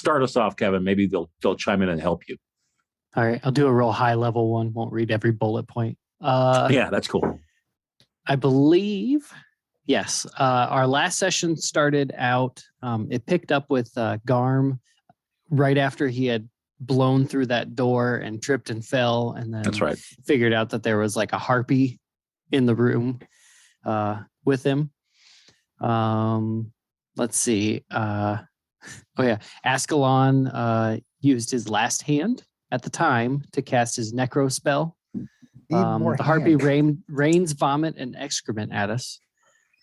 start us off, Kevin. Maybe they'll chime in and help you. All right, I'll do a real high level one. Won't read every bullet point. Yeah, that's cool. I believe, yes. Our last session started out. It picked up with Garm right after he had blown through that door and tripped and fell, and then that's right. Figured out that there was like a harpy in the room with him. Let's see. Askelon used his last hand at the time to cast his necro spell. The harpy rains vomit and excrement at us.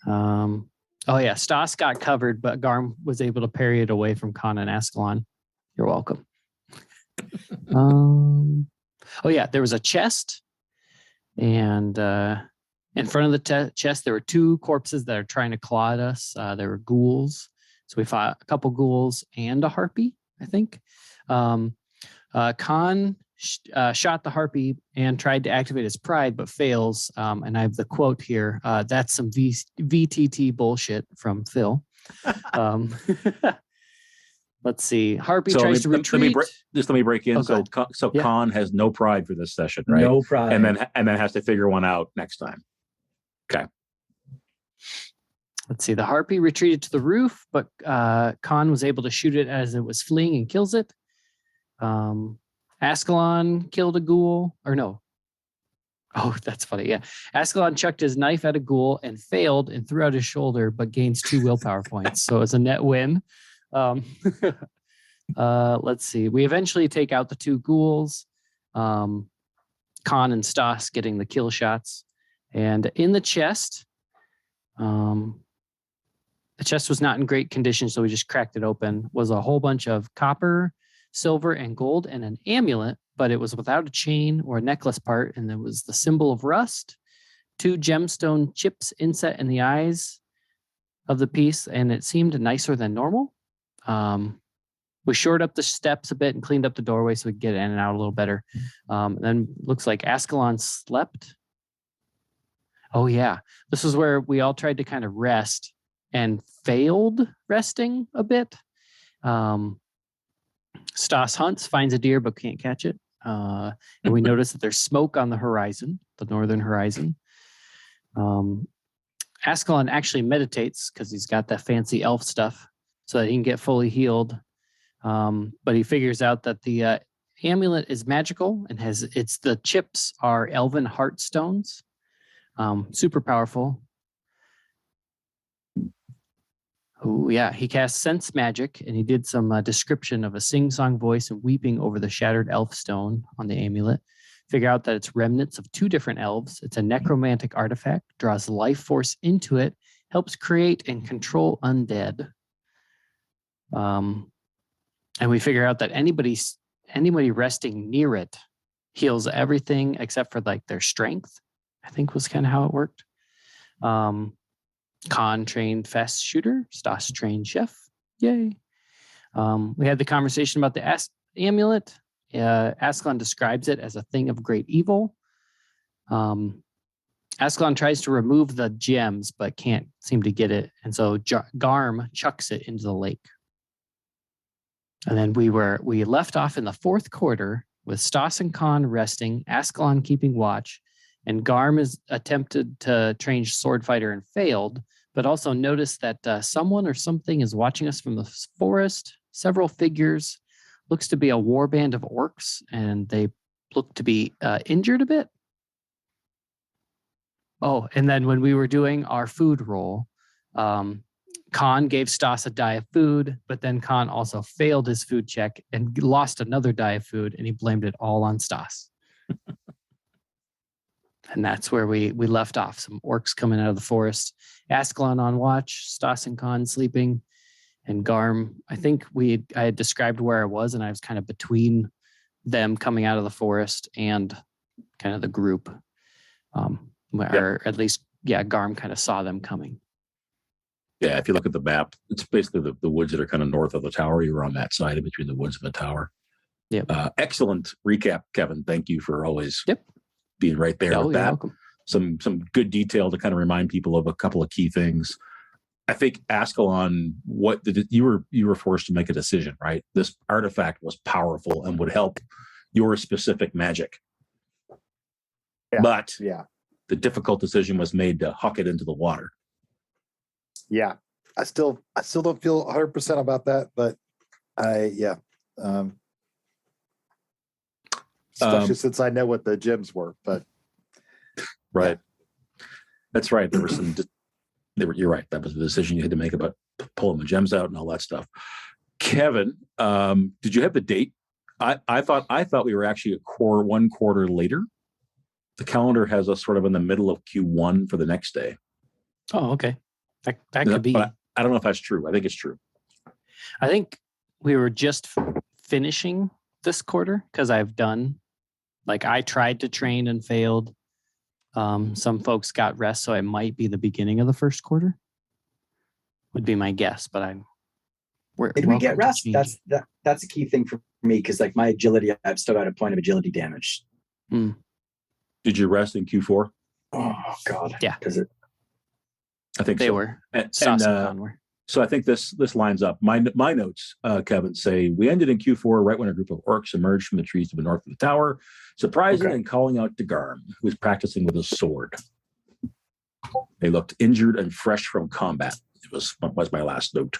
Stas got covered, but Garm was able to parry it away from Conn and Askelon. You're welcome. There was a chest, and in front of the chest there were two corpses that are trying to claw at us. There were ghouls, so we fought a couple ghouls and a harpy, I think. Conn shot the harpy and tried to activate his pride, but fails. And I have the quote here. That's some VTT bullshit from Phil. Let's see. Harpy tries to retreat. Let me break in. Conn has no pride for this session, right? No pride. And then has to figure one out next time. Okay. Let's see. The harpy retreated to the roof, but Conn was able to shoot it as it was fleeing and kills it. Askelon killed a ghoul, or no. Oh, that's funny. Yeah. Askelon chucked his knife at a ghoul and failed and threw out his shoulder, but gains 2 willpower points. So it's a net win. Let's see. We eventually take out the 2 ghouls. Conn and Stas getting the kill shots. And in the chest, the chest was not in great condition, so we just cracked it open. Was a whole bunch of copper, silver, and gold, and an amulet, but it was without a chain or a necklace part, and there was the symbol of rust, 2 gemstone chips inset in the eyes of the piece, and it seemed nicer than normal. We shored up the steps a bit and cleaned up the doorway so we could get in and out a little better. Then looks like Askelon slept. Oh yeah, this is where we all tried to kind of rest and failed resting a bit. Stas hunts, finds a deer, but can't catch it. And we notice that there's smoke on the horizon, the northern horizon. Askelon actually meditates because he's got that fancy elf stuff so that he can get fully healed. But he figures out that the amulet is magical and the chips are elven heart stones. Super powerful. Oh, yeah. He cast sense magic, and he did some description of a sing-song voice and weeping over the shattered elf stone on the amulet. Figure out that it's remnants of 2 different elves. It's a necromantic artifact, draws life force into it, helps create and control undead. And we figure out that anybody resting near it heals everything except for like their strength, I think was kind of how it worked. Conn trained fast shooter, Stas trained chef. Yay. We had the conversation about the amulet. Askelon describes it as a thing of great evil. Askelon tries to remove the gems, but can't seem to get it. And so Garm chucks it into the lake. And then we left off in the 4th quarter with Stas and Conn resting, Askelon keeping watch, and Garm is attempted to train sword fighter and failed, but also noticed that someone or something is watching us from the forest. Several figures, looks to be a warband of orcs, and they look to be injured a bit. Oh, and then when we were doing our food roll, Conn gave Stas a die of food, but then Conn also failed his food check and lost another die of food, and he blamed it all on Stas. And that's where we left off. Some orcs coming out of the forest. Askelon on watch, Stas and Conn sleeping, and Garm. I think I had described where I was, and I was kind of between them coming out of the forest and kind of the group. Or at least, Garm kind of saw them coming. Yeah, if you look at the map, it's basically the woods that are kind of north of the tower. You were on that side in between the woods and the tower. Yep. Excellent recap, Kevin. Thank you for always being right there with that. Welcome. Some good detail to kind of remind people of a couple of key things. I think Askelon, you were forced to make a decision, right? This artifact was powerful and would help your specific magic. Yeah. But Yeah. the difficult decision was made to huck it into the water. Yeah. I still don't feel 100% about that, but especially since I know what the gems were, but right. Yeah. That's right. There were some, you're right. That was the decision you had to make about pulling the gems out and all that stuff. Kevin, did you have the date? I thought we were actually one quarter later. The calendar has us sort of in the middle of Q1 for the next day. Oh, okay. That could be. But I don't know if that's true. I think it's true. I think we were just finishing this quarter because I've done, like, I tried to train and failed. Some folks got rest, so it might be the beginning of the first quarter. Would be my guess, but did we get rest? That's a key thing for me because, like, my agility, I've still got a point of agility damage. Did you rest in Q4? Oh God, yeah. Does it? I think they so. Were. Stas and Conn were. So I think this lines up. My notes, Kevin, say we ended in Q4 right when a group of orcs emerged from the trees to the north of the tower, surprising and calling out to Garm, who was practicing with a sword. They looked injured and fresh from combat. It was my last note.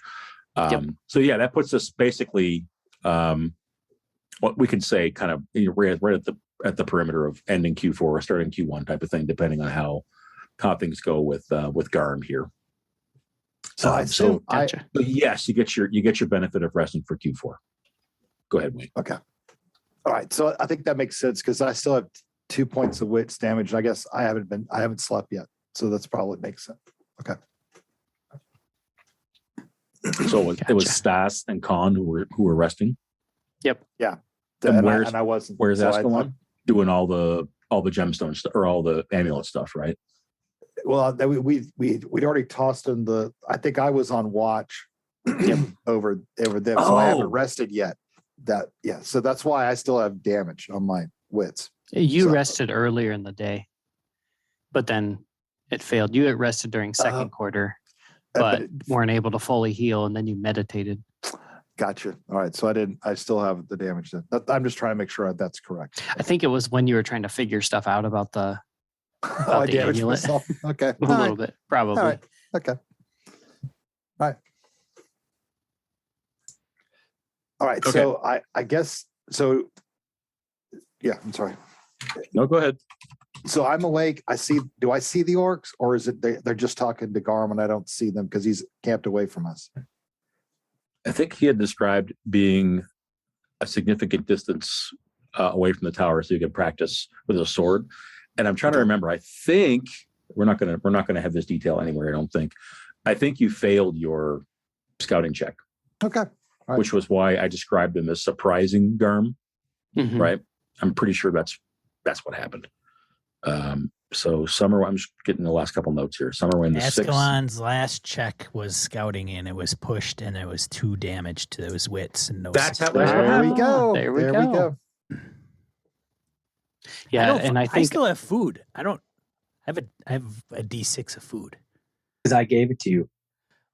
So yeah, that puts us basically what we can say kind of right at the perimeter of ending Q4 or starting Q1 type of thing, depending on how things go with Garm here. Gotcha. Yes, you get your benefit of resting for Q4. Go ahead, Wayne. Okay. All right. So I think that makes sense because I still have 2 points of wits damage. And I guess I haven't slept yet. So that's probably makes sense. Okay. So it was Stas and Conn who were resting. Yep. Yeah. And I wasn't. Where's Askelon? Doing all the gemstones or all the amulet stuff, right? Well, we'd already tossed in I think I was on watch over them, so I haven't rested yet. So that's why I still have damage on my wits. You rested earlier in the day, but then it failed. You had rested during second quarter, but weren't able to fully heal, and then you meditated. Gotcha. All right, so I still have the damage then. I'm just trying to make sure that's correct. I think it was when you were trying to figure stuff out about the. I damaged amulet. myself. Okay. A little bit, probably. All right. Okay. All right. All right. Okay. So I guess so. Yeah, I'm sorry. No, go ahead. So I'm awake. Do I see the orcs, or is it they're just talking to Garm and I don't see them because he's camped away from us? I think he had described being a significant distance away from the tower so you could practice with a sword. And I'm trying to remember. I think we're not gonna have this detail anywhere. I don't think. I think you failed your scouting check. Okay. All right. Which was why I described them as surprising Garm. Mm-hmm. Right. I'm pretty sure that's what happened. So Summer, I'm just getting the last couple notes here. Summer in the Askelon's last check was scouting in. It was pushed and it was 2 damage to those wits and no. That's how. There we go. There we go. Yeah, I still have food. I have a D6 of food. Because I gave it to you.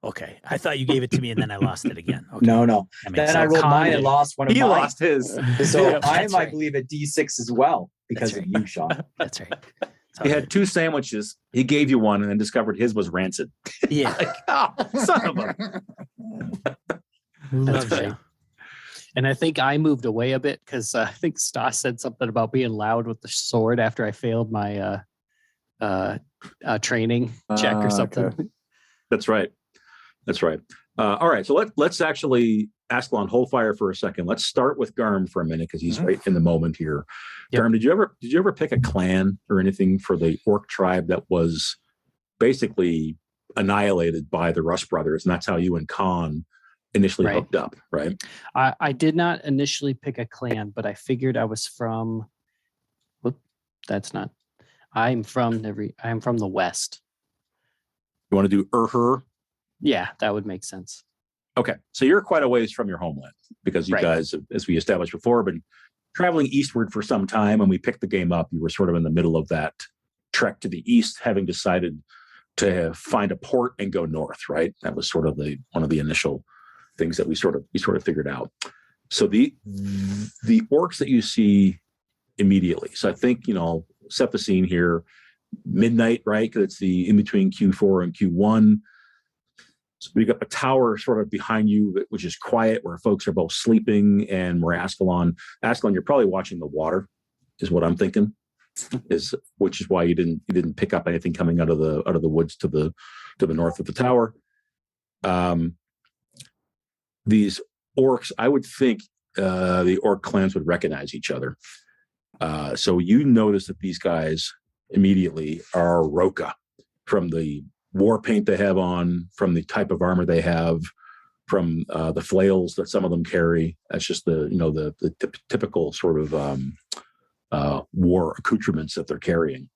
Okay, I thought you gave it to me and then I lost it again. Okay. No. Then I rolled mine and lost one of mine. He lost his. So I believe a D6 as well because of you, Sean. That's right. He had 2 sandwiches. He gave you one and then discovered his was rancid. Yeah. Like, oh, son of a. Who loves you? And I think I moved away a bit because I think Stas said something about being loud with the sword after I failed my training check or something. Okay. That's right. All right. So let's actually Askelon hold fire for a second. Let's start with Garm for a minute because he's right in the moment here. Yep. Garm, did you ever pick a clan or anything for the orc tribe that was basically annihilated by the Rust brothers, and that's how you and Conn initially hooked up, right? I did not initially pick a clan, but I figured I was from. That's not. I'm from the West. You want to do Urher? Yeah, that would make sense. Okay, so you're quite a ways from your homeland because you guys, as we established before, have been traveling eastward for some time. When we picked the game up, you were sort of in the middle of that trek to the east, having decided to find a port and go north. Right, that was sort of one of the initial things that we sort of figured out. So the orcs that you see immediately. So I think, set the scene here. Midnight, right? Because it's the in between Q4 and Q1. So we got a tower sort of behind you, which is quiet, where folks are both sleeping, and we're Askelon. Askelon, you're probably watching the water, is what I'm thinking. Which is why you didn't pick up anything coming out of the woods to the north of the tower. These orcs, I would think the orc clans would recognize each other. So you notice that these guys immediately are Roka, from the war paint they have on, from the type of armor they have, from the flails that some of them carry. That's just the typical sort of war accoutrements that they're carrying.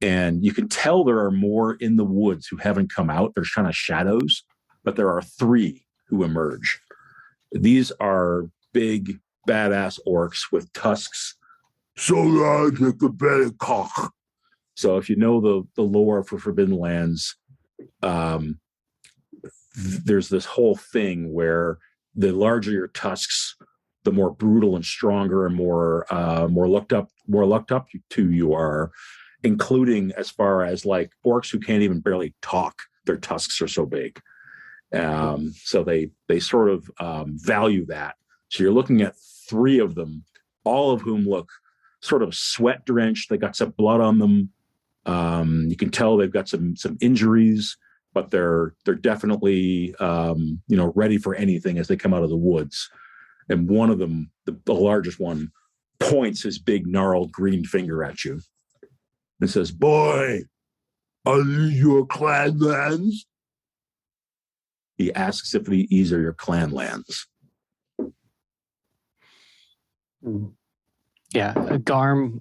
And you can tell there are more in the woods who haven't come out. There's kind of shadows, but there are 3 who emerge. These are big, badass orcs with tusks. So large like a belly cock. So if you know the lore for Forbidden Lands, there's this whole thing where the larger your tusks, the more brutal and stronger and more looked up to you are, including as far as like orcs who can't even barely talk. Their tusks are so big. So they sort of value that. So you're looking at 3 of them, all of whom look sort of sweat drenched. They got some blood on them. You can tell they've got some injuries, but they're definitely ready for anything as they come out of the woods. And one of them, the largest one, points his big gnarled green finger at you and says, "Boy, are these your clan lands?" He asks if these are your clan lands. Yeah, Garm,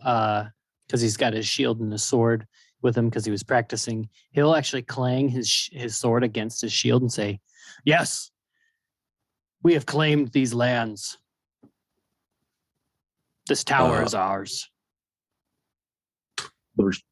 because he's got his shield and his sword with him because he was practicing, he'll actually clang his sword against his shield and say, "Yes, we have claimed these lands. This tower is ours." There's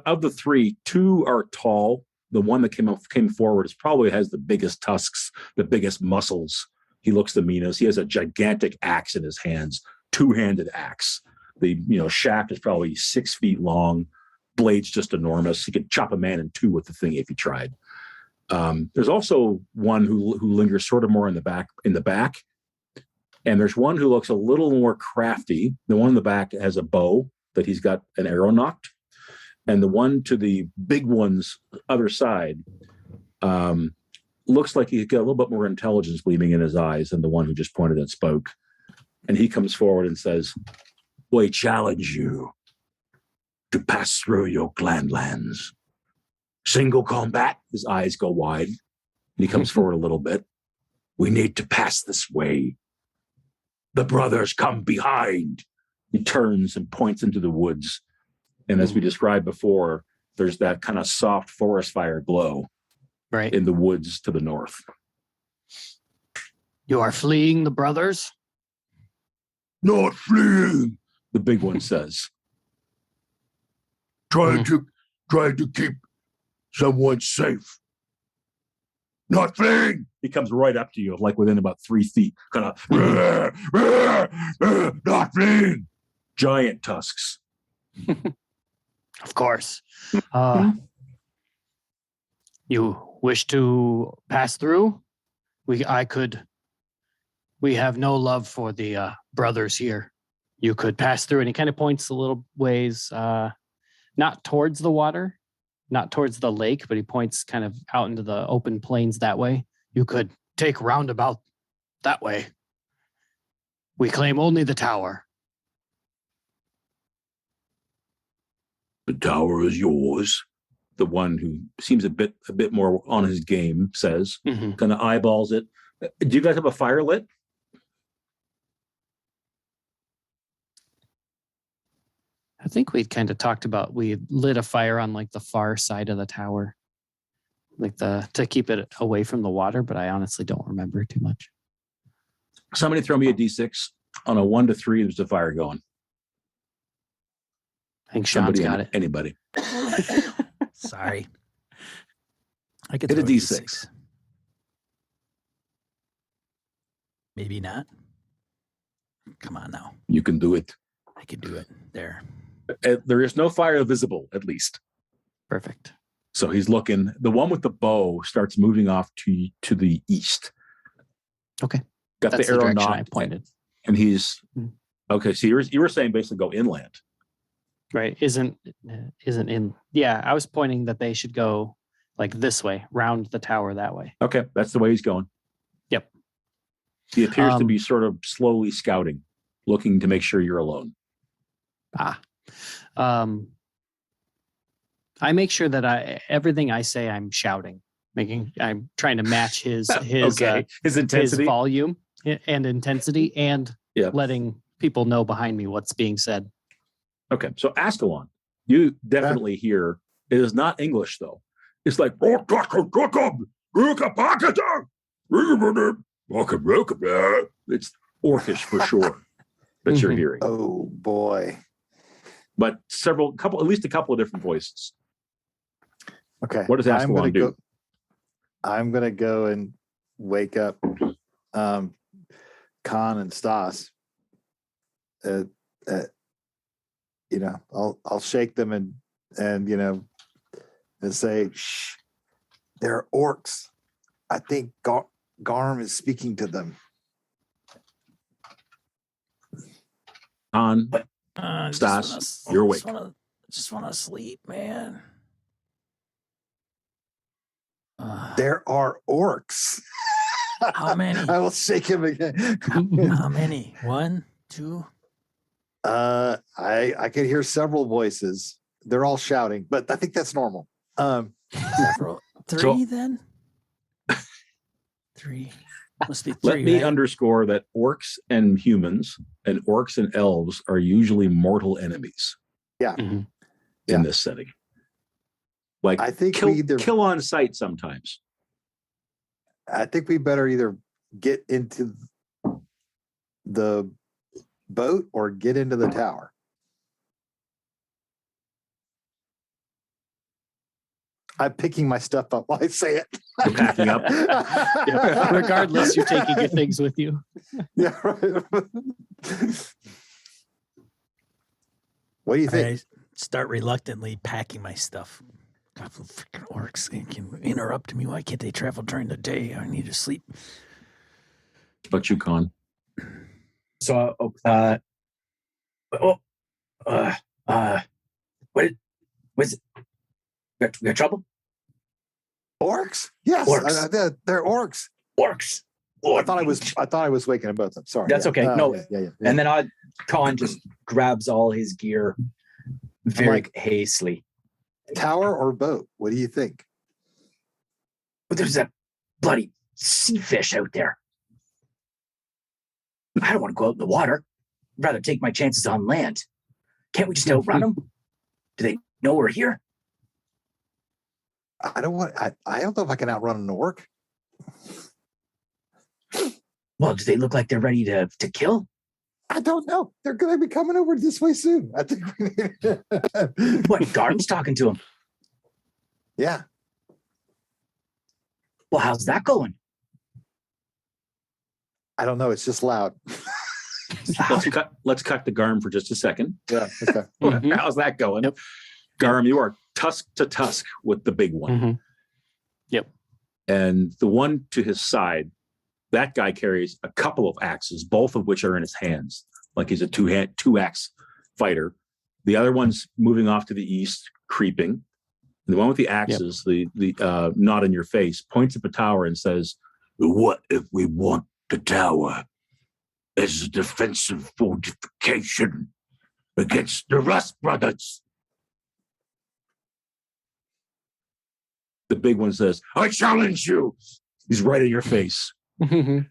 of the 3, 2 are tall. The one that came forward probably has the biggest tusks, the biggest muscles. He looks the meanest. He has a gigantic axe in his hands, 2-handed axe. The shaft is probably 6 feet long. Blade's just enormous. He could chop a man in 2 with the thing if he tried. There's also one who lingers sort of more in the back. And there's one who looks a little more crafty. The one in the back has a bow that he's got an arrow nocked. And the one to the big one's other side looks like he's got a little bit more intelligence gleaming in his eyes than the one who just pointed and spoke. And he comes forward and says, "We challenge you to pass through your clan lands. Single combat." His eyes go wide. And he comes forward a little bit. "We need to pass this way. The brothers come behind." He turns and points into the woods. And as we described before, there's that kind of soft forest fire glow right in the woods to the north. "You are fleeing the brothers?" "Not fleeing," the big one says. Trying to keep someone safe. Not fleeing." He comes right up to you, like within about 3 feet. Kind of, "Not fleeing." Giant tusks. Of course. You wish to pass through? We have no love for the brothers here. You could pass through. And he kind of points a little ways, not towards the water, not towards the lake, but he points kind of out into the open plains that way. You could take roundabout that way. We claim only the tower. "The tower is yours," the one who seems a bit more on his game says, kind of eyeballs it. "Do you guys have a fire lit?" I think we kind of talked about we lit a fire on like the far side of the tower, like to keep it away from the water, but I honestly don't remember too much. Somebody throw me a D6. On a 1 to 3, there's a fire going. I think Sean's got it. Anybody. Sorry. I could Hit a throw D6. Maybe not. Come on now. You can do it. I could do it. There. There is no fire visible, at least. Perfect. So he's looking. The one with the bow starts moving off to the east. Okay. Got That's the arrow direction I knocked, pointed. and he's okay. So you were saying basically go inland. Right. Isn't in. Yeah, I was pointing that they should go like this way, round the tower that way. Okay, that's the way he's going. Yep. He appears to be sort of slowly scouting, looking to make sure you're alone. I make sure that everything I say I'm shouting, I'm trying to match his Okay. His intensity, his volume and intensity, and letting people know behind me what's being said. Okay, so Askelon, you definitely hear it is not English though. It's like it's Orcish for sure that you're hearing. Oh boy! But at least a couple of different voices. Okay, what does Askelon do? I'm gonna go and wake up Conn and Stas. I'll shake them and say, "Shh, they're orcs. I think Garm is speaking to them." Conn, Stas, you're awake. Just want to sleep, man. There are orcs. How many? I will shake him again. How many? 1, 2. I could hear several voices. They're all shouting, but I think that's normal. Several. 3 then? 3. Must be 3. Let me underscore that orcs and humans and orcs and elves are usually mortal enemies. Yeah. In this setting. Like I think kill on sight sometimes. I think we better either get into the boat or get into the tower. I'm picking my stuff up while I say it. You're packing up. Yeah. Regardless, you're taking your things with you. Yeah, right. What do you think? I start reluctantly packing my stuff. Couple of freaking orcs can interrupt me. Why can't they travel during the day? I need to sleep. But you, Conn. So, what was it? We got trouble? Orcs? Yes, orcs. They're orcs. Orcs. I thought I was waking them both up. Sorry. That's okay. No. Yeah. And then Conn just grabs all his gear very hastily. Tower or boat? What do you think? But there's a bloody sea fish out there. I don't want to go out in the water. I'd rather take my chances on land. Can't we just outrun them? Do they know we're here? I don't know if I can outrun an orc. Well, do they look like they're ready to kill? I don't know. They're going to be coming over this way soon. I think. What? Garm's talking to him. Yeah. Well, how's that going? I don't know. It's just loud. Let's cut the Garm for just a second. Yeah. Okay. How's that going? Yep. Garm, you are tusk to tusk with the big one. Mm-hmm. Yep. And the one to his side, that guy carries a couple of axes, both of which are in his hands, like he's a two-axe fighter. The other one's moving off to the east, creeping. And the one with the axes, the not in your face, points at the tower and says, "What if we want the tower as a defensive fortification against the Rust Brothers?" The big one says, "I challenge you." He's right in your face. And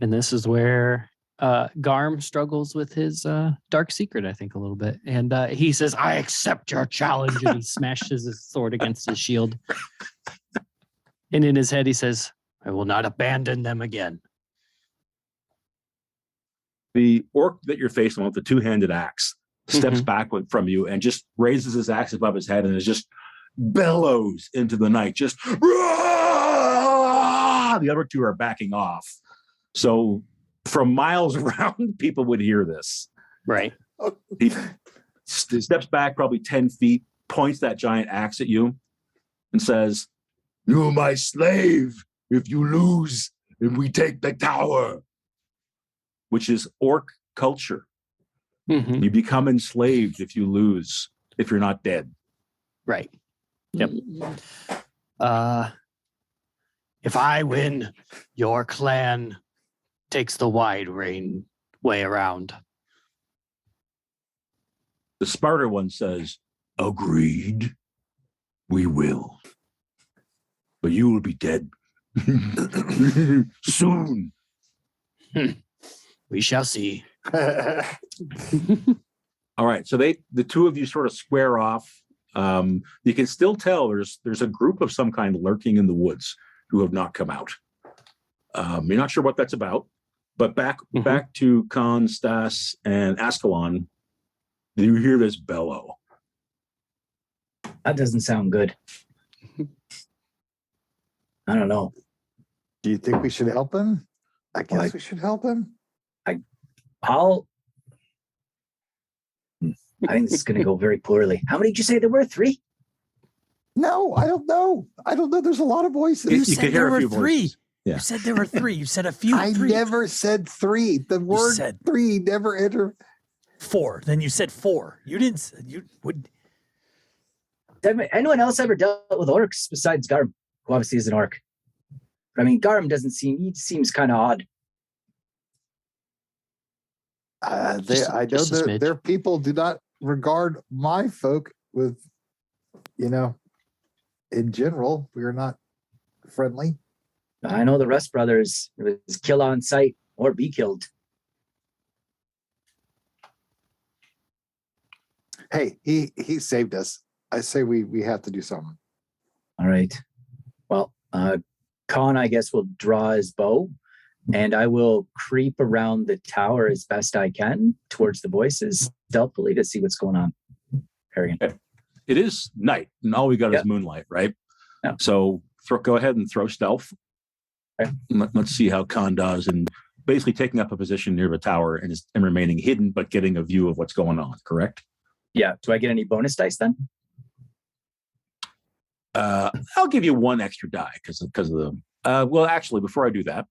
this is where Garm struggles with his dark secret, I think, a little bit. And he says, "I accept your challenge." And he smashes his sword against his shield. And in his head, he says, "I will not abandon them again." The orc that you're facing with the two-handed axe steps back from you and just raises his axe above his head and is just bellows into the night. Just the other two are backing off. So from miles around, people would hear this. Right. He steps back probably 10 feet, points that giant axe at you, and says, "You're my slave if you lose and we take the tower," which is orc culture. Mm-hmm. You become enslaved if you lose, if you're not dead. Right. Yep. If I win, your clan takes the wide way around. The smarter one says, "Agreed, we will. But you will be dead soon." We shall see. All right, so the two of you sort of square off. You can still tell there's a group of some kind lurking in the woods who have not come out. You're not sure what that's about, but back to Conn, Stas, and Askelon, you hear this bellow. That doesn't sound good. I don't know. Do you think we should help him? I guess we should help him. I think this is going to go very poorly. How many did you say there were? 3? No, I don't know. There's a lot of voices. You said there were 3. Yeah. You said there were 3. You said a few. I 3. never said 3. The word 3 never entered. 4. Then you said 4. You didn't. You would. Anyone else ever dealt with orcs besides Garm, who obviously is an orc? I mean, Garm he seems kind of odd. I know that their people do not regard my folk with, in general, we are not friendly. I know the Rust brothers. It was kill on sight or be killed. Hey, he saved us. I say we have to do something. All right. Well, Conn, I guess, will draw his bow, and I will creep around the tower as best I can towards the voices stealthily to see what's going on. Harrigan. It is night, and all we got is moonlight, right? Yeah. So go ahead and throw stealth. Okay. Let's see how Conn does, and basically taking up a position near the tower and remaining hidden, but getting a view of what's going on. Correct? Yeah. Do I get any bonus dice then? I'll give you 1 extra die because of the. Well, actually, before I do that,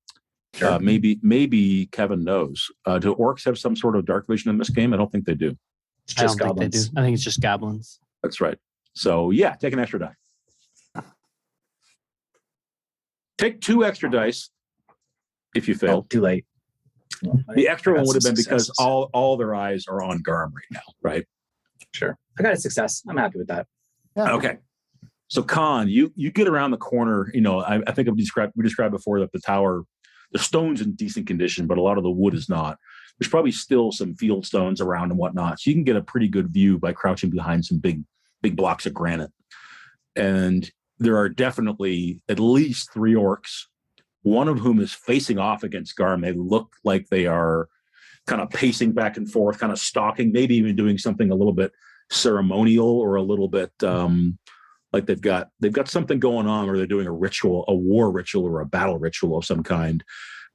sure. Maybe Kevin knows. Do orcs have some sort of dark vision in this game? I don't think they do. It's just goblins. Think they do. I think it's just goblins. That's right. So yeah, take an extra die. Take 2 extra dice if you fail. Oh, too late. Well, the extra one would have been because all their eyes are on Garm right now, right? Sure. I got a success. I'm happy with that. Yeah. Okay. So Conn, you get around the corner. I think we described before that the tower, the stone's in decent condition, but a lot of the wood is not. There's probably still some field stones around and whatnot. So you can get a pretty good view by crouching behind some big blocks of granite. And there are definitely at least 3 orcs, one of whom is facing off against Garm. They look like they are kind of pacing back and forth, kind of stalking, maybe even doing something a little bit ceremonial or a little bit like they've got something going on, or they're doing a ritual, a war ritual or a battle ritual of some kind.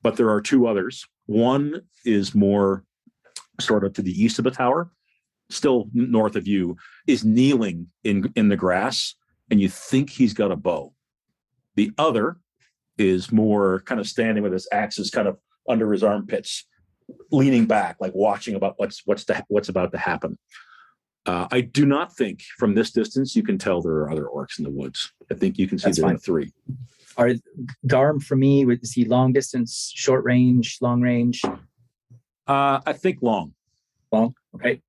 But there are 2 others. One is more sort of to the east of the tower, still north of you, is kneeling in the grass, and you think he's got a bow. The other is more kind of standing with his axes kind of under his armpits, leaning back, like watching about what's about to happen. I do not think from this distance you can tell there are other orcs in the woods. I think you can see there are 3. Are Garm for me? Is he long distance, short range, long range? I think long. Long. Okay.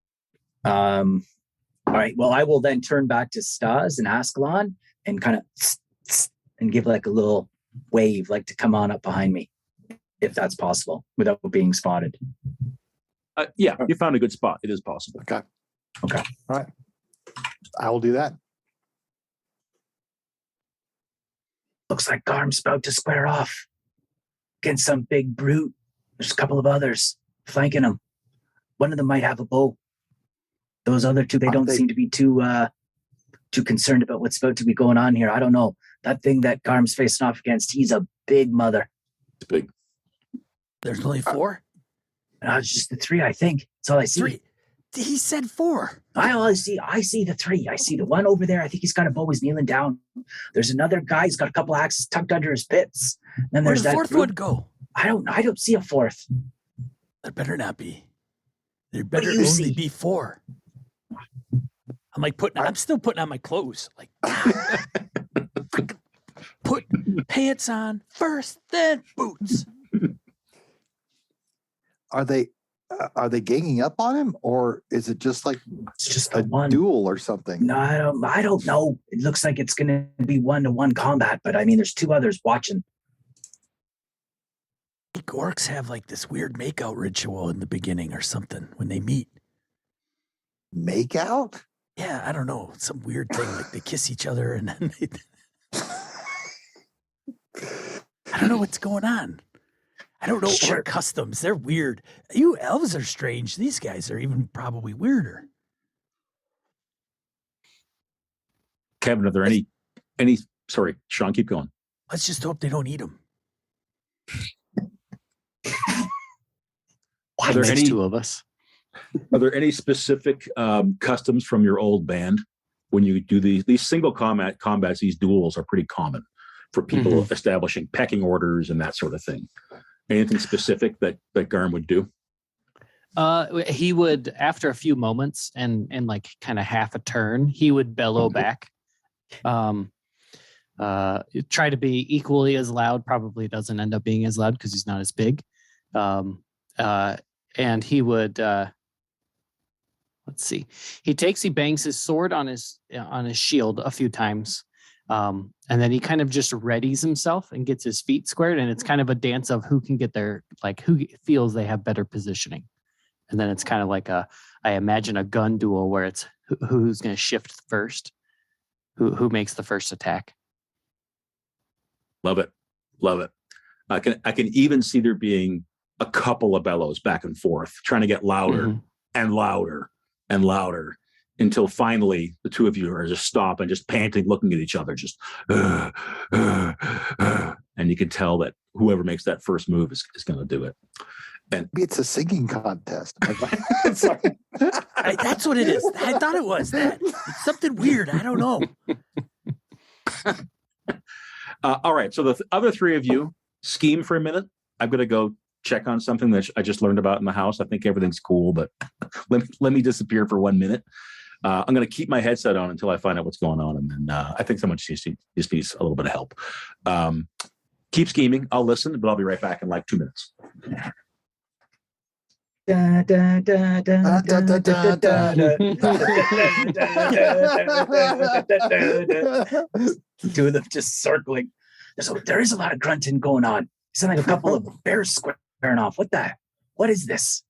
All right. Well, I will then turn back to Stas and Askelon and kind of and give like a little wave, like to come on up behind me, if that's possible, without being spotted. Yeah, you found a good spot. It is possible. Okay. Okay. All right. I will do that. Looks like Garm's about to square off against some big brute. There's a couple of others flanking him. One of them might have a bow. Those other two, they don't seem to be too concerned about what's about to be going on here. I don't know. That thing that Garm's facing off against, he's a big mother. It's big. There's only 4? It's just the 3, I think. That's all I see. 3. He said 4. I see the 3. I see the one over there. I think he's got a bow. He's kneeling down. There's another guy. He's got a couple axes tucked under his pits. Then Where'd there's the that 4th group. one go? I don't see a 4th. That better not be. There better do you only see? be 4. I'm like I'm still putting on my clothes. Like, put pants on first, then boots. Are they ganging up on him, or is it just like It's just a the one. duel or something? No, I don't know. It looks like it's going to be 1-to-1 combat, but I mean, there's 2 others watching. Orcs have like this weird makeout ritual in the beginning or something when they meet. Make out? Yeah, I don't know. Some weird thing like they kiss each other and then they... I don't know what's going on. I don't know orc customs. They're weird. You elves are strange. These guys are even probably weirder. Kevin, are there any? Sorry, Sean, keep going. Let's just hope they don't eat them. Are there any 2 of us? Are there any specific customs from your old band when you do these single combats? These duels are pretty common for people establishing pecking orders and that sort of thing. Anything specific that Garm would do? He would, after a few moments and like kind of half a turn, he would bellow back. Try to be equally as loud. Probably doesn't end up being as loud because he's not as big. And he would let's see. He bangs his sword on his shield a few times. And then he kind of just readies himself and gets his feet squared, and it's kind of a dance of who can get their, like, who feels they have better positioning. And then it's kind of like I imagine a gun duel where it's who's going to shift first, who makes the first attack. Love it. I can even see there being a couple of bellows back and forth, trying to get louder and louder and louder, until finally the 2 of you are just stopping, just panting, looking at each other, just and you can tell that whoever makes that first move is going to do it. And Maybe it's a singing contest. Sorry. That's what it is. I thought it was that. It's something weird. I don't know. All right. So the other 3 of you scheme for a minute. I'm going to go check on something that I just learned about in the house. I think everything's cool, but let me disappear for 1 minute. I'm going to keep my headset on until I find out what's going on. And then I think someone just needs a little bit of help. Keep scheming. I'll listen, but I'll be right back in like 2 minutes. Da, da, da, da, da, da, da, da, da. 2 of them just circling. There is a lot of grunting going on. It sounds like a couple of bears squaring off. What is this?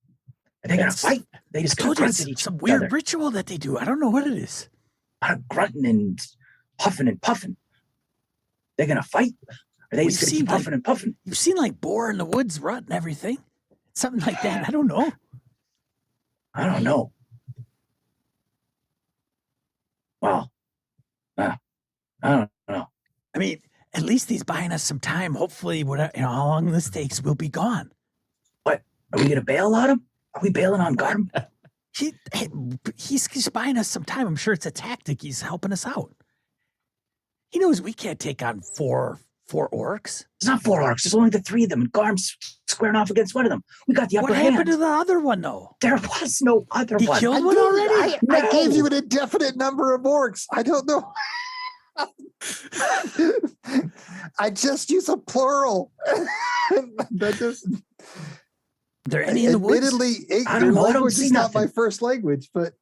Are they going to fight? They just told you grunt at it's each some other. weird ritual that they do. I don't know what it is. A lot of grunting and huffing and puffing. They're going to fight? Are they just going to keep huffing and puffing? You've seen like boar in the woods rut and everything. Something like that. I don't know. I don't know. Well, I don't know. I mean, at least he's buying us some time. Hopefully, how long this takes, we'll be gone. What? Are we going to bail on him? Are we bailing on Garm? He's buying us some time. I'm sure it's a tactic. He's helping us out. He knows we can't take on four orcs. It's not 4 orcs. There's only the 3 of them, and Garm's squaring off against one of them. We got the upper What hand. happened to the other one, though? There was no other He one. killed one already? I gave you an indefinite number of orcs. I don't know. I just use a plural. That doesn't. Are there any in the woods? Admittedly, I your don't know. I don't language see is not nothing. my first language, but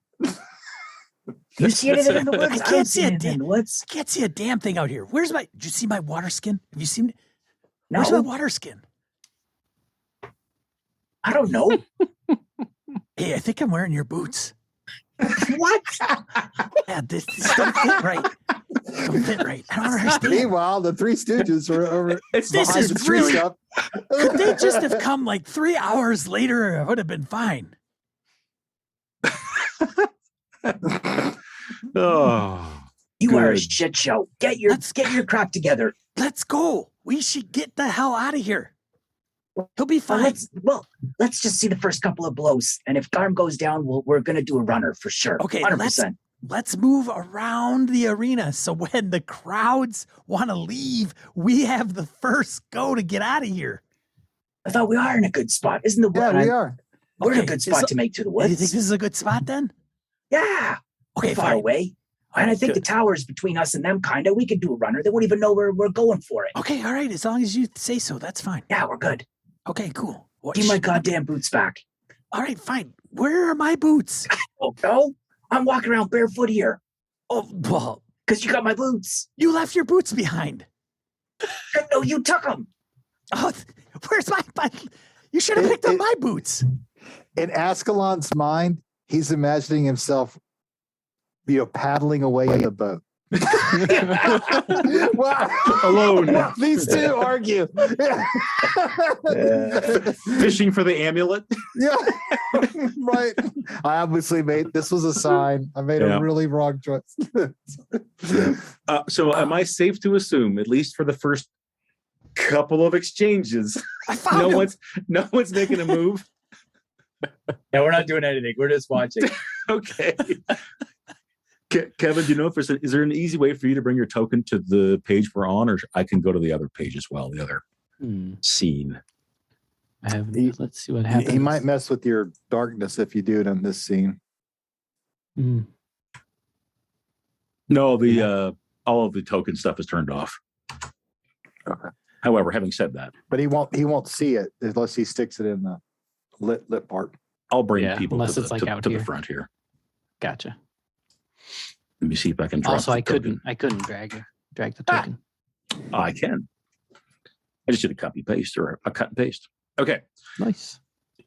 You see anything in the woods? I don't can't see a anything in the woods. I can't see a damn thing out here. Did you see my water skin? Have you seen it? No, Where's my water skin? I don't know. Hey, I think I'm wearing your boots. What? Yeah, this don't fit right. Don't fit right. I don't understand. meanwhile, the Three Stooges were over This behind is the tree really- stump. Could they just have come like 3 hours later? It would have been fine. Oh, You are a good. shit show. Get your crap together. Let's go. We should get the hell out of here. He'll be fine. Let's just see the first couple of blows, and if Garm goes down, we're gonna do a runner for sure. Okay, 100%. Let's move around the arena so when the crowds want to leave, we have the first go to get out of here. I thought we are in a good spot. Isn't the Yeah, we are. We're in a good spot to make to the Do you think woods. this is a good spot then? Yeah. Okay, Far fine. away. And I think the tower's between us and them, kind of. We could do a runner. They won't even know we're going for it. Okay, all right. As long as you say so, that's fine. Yeah, we're good. Okay, cool. Give my goddamn boots back. All right, fine. Where are my boots? Oh, no? I'm walking around barefoot here. Oh, well, Because you got my boots. you left your boots behind. No, you took them. Oh, where's my you should have picked up my boots. In Askelon's mind, he's imagining himself, paddling away in the boat. Alone. These two argue. Fishing for the amulet. Yeah, right. I obviously this was a sign. I made a really wrong choice. So am I safe to assume, at least for the first couple of exchanges, I found him. no one's making a move? Yeah, we're not doing anything. We're just watching. Okay. Kevin, do you know is there an easy way for you to bring your token to the page we're on, or I can go to the other page as well, the other scene? Let's see what happens. He might mess with your darkness if you do it in this scene. No, all of the token stuff is turned off. Okay. However, having said that, But he won't see it unless he sticks it in the lit part. I'll bring people unless to, it's like to, out to here. the front here. Gotcha. Let me see if I can drop Also, the I token. couldn't drag the token. I can. I just did a copy paste or a cut and paste. Okay. Nice.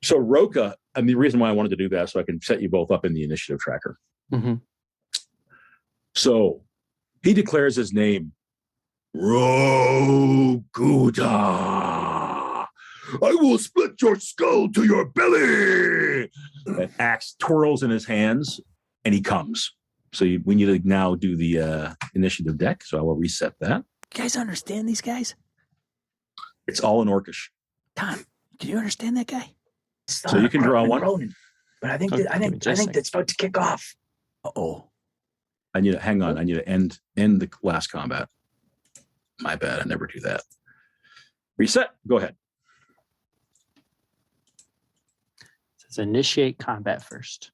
So Roka, and the reason why I wanted to do that so I can set you both up in the initiative tracker. Mm-hmm. So he declares his name, Rokuda. I will split your skull to your belly. An axe twirls in his hands, and he comes. So we need to now do the initiative deck. So I will reset that. You guys understand these guys? It's all in Orcish. Conn, can you understand that guy? So you can draw one. Ronan. But I think that's about to kick off. Uh-oh. I need to hang on. I need to end the last combat. My bad. I never do that. Reset. Go ahead. It says initiate combat first.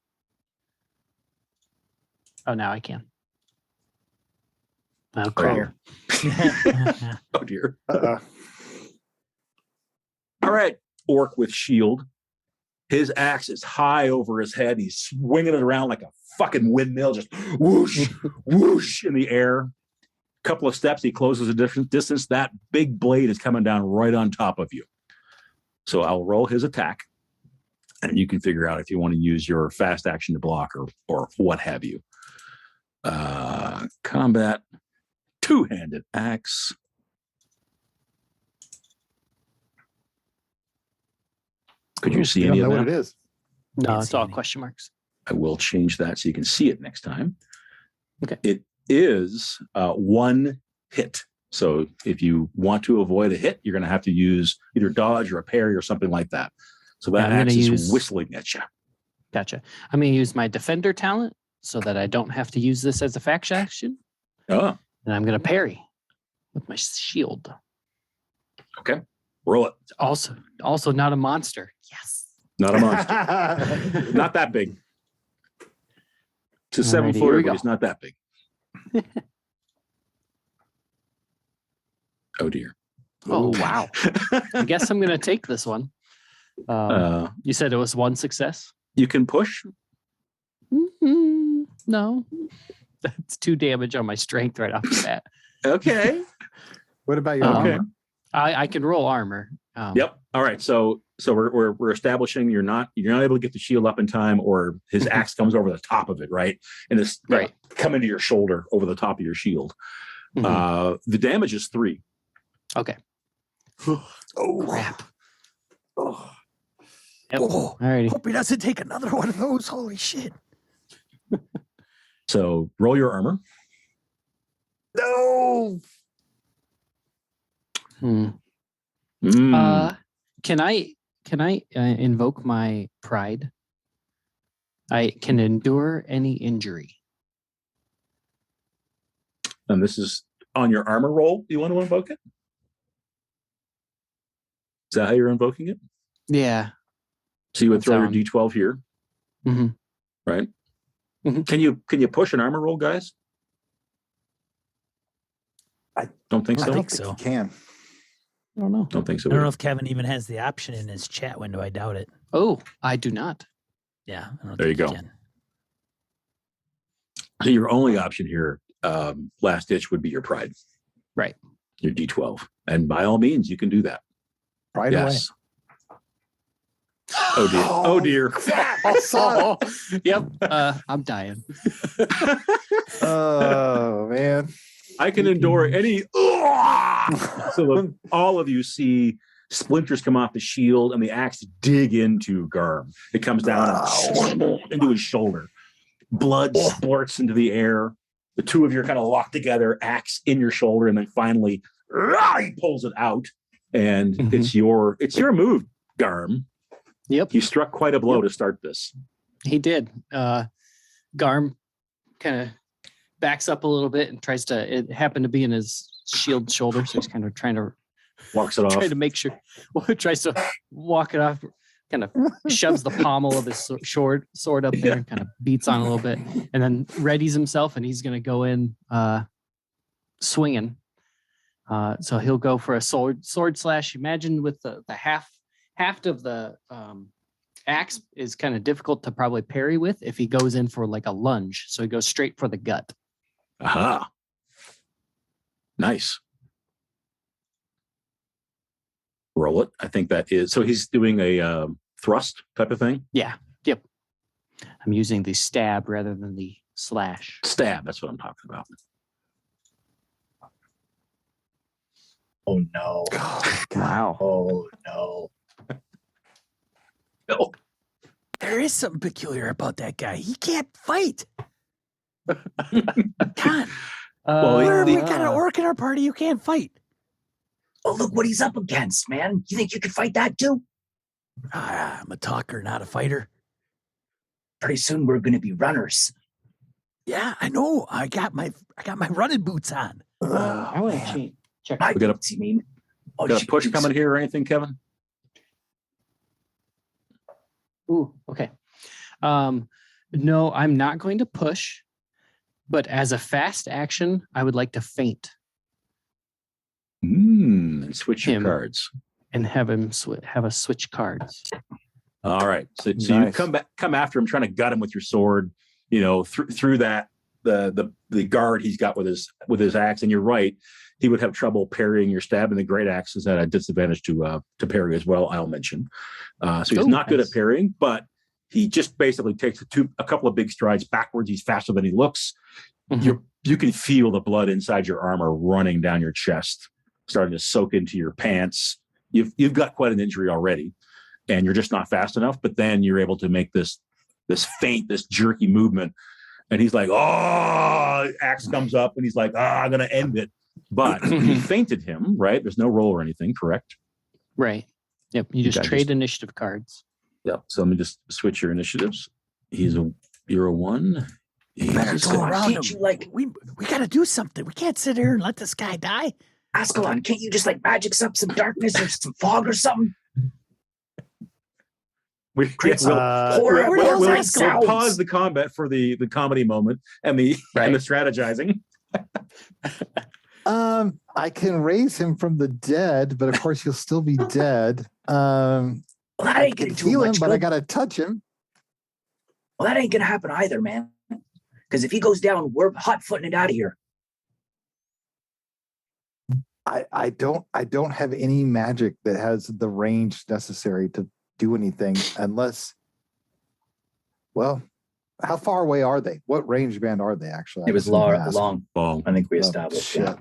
Oh, now I can. Okay. Oh dear. Uh-uh. All right. Orc with shield. His axe is high over his head. He's swinging it around like a fucking windmill, just whoosh, whoosh in the air. Couple of steps, he closes a different distance. That big blade is coming down right on top of you. So I'll roll his attack, and you can figure out if you want to use your fast action to block or what have you. Combat, two-handed axe. Could you see any know of what that? it is? No, it's all question marks. I will change that so you can see it next time. Okay. It is one hit. So if you want to avoid a hit, you're going to have to use either dodge or a parry or something like that. So that axe is whistling at you. Gotcha. I'm going to use my defender talent so that I don't have to use this as a faction action. Oh, And I'm going to parry with my shield. okay. Roll it. Also not a monster. Yes. Not a monster. Not that big. To 7 Alrighty, here foot, we but go. it's not that big. Oh dear. Oh, wow. I guess I'm going to take this one. You said it was one success? You can push. No. That's 2 damage on my strength right off the bat. Okay. What about your Okay. armor? I can roll armor. Yep. All right. So we're establishing you're not able to get the shield up in time, or his axe comes over the top of it, right? And it's Right. coming to your shoulder over the top of your shield. Mhm. The damage is 3. Okay. Oh, Crap. Oh. Yep. Oh, Alrighty. hope he doesn't take another one of those. Holy shit. So roll your armor. No. Can I invoke my pride? I can endure any injury. And this is on your armor roll. You want to invoke it? Is that how you're invoking it? Yeah. So you would That's throw your how D12 here, Mm-hmm. right? Mhm. Can you push an armor roll, guys? I don't think I so. I think don't think so. you can. I don't know. Don't think so. I don't know either. if Kevin even has the option in his chat window. I doubt it. Oh, I do not. Yeah. I don't There you think go. can. So your only option here, last ditch, would be your pride. Right. Your D12, and by all means, you can do that. Right away. Yes. Oh dear. Oh dear. I saw it. Yep. I'm dying. Oh man. I can endure any. So all of you see splinters come off the shield and the axe dig into Garm. It comes down into his shoulder. Blood splurts into the air. The two of you are kind of locked together, axe in your shoulder, and then finally he pulls it out. And it's your move, Garm. Yep. You struck quite a blow to start this. He did. Garm kind of backs up a little bit and tries to. It happened to be in his shield shoulder, so he's kind of trying to make sure. Well, tries to walk it off. Kind of shoves the pommel of his sword up there and kind of beats on a little bit, and then readies himself, and he's going to go in swinging. So he'll go for a sword slash. Imagine with the haft of the axe is kind of difficult to probably parry with if he goes in for like a lunge. So he goes straight for the gut. Aha. Nice. Roll it. I think that is. So he's doing a thrust type of thing? Yeah. Yep. I'm using the stab rather than the slash. Stab. That's what I'm talking about. Oh, no. Wow. Oh, no. No. There is something peculiar about that guy. He can't fight. Conn, we got an orc in our party. You can't fight. Oh, look what he's up against, man. You think you could fight that too? I'm a talker, not a fighter. Pretty soon we're going to be runners. Yeah, I know. I got my running boots on. I want to check. We got You mean? Oh, a push coming here or anything, Kevin? Ooh, okay. No, I'm not going to push, but as a fast action, I would like to feint And switch your Him. cards. and have him have us switch cards. All right. So Nice. you come after him, trying to gut him with your sword, through that the guard he's got with his axe. And you're right, he would have trouble parrying your stab, and the great axe is at a disadvantage to parry as well, I'll mention. So he's not good at parrying, but he just basically takes a couple of big strides backwards. He's faster than he looks. Mhm. You can feel the blood inside your armor running down your chest, starting to soak into your pants. You've got quite an injury already, and you're just not fast enough. But then you're able to make this feint, this jerky movement, and he's like, "Oh!" Axe comes up, and he's like, "I'm going to end it." But you feinted him, right? There's no roll or anything, correct? Right. Yep. You just trade initiative cards. Yep. So let me just switch your initiatives. You're a 1. Better go around him. Can't you, we got to do something. We can't sit here and let this guy die. Askelon, can't you just magic up some darkness or some fog or something? We'll where the hell's Askelon? pause the combat for the comedy moment and the strategizing. I can raise him from the dead, but of course he'll still be dead. Well, that ain't I gonna can do heal him, much but I good. gotta touch him. Well, that ain't gonna happen either, man. Because if he goes down, we're hot footing it out of here. I don't have any magic that has the range necessary to do anything unless. Well, how far away are they? What range band are they actually? It was long. Long. I think we established Shit. that.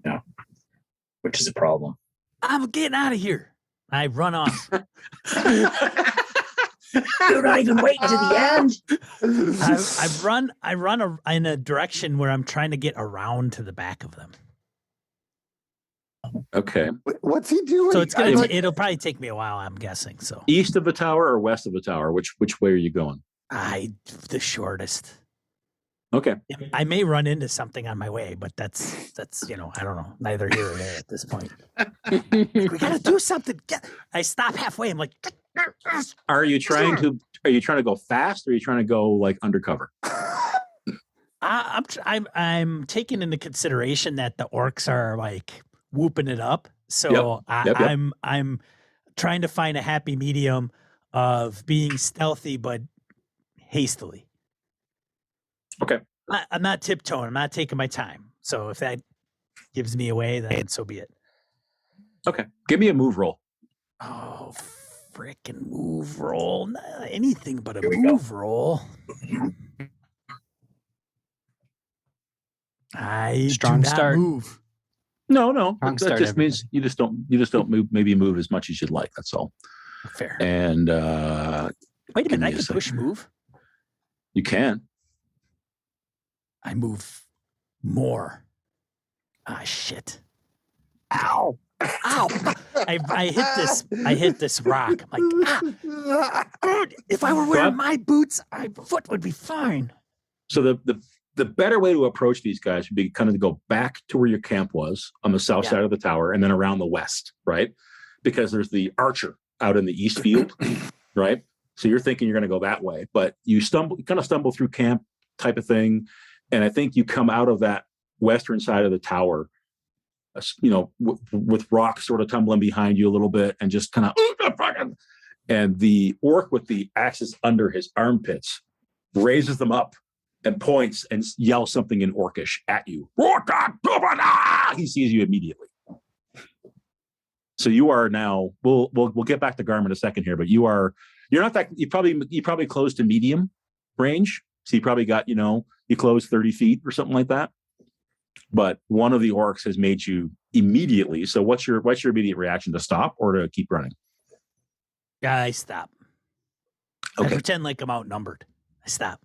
Yeah. Which is a problem. I'm getting out of here. I run off. You're not even waiting to the end. I run in a direction where I'm trying to get around to the back of them. Okay. What's he doing? So it'll probably take me a while, I'm guessing. So East of the tower or west of the tower? Which way are you going? The shortest. Okay. I may run into something on my way, but that's I don't know, neither here or there at this point. We gotta do something. I stop halfway. I'm like, Are you trying to go fast, or are you trying to go like undercover? I'm taking into consideration that the orcs are like whooping it up, so Yep. I'm trying to find a happy medium of being stealthy but hastily. Okay. I'm not tiptoeing. I'm not taking my time. So if that gives me away, then so be it. Okay. Give me a move roll. Oh, freaking move roll. Anything but a Here we move roll. I Strong do not start. move. No. Wrong That start, just means you just don't move as much as you'd like. That's all. Fair. And Wait a give minute. me I a can second. push move. You can. I move more. Ah, shit. Ow. Ow. I hit this rock. I'm like, dude, if I were wearing my boots, my foot would be fine. So the better way to approach these guys would be kind of to go back to where your camp was on the south side of the tower, and then around the west, right? Because there's the archer out in the east field, right? So you're thinking you're going to go that way, but you kind of stumble through camp type of thing. And I think you come out of that western side of the tower, with rocks sort of tumbling behind you a little bit, and just kind of, and the orc with the axes under his armpits raises them up and points and yells something in Orcish at you. He sees you immediately. So you are now. We'll get back to Garm in a second here, but you're not that. You probably close to medium range. So you probably got you close 30 feet or something like that. But one of the orcs has made you immediately. So what's your immediate reaction, to stop or to keep running? I stop. Okay. I pretend like I'm outnumbered. I stop.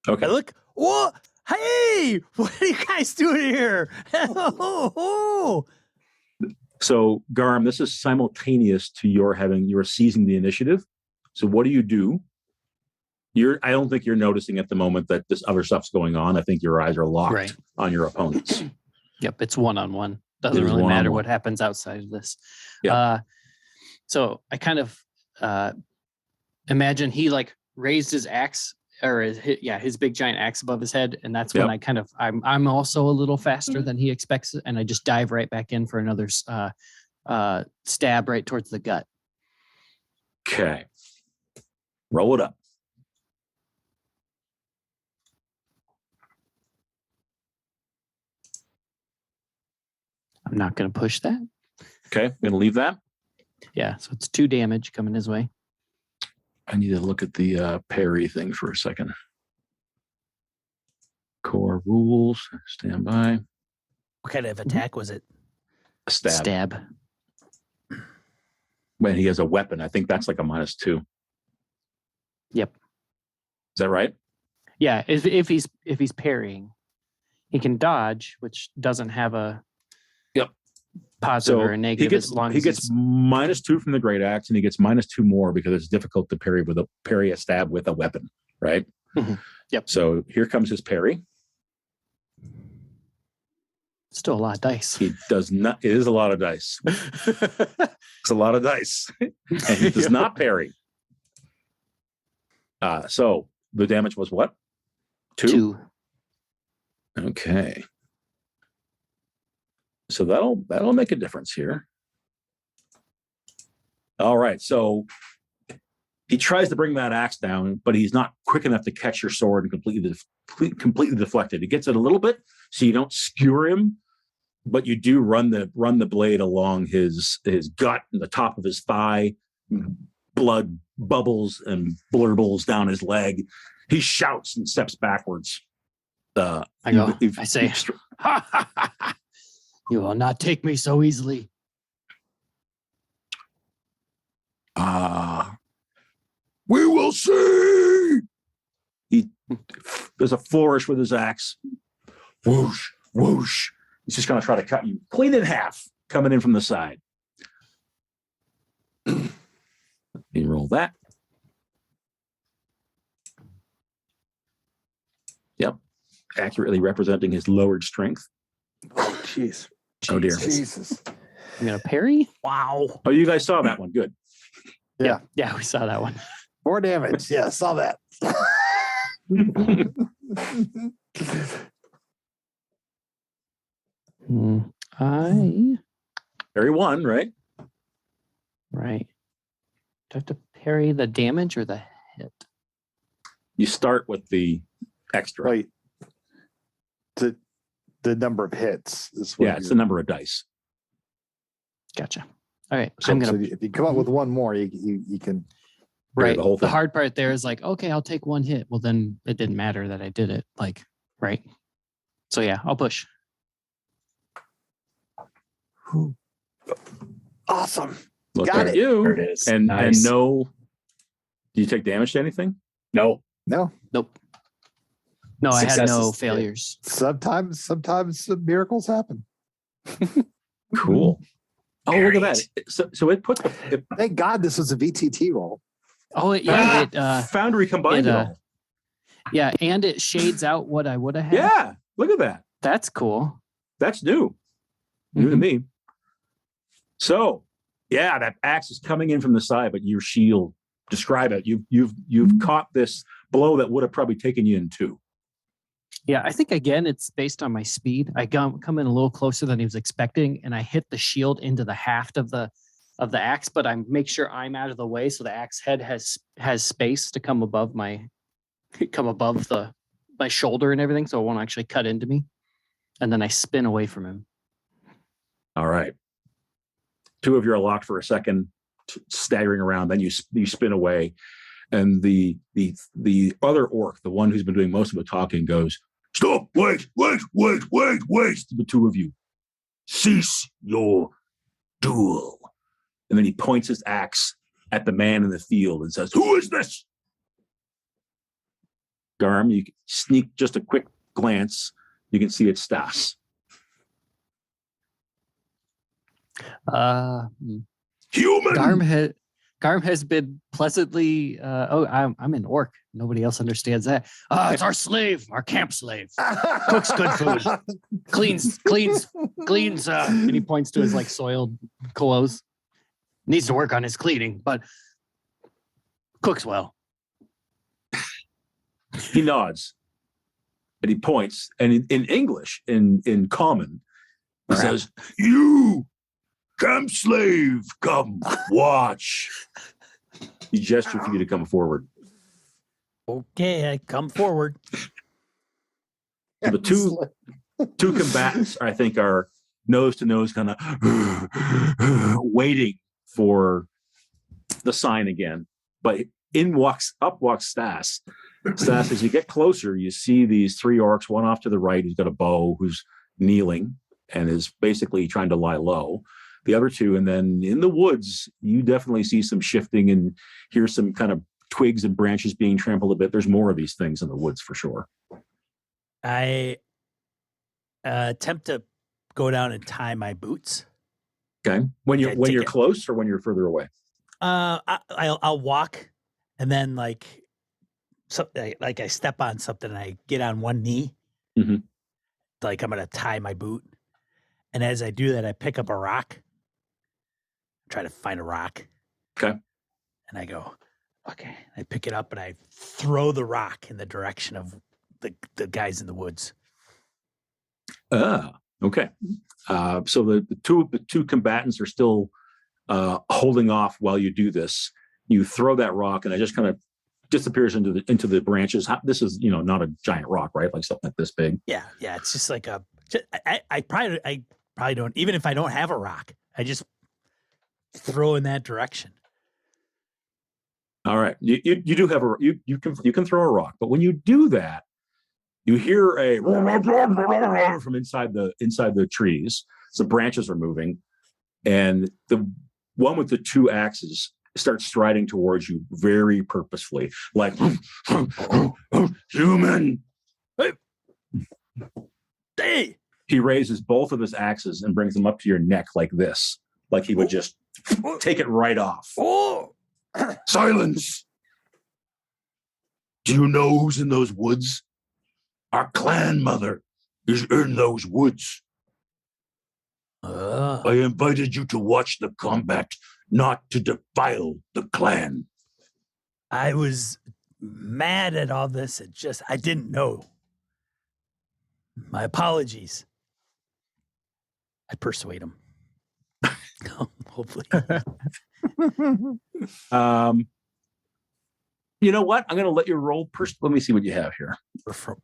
Okay. I look. Whoa! Hey! What are you guys doing here? So Garm, this is simultaneous to you're seizing the initiative. So what do you do? I don't think you're noticing at the moment that this other stuff's going on. I think your eyes are locked on your opponents. Yep, it's one-on-one. Doesn't really matter what happens outside of this. Yep. So I kind of imagine he like raised his axe, or his big giant axe above his head, and that's when I'm also a little faster than he expects, and I just dive right back in for another stab right towards the gut. Okay. Roll it up. I'm not going to push that. Okay, I'm going to leave that. Yeah, so it's 2 damage coming his way. I need to look at the parry thing for a second. Core rules. Stand by. What kind of attack was it? A stab. When he has a weapon, I think that's like a -2. Yep. Is that right? Yeah, if he's parrying, he can dodge, which doesn't have a positive or a negative. He gets -2 from the great axe, and he gets -2 more because it's difficult to parry a stab with a weapon, right? Mm-hmm. Yep. So here comes his parry. Still a lot of dice. He does not. It is a lot of dice. It's a lot of dice, and he does not parry. So the damage was what? 2? Okay. So that'll make a difference here. All right. So he tries to bring that axe down, but he's not quick enough to catch your sword and completely deflect it. He gets it a little bit, so you don't skewer him, but you do run the blade along his gut and the top of his thigh. Blood bubbles and blurbles down his leg. He shouts and steps backwards. I say, "You will not take me so easily." We will see. He does a flourish with his axe. Whoosh, whoosh. He's just going to try to cut you clean in half, coming in from the side. You roll that. Yep. Accurately representing his lowered strength. Oh, jeez. Oh, dear. Jesus. I'm gonna parry. Wow. Oh, you guys saw that one. Good. Yeah. Yeah, we saw that one. 4 damage. Yeah, saw that. I Parry 1, right? right. Do I have to parry the damage or the hit? You start with the extra. Wait. The number of hits is what Yeah, it's the number of dice. Gotcha. All right. So, I'm gonna if you come up with one more, you can. Parry right. the whole The thing. hard part there is like, okay, I'll take one hit. Well, then it didn't matter that I did it. Like, right. So yeah, I'll push. Awesome. Look Got at it. you. There it is. And Nice. no. Do you take damage to anything? No. No. Nope. No, I had no Successes. failures. Sometimes some miracles happen. Cool. Oh, look at Great. that. So it put it Thank God this was a VTT roll. Oh, yeah. It, Foundry combined it, it all. yeah. And it shades out what I would have had. Yeah. Look at that. That's cool. That's new. New to Mhm. me. So, yeah, that axe is coming in from the side, but your shield. Describe it. You've caught this blow that would have probably taken you in 2. Yeah, I think again it's based on my speed. I come in a little closer than he was expecting, and I hit the shield into the haft of the axe. But I make sure I'm out of the way so the axe head has space to come above my shoulder and everything, so it won't actually cut into me. And then I spin away from him. All right. 2 of you are locked for a second, staggering around. Then you spin away, and the other orc, the one who's been doing most of the talking, goes, "Stop! Wait! To the 2 of you, cease your duel." And then he points his axe at the man in the field and says, "Who is this?" Garm, you can sneak just a quick glance. You can see it's Stas. Human. Garm has been pleasantly. I'm an orc. Nobody else understands that. It's our slave, our camp slave. Cooks good food. Cleans. And he points to his like soiled clothes. Needs to work on his cleaning, but cooks well. He nods and he points, and in English, in common, he says, "You camp slave, come watch." He gestured for you to come forward. Okay, I come forward. So the two combatants, I think, are nose to nose, kind of waiting for the sign again. But up walks Stas. Stas, as you get closer, you see these 3 orcs, one off to the right, who's got a bow, who's kneeling and is basically trying to lie low. The other 2, and then in the woods, you definitely see some shifting and hear some kind of twigs and branches being trampled a bit. There's more of these things in the woods for sure. I attempt to go down and tie my boots. Okay. When Yeah, you're take it. close or when you're further away? I'll walk, and then like I step on something and I get on one knee, Mhm. like I'm gonna tie my boot. And as I do that, I pick up a rock, try to find a rock. Okay. And I go, okay. I pick it up and I throw the rock in the direction of the guys in the woods. Okay. So the two combatants are still holding off while you do this. You throw that rock, and it just kind of disappears into the branches. This is not a giant rock, right? Like something like this big. Yeah. It's just like I probably don't, even if I don't have a rock, I just throw in that direction. All right. You do have you can throw a rock, but when you do that, you hear a from inside the trees. Some branches are moving, and the one with the 2 axes starts striding towards you very purposefully, like human. Hey! He raises both of his axes and brings them up to your neck like this, like he would just take it right off. Oh! Silence! Do you know who's in those woods? Our clan mother is in those woods. I invited you to watch the combat, not to defile the clan. I was mad at all this. I didn't know. My apologies. I persuade him. Hopefully. You know what? I'm going to let you roll. Let me see what you have here.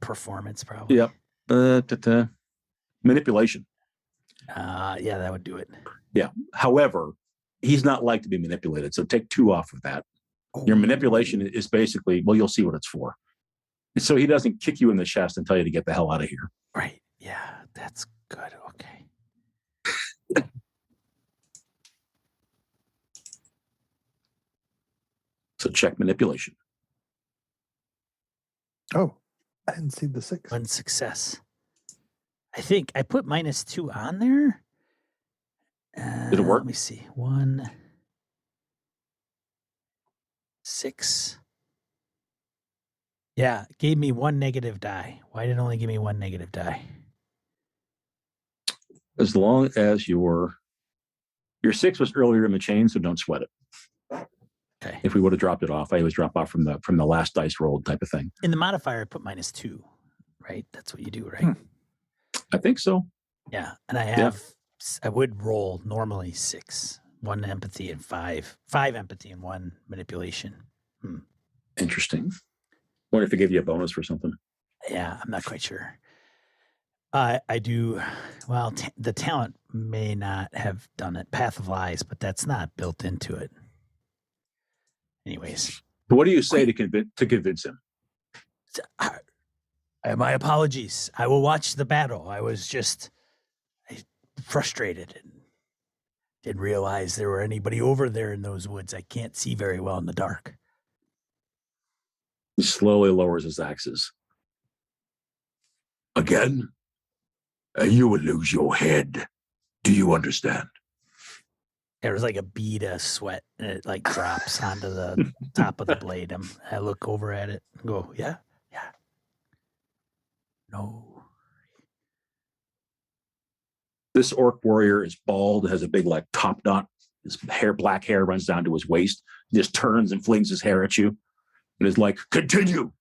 Performance, probably. Yep. Manipulation. Yeah, that would do it. Yeah. However, he's not like to be manipulated, so take 2 off of that. Your manipulation is basically, well, you'll see what it's for. So he doesn't kick you in the chest and tell you to get the hell out of here. Right. Yeah, that's good. Okay. So check manipulation. Oh, I didn't see the 6. One success. I think I put -2 on there. Did it work? Let me see. 1, 6. Yeah, it gave me 1 negative die. Why did it only give me 1 negative die? As long as your 6 was earlier in the chain, so don't sweat it. Okay. If we would have dropped it off, I always drop off from the last dice rolled type of thing. In the modifier, I put -2, right? That's what you do, right? I think so. Yeah, and I would roll normally 6, 1 empathy and 5 empathy and 1 manipulation. Interesting. Wonder if they give you a bonus for something. Yeah, I'm not quite sure. I do. Well, the talent may not have done it. Path of Lies, but that's not built into it. Anyways, What do you say to convince him? my apologies. I will watch the battle. I was just frustrated and didn't realize there were anybody over there in those woods. I can't see very well in the dark. He slowly lowers his axes. Again, you will lose your head. Do you understand? There was like a bead of sweat, and it like drops onto the top of the blade. I look over at it and go, yeah. No. This orc warrior is bald, has a big like top knot. His black hair runs down to his waist. He just turns and flings his hair at you and is like, continue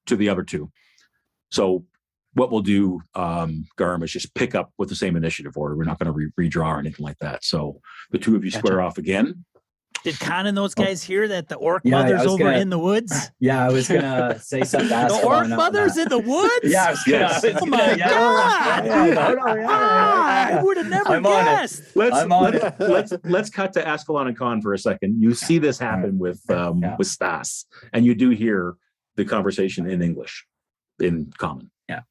to the other 2. So what we'll do, Garm, is just pick up with the same initiative order. We're not going to redraw or anything like that. So the 2 of you square off again. Did Conn and those guys hear that the orc mother's over in the woods? Yeah, I was going to say something. The orc mother's in the woods? Yeah, I was going to. Oh my God. I would have never guessed. Let's cut to Askelon and Conn for a second. You see this happen with Stas, and you do hear the conversation in English, in common. Yeah.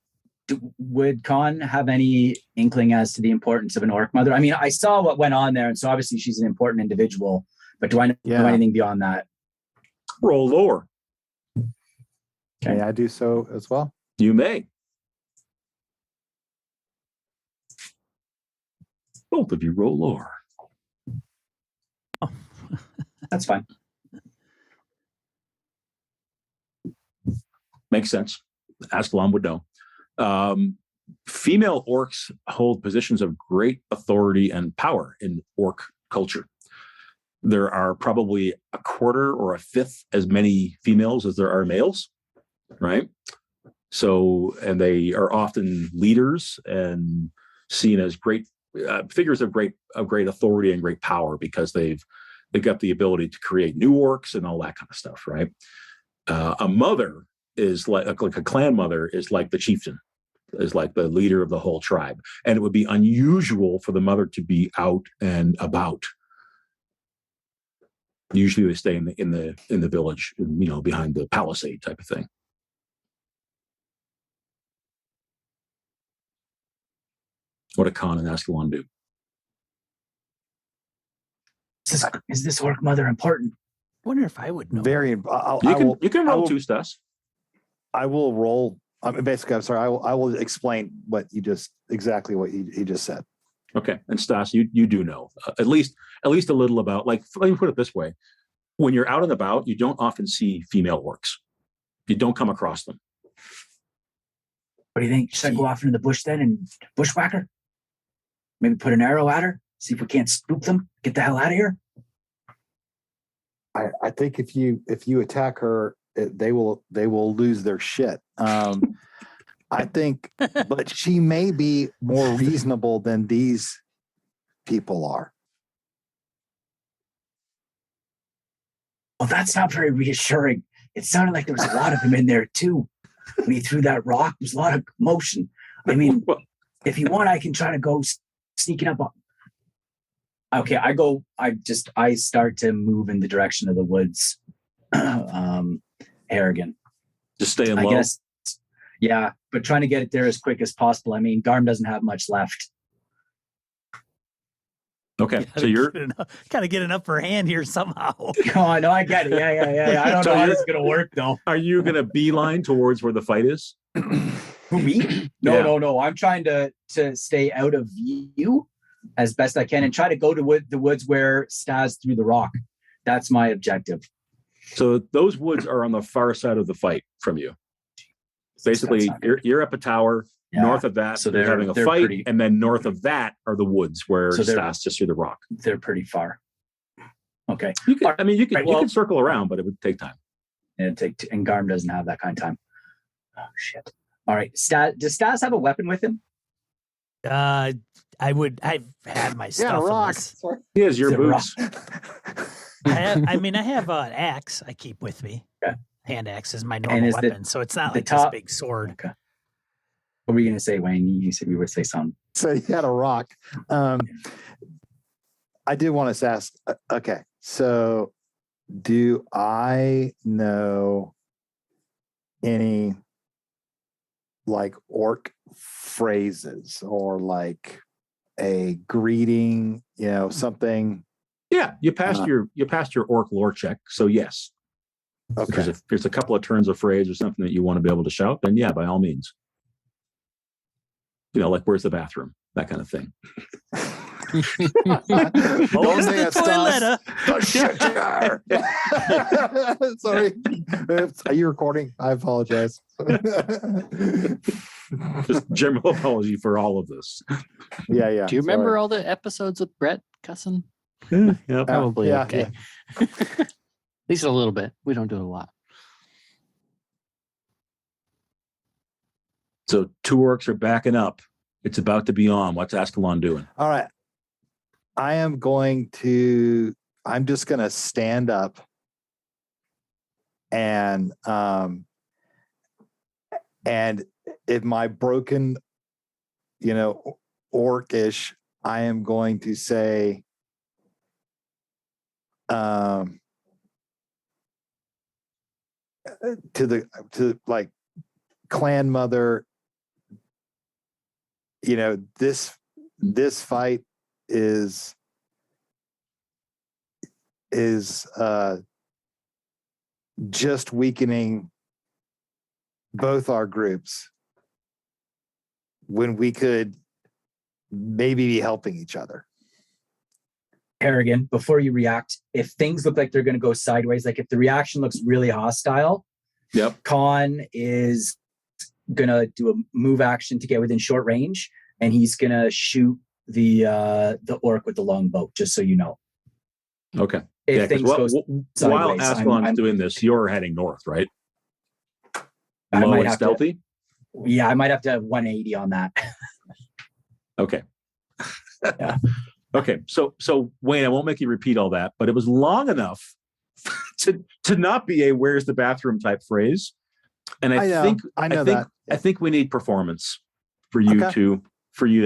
Would Conn have any inkling as to the importance of an orc mother? I mean, I saw what went on there, and so obviously she's an important individual. But do I know anything beyond that? Roll lore. Okay, I do so as well. You may. Both of you roll lore. Oh. That's fine. Makes sense. Askelon would know. Female orcs hold positions of great authority and power in orc culture. There are probably a quarter or a fifth as many females as there are males, right? So, and they are often leaders and seen as great figures of great authority and great power because they've got the ability to create new orcs and all that kind of stuff, right? A mother is like a clan mother is like the chieftain, is like the leader of the whole tribe, and it would be unusual for the mother to be out and about. Usually, they stay in the village, behind the palisade type of thing. What do Conn and Askelon do? Is this orc mother important? wonder if I would know. You can roll two, Stas. I will roll. Basically, I'm sorry. I will explain exactly what you just said. Okay, and Stas, you do know at least a little about. Like, let me put it this way: when you're out and about, you don't often see female orcs. You don't come across them. What do you think? Should I go off into the bush then and bushwhack her? Maybe put an arrow at her. See if we can't spook them. Get the hell out of here. I think if you attack her, they will lose their shit. I think, but she may be more reasonable than these people are. Well, that's not very reassuring. It sounded like there was a lot of them in there too. When he threw that rock, there's a lot of commotion. I mean, if you want, I can try to go sneaking up on. Okay, I start to move in the direction of the woods. Harrigan. Just staying low. I guess, yeah, but trying to get it there as quick as possible. I mean, Garm doesn't have much left. Okay, so you're gotta get an upper hand here somehow. Oh, no, I get it. Yeah. I don't know how this is gonna work though. Are you gonna beeline towards where the fight is? Who, me? No. I'm trying to stay out of view as best I can and try to go to the woods where Stas threw the rock. That's my objective. So those woods are on the far side of the fight from you. Basically, you're up a tower. Yeah. North of that, so they're having a fight, and then north of that are the woods where Stas just threw the rock. They're pretty far. Okay. You can circle around, but it would take time. And Garm doesn't have that kind of time. Oh shit! All right, does Stas have a weapon with him? I've had my stuff. Yeah, rock. He has your boots. I have an axe I keep with me. Okay. Hand axe is my normal weapon, so it's not like this big sword. Okay. What were you going to say, Wayne? You said we would say something. So you had a rock. I did want to ask, okay, so do I know any like orc phrases or like a greeting, something? Yeah, you passed your orc lore check, so yes. Okay. If there's a couple of turns of phrase or something that you want to be able to shout, then yeah, by all means. Like where's the bathroom? That kind of thing. Where's the toilet? The shit. Sorry. Are you recording? I apologize. Just general apology for all of this. Yeah. Do you remember all the episodes with Brett cussing? Yeah, probably okay. Yeah. At least a little bit. We don't do it a lot. So 2 orcs are backing up. It's about to be on. What's Askelon doing? All right. I'm just going to stand up and in my broken, orcish, I am going to say, to like clan mother, this fight is just weakening both our groups when we could maybe be helping each other. Harrigan, before you react, if things look like they're going to go sideways, like if the reaction looks really hostile, yep, Conn is going to do a move action to get within short range, and he's going to shoot the orc with the longbow, just so you know. Okay. If things go sideways, while Askelon's doing this, you're heading north, right? Low and stealthy? I might have to have 180 on that. Okay. Yeah. Okay. So Wayne, I won't make you repeat all that, but it was long enough to not be a "where's the bathroom" type phrase. And I think we need performance for you to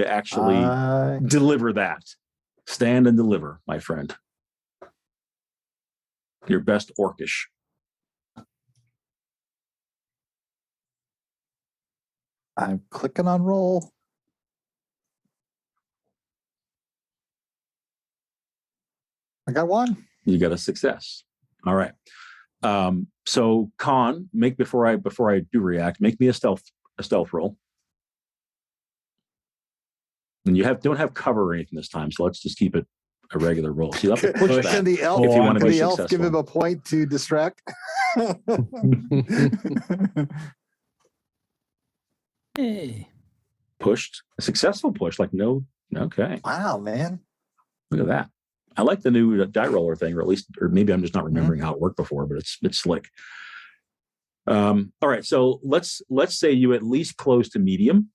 actually deliver that. Stand and deliver, my friend. Your best orcish. I'm clicking on roll. I got one. You got a success. All right. So Conn, before I do react, make me a stealth roll. And you don't have cover or anything this time, so let's just keep it a regular roll. So you have to push that. Can the elf, if you want to be elf successful. give him a point to distract? Hey. Pushed. A successful push, like no. Okay. Wow, man. Look at that. I like the new die roller thing, or maybe I'm just not remembering how it worked before, but it's slick. All right. So let's say you at least close to medium,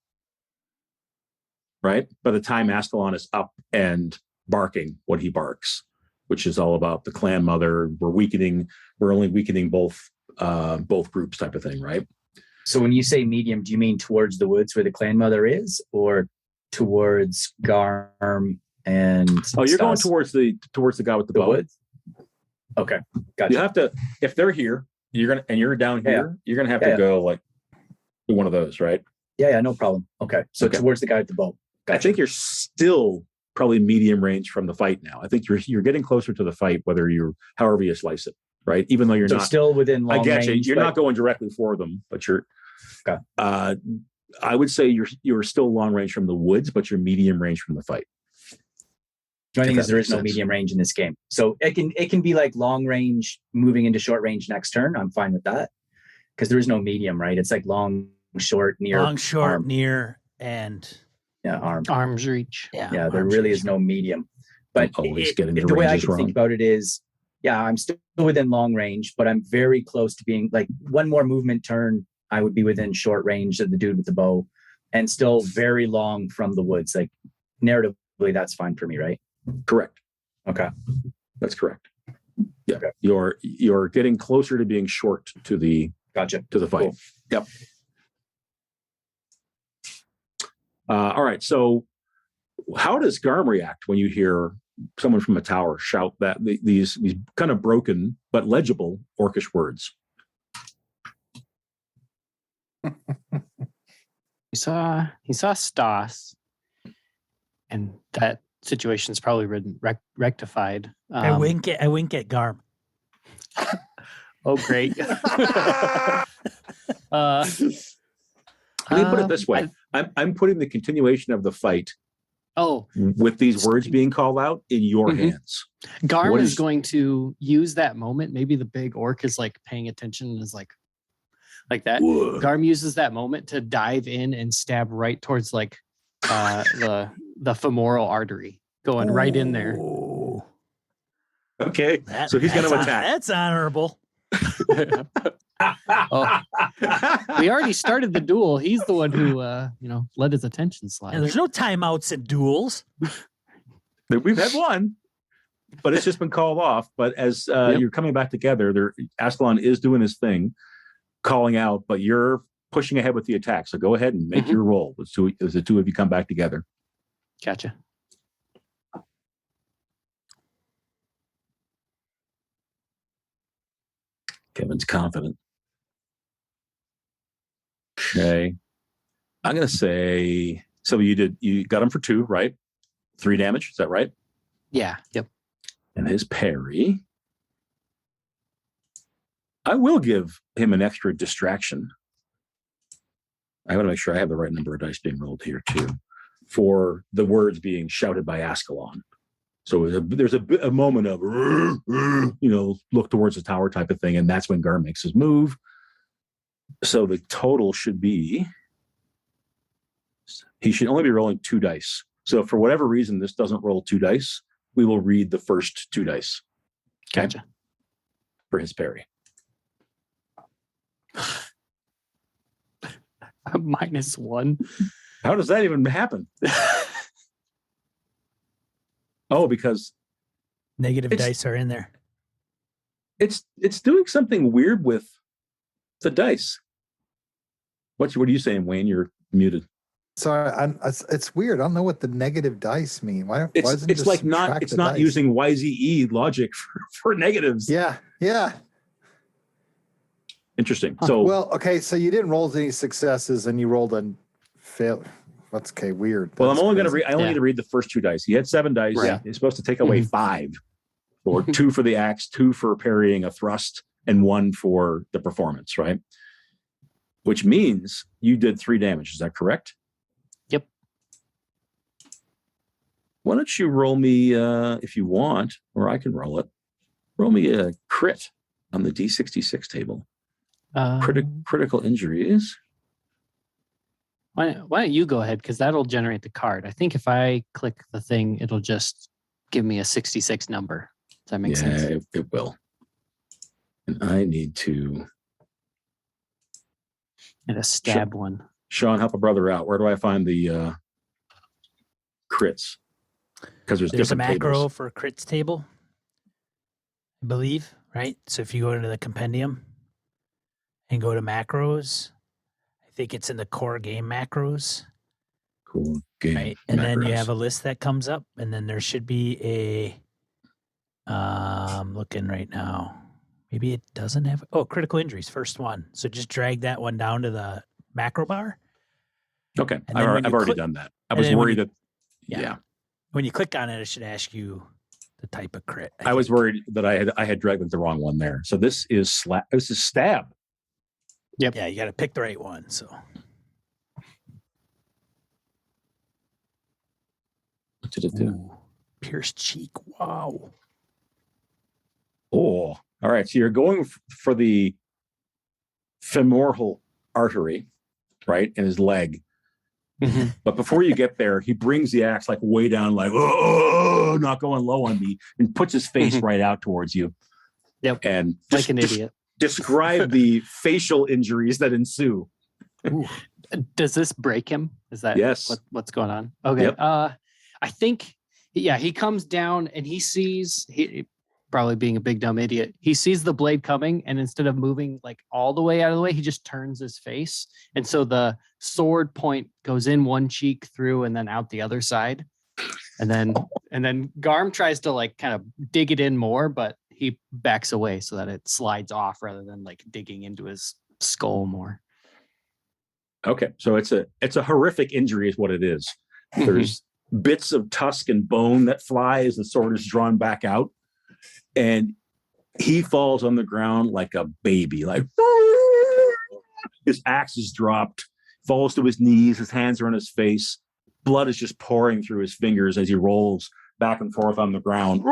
right? By the time Askelon is up and barking what he barks, which is all about the clan mother. We're only weakening both groups type of thing, right? So when you say medium, do you mean towards the woods where the clan mother is, or towards Garm and you're Stas? going towards the guy with the bow. woods? Okay, gotcha. You have to, if they're here, you're down here, you're gonna have to go like to one of those, right? Yeah, no problem. Okay, so towards the guy with the bow. Gotcha. I think you're still probably medium range from the fight now. I think you're getting closer to the fight, however you slice it, right? Even though you're not still within long I get range. You're not going directly for them, but you're. Okay. I would say you're still long range from the woods, but you're medium range from the fight. The only thing is there is no medium range in this game, so it can be like long range moving into short range next turn. I'm fine with that because there is no medium, right? It's like long, short, near, arm. Near, and arm's reach. Yeah, there really is no medium. But always getting the way I can think about it is, I'm still within long range, but I'm very close to being like one more movement turn. I would be within short range of the dude with the bow, and still very long from the woods. Like narratively, that's fine for me, right? Correct. Okay, that's correct. Yeah, okay. You're getting closer to being short to the fight. Cool. Yep. All right. So, how does Garm react when you hear someone from a tower shout these kind of broken but legible Orcish words? He saw Stas, and that situation's probably been rectified. I wink at Garm. Oh, great. Let me put it this way. I'm putting the continuation of the fight with these words being called out in your hands. Garm is going to use that moment. Maybe the big orc is like paying attention and is like that. Whoa. Garm uses that moment to dive in and stab right towards like the femoral artery, going right in there. Okay, so he's going to attack. That's honorable. We already started the duel. He's the one who let his attention slide. Yeah, there's no timeouts in duels. We've had one, but it's just been called off. But as you're coming back together, Askelon is doing his thing, calling out, but you're pushing ahead with the attack. So go ahead and make your roll as the two of you come back together. Gotcha. Kevin's confident. Okay. I'm going to say, so you got him for 2, right? 3 damage. Is that right? Yeah. Yep. And his parry, I will give him an extra distraction. I want to make sure I have the right number of dice being rolled here too, for the words being shouted by Askelon. So there's a moment of, look towards the tower type of thing, and that's when Garm makes his move. So the total should be, he should only be rolling 2 dice. So if for whatever reason this doesn't roll 2 dice, we will read the first 2 dice. Okay? Gotcha. For his parry. -1. How does that even happen? Oh, because negative dice are in there. It's doing something weird with the dice. What are you saying, Wayne? You're muted. Sorry, it's weird. I don't know what the negative dice mean. Why doesn't it's like not dice? Using YZE logic for negatives. Yeah. Interesting. So okay. So you didn't roll any successes, and you rolled a fail. That's okay. Weird. Well, I'm only going to read. I only need to read the first 2 dice. He had 7 dice. Right. He's supposed to take away 5 or 2 for the axe, 2 for parrying a thrust, and 1 for the performance, right? Which means you did 3 damage. Is that correct? Yep. Why don't you roll me, if you want, or I can roll it. Roll me a crit on the D66 table. Critical injuries. Why don't you go ahead? Because that'll generate the card. I think if I click the thing, it'll just give me a 66 number. Does that make sense? Yeah, it will. And I need to... And a stab one. Sean, help a brother out. Where do I find the crits? Because there's a macro tables. for crits table, I believe, right? So if you go into the compendium and go to macros, I think it's in the core game macros. Cool game. Right. And then you macros. have a list that comes up, and then there should be a I'm looking right now. Maybe it doesn't have critical injuries, first one. So just drag that one down to the macro bar. Okay. And then I've already done that. I was worried that yeah. When you click on it, it should ask you the type of crit. I was worried that I had dragged the wrong one there. So this is stab. Yep. Yeah, you got to pick the right one. So What did it do? Ooh, pierced cheek. Wow. Oh, all right. So you're going for the femoral artery, right, in his leg. Mm-hmm. But before you get there, he brings the axe like way down, like, oh, not going low on me, and puts his face right out towards you. Yep. And Like an idiot. Describe the facial injuries that ensue. Ooh. Does this break him? Is that Yes. what's going on? Okay. Yep. I think, he comes down and he sees, probably being a big dumb idiot, he sees the blade coming, and instead of moving like all the way out of the way, he just turns his face. And so the sword point goes in one cheek through and then out the other side. And then Garm tries to like kind of dig it in more, but he backs away so that it slides off rather than like digging into his skull more. Okay. So it's a horrific injury is what it is. There's bits of tusk and bone that fly as the sword is drawn back out. And he falls on the ground like a baby, like his axe is dropped, falls to his knees, his hands are on his face. Blood is just pouring through his fingers as he rolls back and forth on the ground.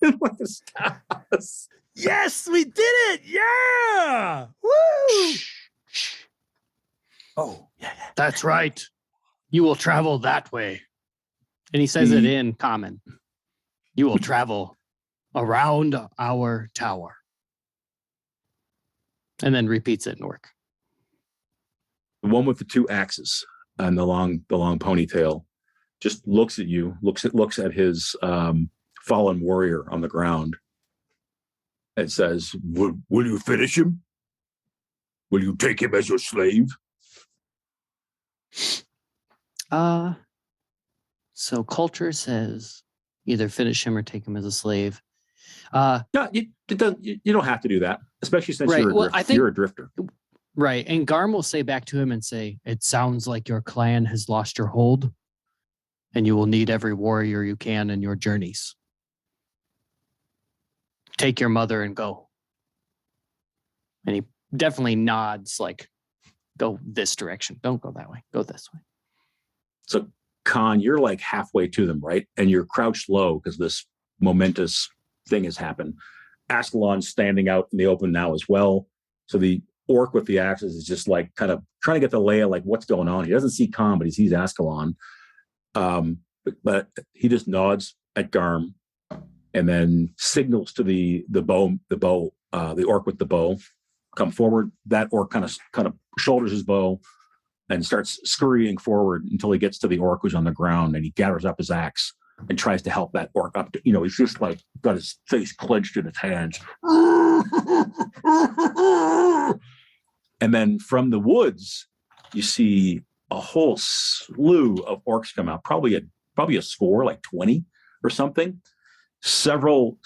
Like a Stas. Yes, we did it. Yeah. Woo. Oh, yeah. That's right. You will travel that way. And he says it in common. You will travel around our tower. And then repeats it in orc. The one with the 2 axes and the long ponytail just looks at you, looks at his fallen warrior on the ground, and says, will you finish him? Will you take him as your slave? So culture says either finish him or take him as a slave. No, you don't have to do that, especially since Right. you're a drifter. Right. And Garm will say back to him and say, it sounds like your clan has lost your hold, and you will need every warrior you can in your journeys. Take your mother and go. And he definitely nods like, go this direction. Don't go that way. Go this way. So, Conn, you're like halfway to them, right? And you're crouched low because this momentous thing has happened. Askelon's standing out in the open now as well. So the orc with the axes is just like kind of trying to get the lay of like what's going on. He doesn't see Conn, but he sees Askelon. But he just nods at Garm and then signals to the orc with the bow, come forward. That orc kind of shoulders his bow and starts scurrying forward until he gets to the orc who's on the ground, and he gathers up his axe and tries to help that orc up. He's just like got his face clenched in his hands. And then from the woods, you see a whole slew of orcs come out, probably a score, like 20 or something. Several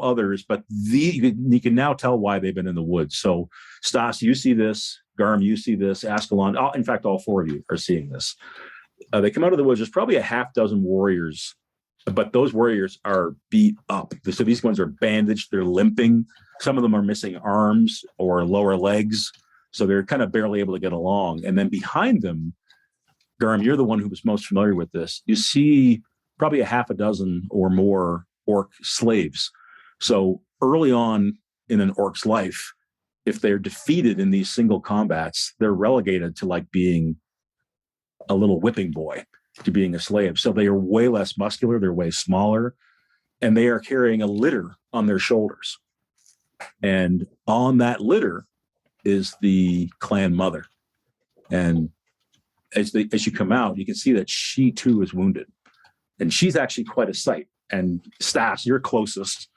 others, but you can now tell why they've been in the woods. So Stas, you see this. Garm, you see this. Askelon, in fact, all 4 of you are seeing this. They come out of the woods. There's probably a half dozen warriors but those warriors are beat up. So these ones are bandaged, they're limping. Some of them are missing arms or lower legs. So they're kind of barely able to get along. And then behind them, Garm, you're the one who was most familiar with this. You see probably a half a dozen or more orc slaves. So early on in an orc's life, if they're defeated in these single combats, they're relegated to like being a little whipping boy, to being a slave. So they are way less muscular, they're way smaller, and they are carrying a litter on their shoulders. And on that litter is the clan mother. And as you come out, you can see that she too is wounded. And she's actually quite a sight. And Stas, you're closest,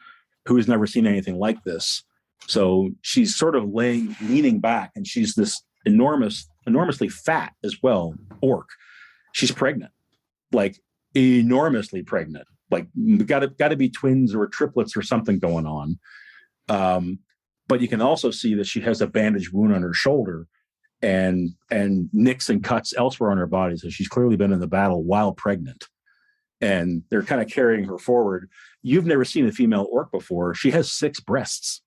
who has never seen anything like this. So she's sort of leaning back, and she's this enormously fat as well, orc. She's pregnant, like enormously pregnant. Like got to be twins or triplets or something going on. But you can also see that she has a bandaged wound on her shoulder and nicks and cuts elsewhere on her body. So she's clearly been in the battle while pregnant. And they're kind of carrying her forward. You've never seen a female orc before. She has 6 breasts,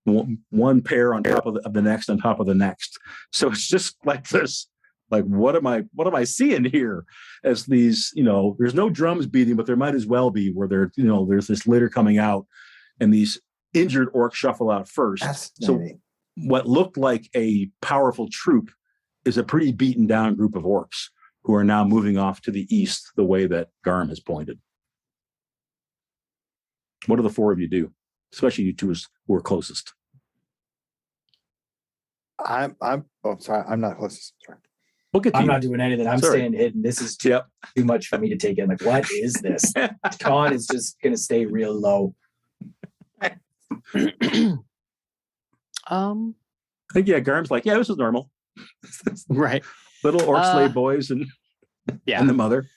one pair on top of the next, on top of the next. So it's just like this. Like, what am I seeing here? As these, there's no drums beating, but there might as well be, where there's this litter coming out, and these injured orcs shuffle out first. So what looked like a powerful troop is a pretty beaten down group of orcs who are now moving off to the east the way that Garm has pointed. What do the 4 of you do? Especially you two who are closest. I'm sorry, I'm not closest. Sorry. Look at I'm you. not doing anything. I'm staying hidden. This is too much for me to take in. Like, what is this? Conn is just going to stay real low. Garm's like, this is normal. Right. Little orc slave boys and the mother.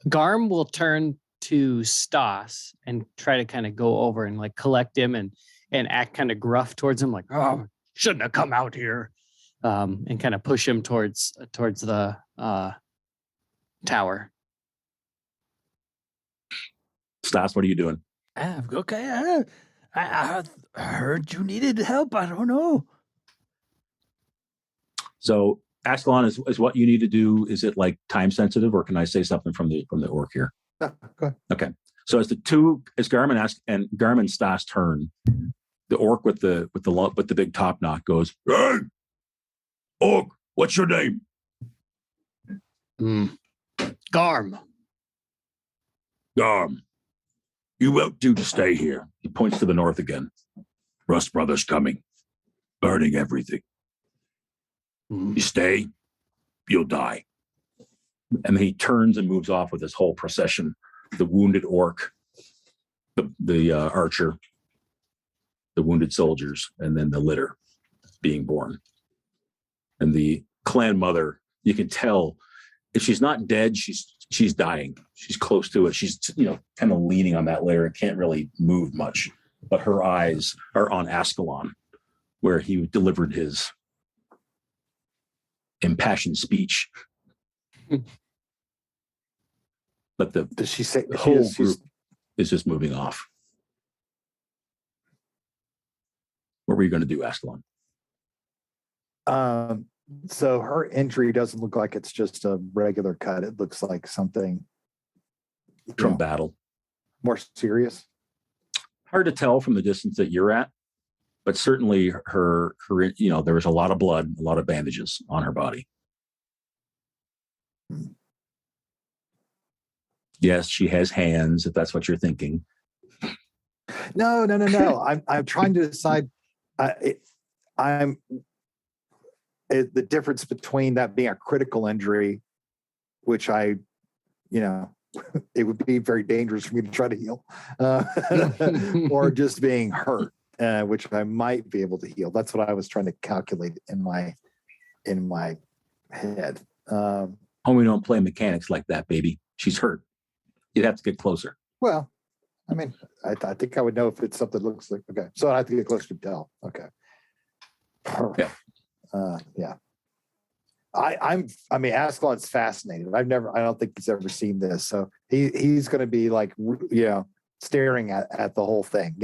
Garm will turn to Stas and try to kind of go over and like collect him and act kind of gruff towards him, like, oh, shouldn't have come out here. And kind of push him towards the tower. Stas, what are you doing? Okay. I heard you needed help. I don't know. So Askelon is what you need to do. Is it like time sensitive, or can I say something from the orc here? No, go ahead. Okay. So as Garm and Stas turn, the orc with the big top knot goes, "Hey, orc, what's your name?" Garm. Garm. You won't do to stay here. He points to the north again. Rust Brothers coming, burning everything. You stay, you'll die. And then he turns and moves off with his whole procession. The wounded orc, the archer, the wounded soldiers, and then the litter being born. And the clan mother, you can tell if she's not dead, she's dying. She's close to it. She's kind of leaning on that litter and can't really move much. But her eyes are on Askelon, where he delivered his impassioned speech. But Does she say the whole group is just moving off. What were you going to do, Askelon? So her injury doesn't look like it's just a regular cut. It looks like something From battle. more serious. Hard to tell from the distance that you're at, but certainly her there was a lot of blood, a lot of bandages on her body. Yes, she has hands, if that's what you're thinking. No. I'm trying to decide. The difference between that being a critical injury, which it would be very dangerous for me to try to heal, or just being hurt, which I might be able to heal. That's what I was trying to calculate in my head. We don't play mechanics like that, baby. She's hurt. You'd have to get closer. Well, I mean, I think I would know if it's something that looks like, okay. So I have to get closer to tell. Okay. Yeah. Yeah. I mean, Askelon's fascinated. I don't think he's ever seen this. So he's going to be like, staring at the whole thing,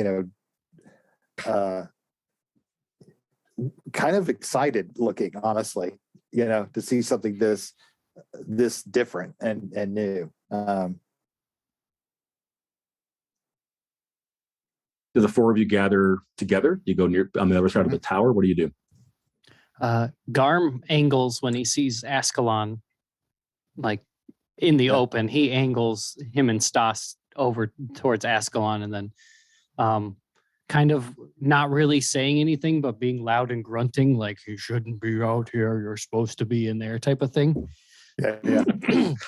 kind of excited looking, honestly, to see something this different and new. Do the four of you gather together? You go near on the other side of the tower. What do you do? Garm angles when he sees Askelon, like in the open. He angles him and Stas over towards Askelon, and then kind of not really saying anything, but being loud and grunting, like you shouldn't be out here. You're supposed to be in there, type of thing. Yeah.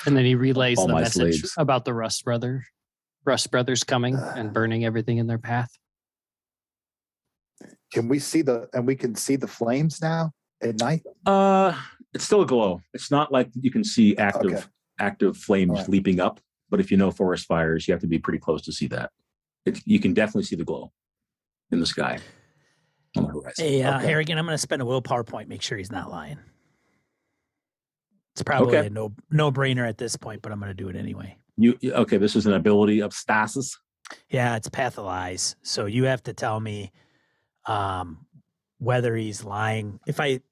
And then he relays All the my message slaves. about the Rust brothers coming and burning everything in their path. Can we see we can see the flames now at night? It's still a glow. It's not like you can see active flames leaping up, but if you know forest fires, you have to be pretty close to see that. You can definitely see the glow in the sky on the horizon. Hey, Harrigan, I'm going to spend a willpower point. Make sure he's not lying. It's probably a no-brainer at this point, but I'm going to do it anyway. This is an ability of Stas's. Yeah, it's patholize. So you have to tell me whether he's lying. It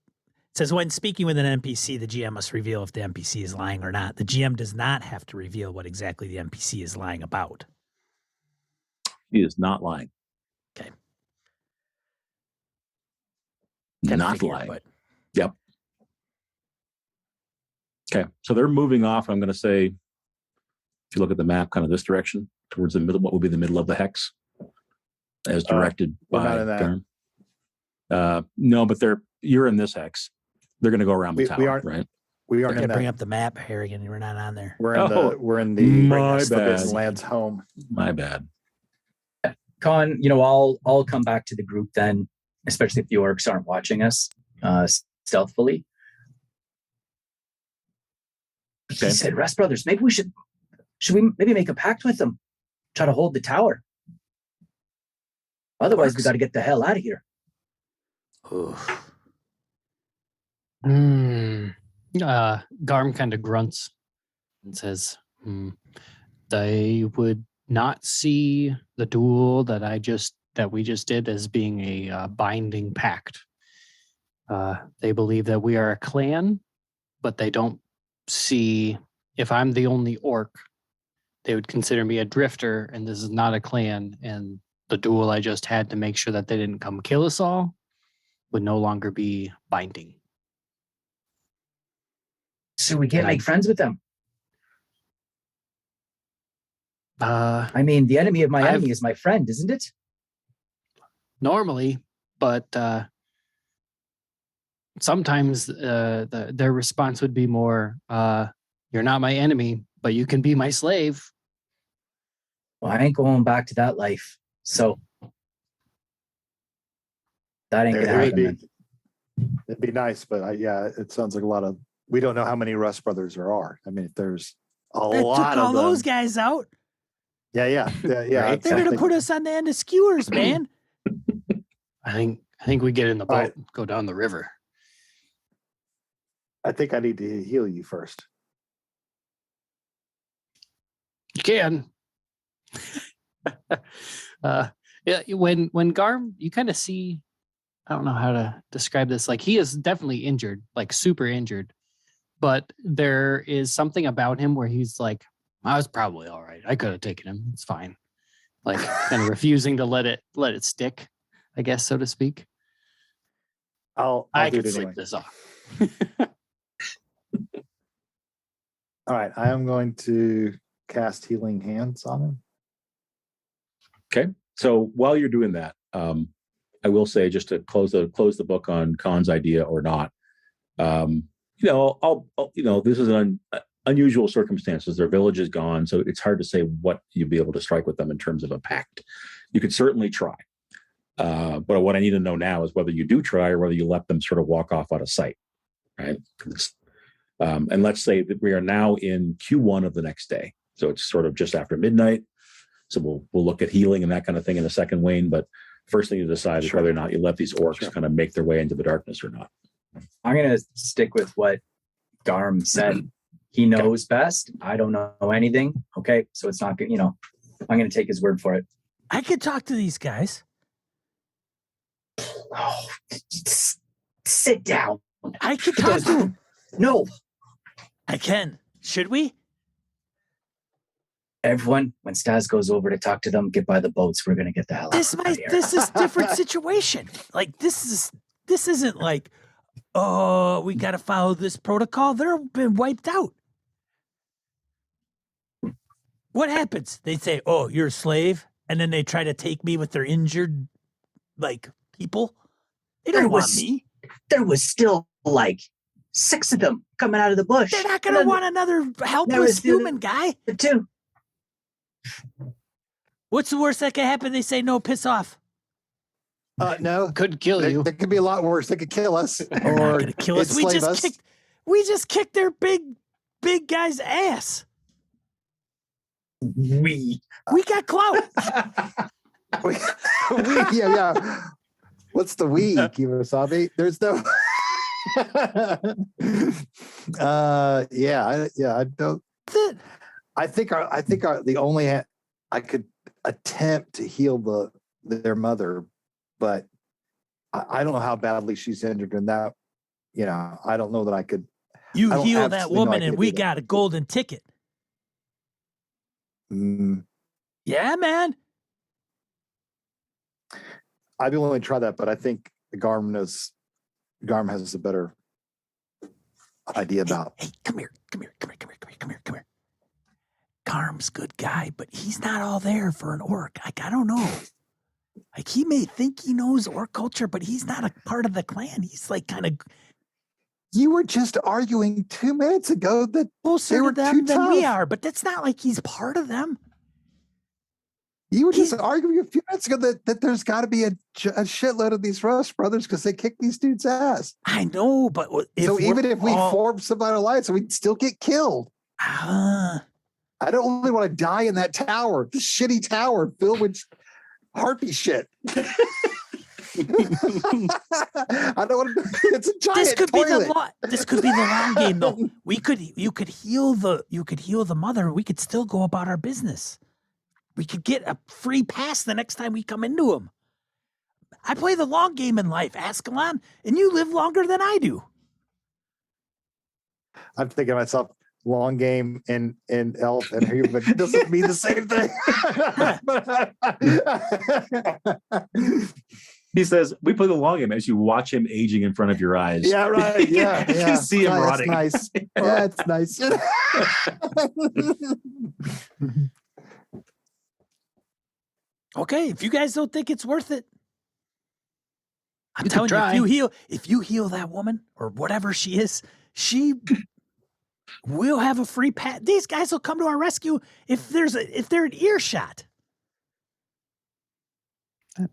says when speaking with an NPC, the GM must reveal if the NPC is lying or not. The GM does not have to reveal what exactly the NPC is lying about. He is not lying. Okay. Not lying. Yep. Okay, so they're moving off. I'm going to say, if you look at the map, kind of this direction, towards the middle, what would be the middle of the hex, as directed by Garm. No, but you're in this hex. They're going to go around the tower, right? We aren't. Bring up the map, Harrigan. We're not on there. We're in the my bad. Land's home. My bad. Conn, I'll come back to the group then, especially if the orcs aren't watching us stealthily. Okay. He said, Rust Brothers, maybe should we maybe make a pact with them? Try to hold the tower. Otherwise, we got to get the hell out of here. Garm kind of grunts and says, they would not see the duel that we just did as being a binding pact. They believe that we are a clan, but they don't see, if I'm the only orc, they would consider me a drifter, and this is not a clan, and the duel I just had to make sure that they didn't come kill us all would no longer be binding. So we can't make friends with them. I mean, the enemy of my enemy is my friend, isn't it? Normally, but sometimes their response would be more, you're not my enemy, but you can be my slave. Well, I ain't going back to that life. So that ain't going to happen. It'd be nice, but it sounds like we don't know how many Rust Brothers there are. I mean, if there's a lot of all those guys out. Yeah. Right? They're going to put us on the end of skewers, man. I think we get in the boat, go down the river. I think I need to heal you first. You can. When Garm, you kind of see, I don't know how to describe this. Like, he is definitely injured, like super injured, but there is something about him where he's like, I was probably all right. I could have taken him. It's fine. Like, and refusing to let it stick, I guess, so to speak. I can do it sleep anyway. this off. All right, I am going to cast Healing Hands on him. Okay, so while you're doing that, I will say, just to close the book on Conn's idea or not, this is an unusual circumstances. Their village is gone, so it's hard to say what you'd be able to strike with them in terms of a pact. You could certainly try, but what I need to know now is whether you do try or whether you let them sort of walk off out of sight, right? And let's say that we are now in Q1 of the next day, so it's sort of just after midnight. So we'll look at healing and that kind of thing in a second, Wayne. But first thing to decide is whether or not you let these orcs kind of make their way into the darkness or not. I'm going to stick with what Garm said he knows best. I don't know anything. Okay, so it's not good. I'm going to take his word for it. I could talk to these guys. Oh, sit down. I could talk to them. No. I can. Should we? Everyone, when Stas goes over to talk to them, get by the boats. We're going to get the hell out of here. This is different situation. Like this isn't like, oh, we got to follow this protocol. They're been wiped out. What happens? They say, oh, you're a slave. And then they try to take me with their injured, people. They don't want me. There was still 6 of them coming out of the bush. They're not going to want another helpless human guy. The 2. What's the worst that could happen? They say, no, piss off. No. Could kill you. That could be a lot worse. They could kill us. They're not going to kill us. We just kicked their big guy's ass. We got clout. Yeah. What's the we, Kiwasabi? There's no. I don't. I think the only I could attempt to heal their mother, but I don't know how badly she's injured in that. I don't know that I could. You heal that woman, and we got a golden ticket. Yeah, man. I'd be willing to try that, but I think Garm has a better idea about. Hey, come here. Garm's good guy, but he's not all there for an orc. I don't know. He may think he knows orc culture, but he's not a part of the clan. He's kind of. You were just arguing 2 minutes ago that closer to them than we are, but that's not like he's part of them. You were just arguing a few minutes ago that there's got to be a shitload of these Rush brothers because they kicked these dudes' ass. I know, but even if we form some alliance, we'd still get killed. I don't only want to die in that tower, the shitty tower filled with harpy shit. I don't want to. It's a giant This could toilet. This could be the long game, though. You could heal the mother. We could still go about our business. We could get a free pass the next time we come into them. I play the long game in life, Askelon, and you live longer than I do. I'm thinking to myself, long game in elf and human, but it doesn't mean the same thing. He says, we play the long game as you watch him aging in front of your eyes. Yeah, right. Yeah. You see him rotting. Nice. Yeah, it's nice. Okay, if you guys don't think it's worth it, I'm telling you, if you heal that woman or whatever she is, we'll have a free pass. These guys will come to our rescue if they're an earshot.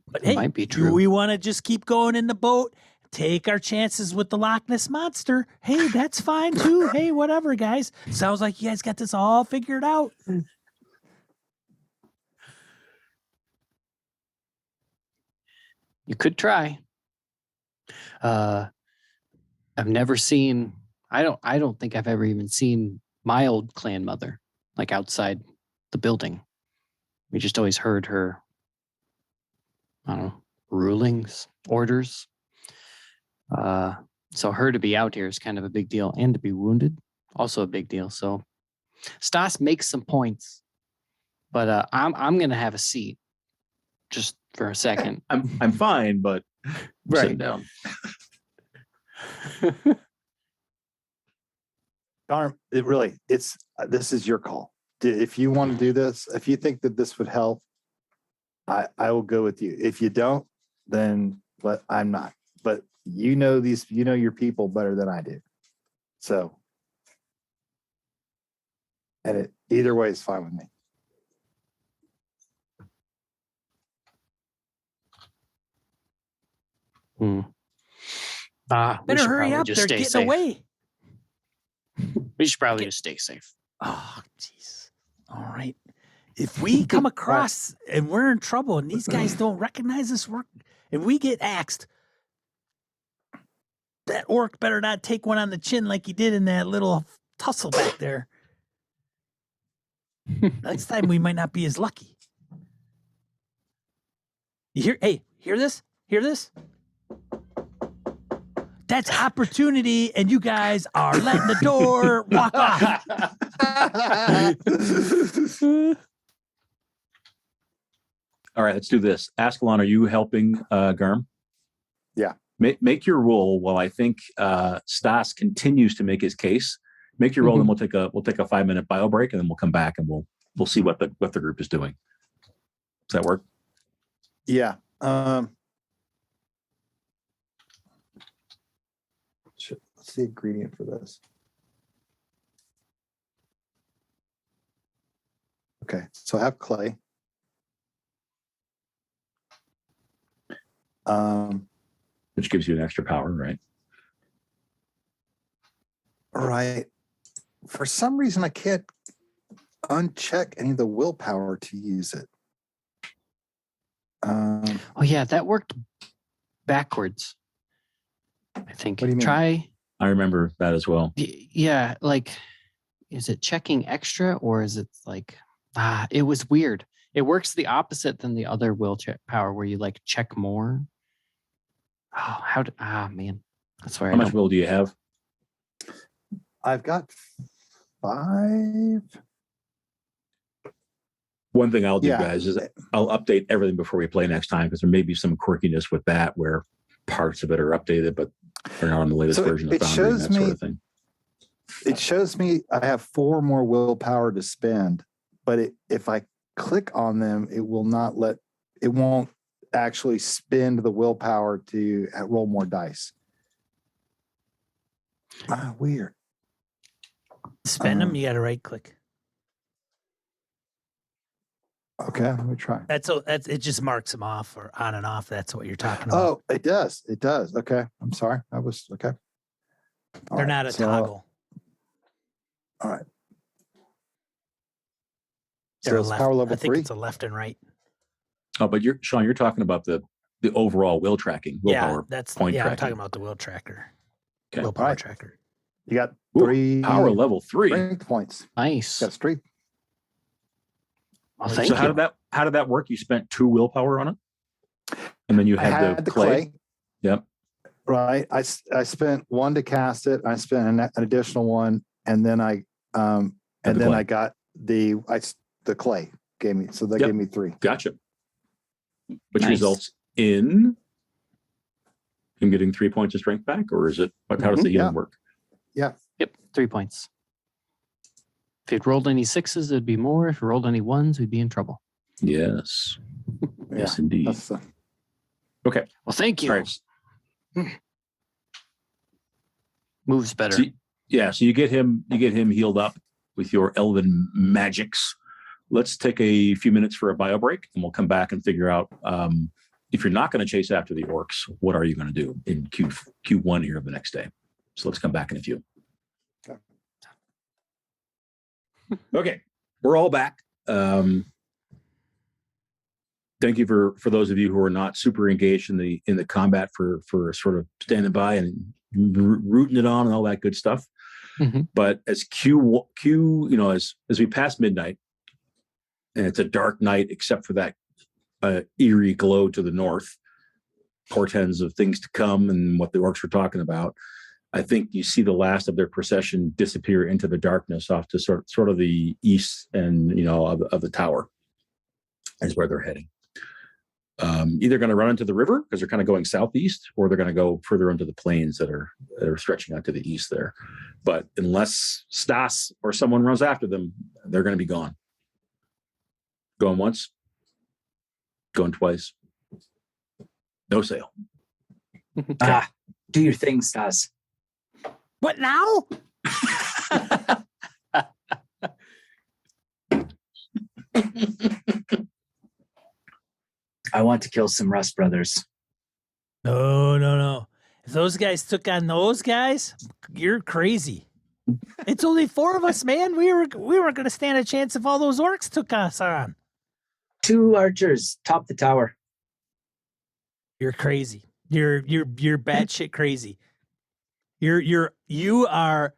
But hey, might be true. Do we want to just keep going in the boat, take our chances with the Loch Ness Monster? Hey, that's fine too. Hey, whatever, guys. Sounds like you guys got this all figured out. You could try. I've never seen. I don't think I've ever even seen my old clan mother outside the building. We just always heard her. I don't know, rulings, orders. So her to be out here is kind of a big deal, and to be wounded, also a big deal. So Stas makes some points, but I'm gonna have a seat just for a second. I'm fine, but sit down. Garm, this is your call. If you want to do this, if you think that this would help, I will go with you. If you don't, then I'm not. But you know your people better than I do. So, and either way is fine with me. Better hurry up. They're getting safe. away. We should probably just stay safe. Oh, jeez. All right. If we come across and we're in trouble and these guys don't recognize us, and we get axed, that orc better not take one on the chin like he did in that little tussle back there. Next time we might not be as lucky. Hear this? Hear this? That's opportunity, and you guys are letting the door walk off. All right, let's do this. Askelon, are you helping Garm? Yeah. Make your roll while I think Stas continues to make his case. Make your roll, and we'll take a 5-minute bio break, and then we'll come back and we'll see what the group is doing. Does that work? Yeah. What's the ingredient for this? Okay, so I have clay. Which gives you an extra power, right? Right. For some reason, I can't uncheck any of the willpower to use it. Oh yeah, that worked backwards. I think. What do you mean? Try. I remember that as well. Yeah, like, is it checking extra or is it like, it was weird. It works the opposite than the other willpower where you like check more. Oh, man. That's where How much will do you have? I've got 5. One thing I'll do, Yeah. guys, is I'll update everything before we play next time, because there may be some quirkiness with that where parts of it are updated, but they're not on the latest So version of it Foundry and shows that sort me- of thing. It shows me I have 4 more willpower to spend, but if I click on them, it won't actually spend the willpower to roll more dice. Weird. Spend them, you got to right click. Okay, let me try. That's it. Just marks them off or on and off. That's what you're talking about. Oh, it does. It does. Okay, I'm sorry. I was okay. All They're right, not a so- toggle. All right. They're So a it's left. power level I think 3. it's a left and right. Oh, but Sean, you're talking about the overall willpower Yeah, that's point I'm tracking. talking about the will tracker. Okay. Willpower All right. tracker. You got Ooh, 3 power level 3. strength points. Nice. Got streak. Well, thank So you. how did that work? You spent 2 willpower on it, and then you I had, the clay. Yep. Right. I spent 1 to cast it. I spent an additional 1, and then I the clay. I got the clay gave me. So that Yep. gave me 3. Gotcha. Which Nice. results in him getting 3 points of strength back, or is it? How does the healing Yeah. work? Yeah. Yep, 3 points. If you'd rolled any 6s, it'd be more. If you rolled any 1s, we'd be in trouble. Yes. Yes, Yeah, indeed. That's the, Okay. Well, thank you. All right. Moves better. So you get him healed up with your elven magics. Let's take a few minutes for a bio break, and we'll come back and figure out if you're not going to chase after the orcs, what are you going to do in Q1 here of the next day? So let's come back in a few. Okay, we're all back. Thank you for those of you who are not super engaged in the combat for sort of standing by and rooting it on and all that good stuff. Mhm. But as as we pass midnight, and it's a dark night except for that eerie glow to the north, portends of things to come and what the orcs were talking about. I think you see the last of their procession disappear into the darkness off to sort of the east and of the tower is where they're heading. Either going to run into the river because they're kind of going southeast, or they're going to go further into the plains that are stretching out to the east there. But unless Stas or someone runs after them, they're going to be gone. Going once, going twice. No sail. Do your thing, Stas. What now? I want to kill some Rust brothers. No. If those guys took on those guys, you're crazy. It's only 4 of us, man. We weren't going to stand a chance if all those orcs took us on. 2 archers top the tower. You're crazy. You're batshit crazy. You are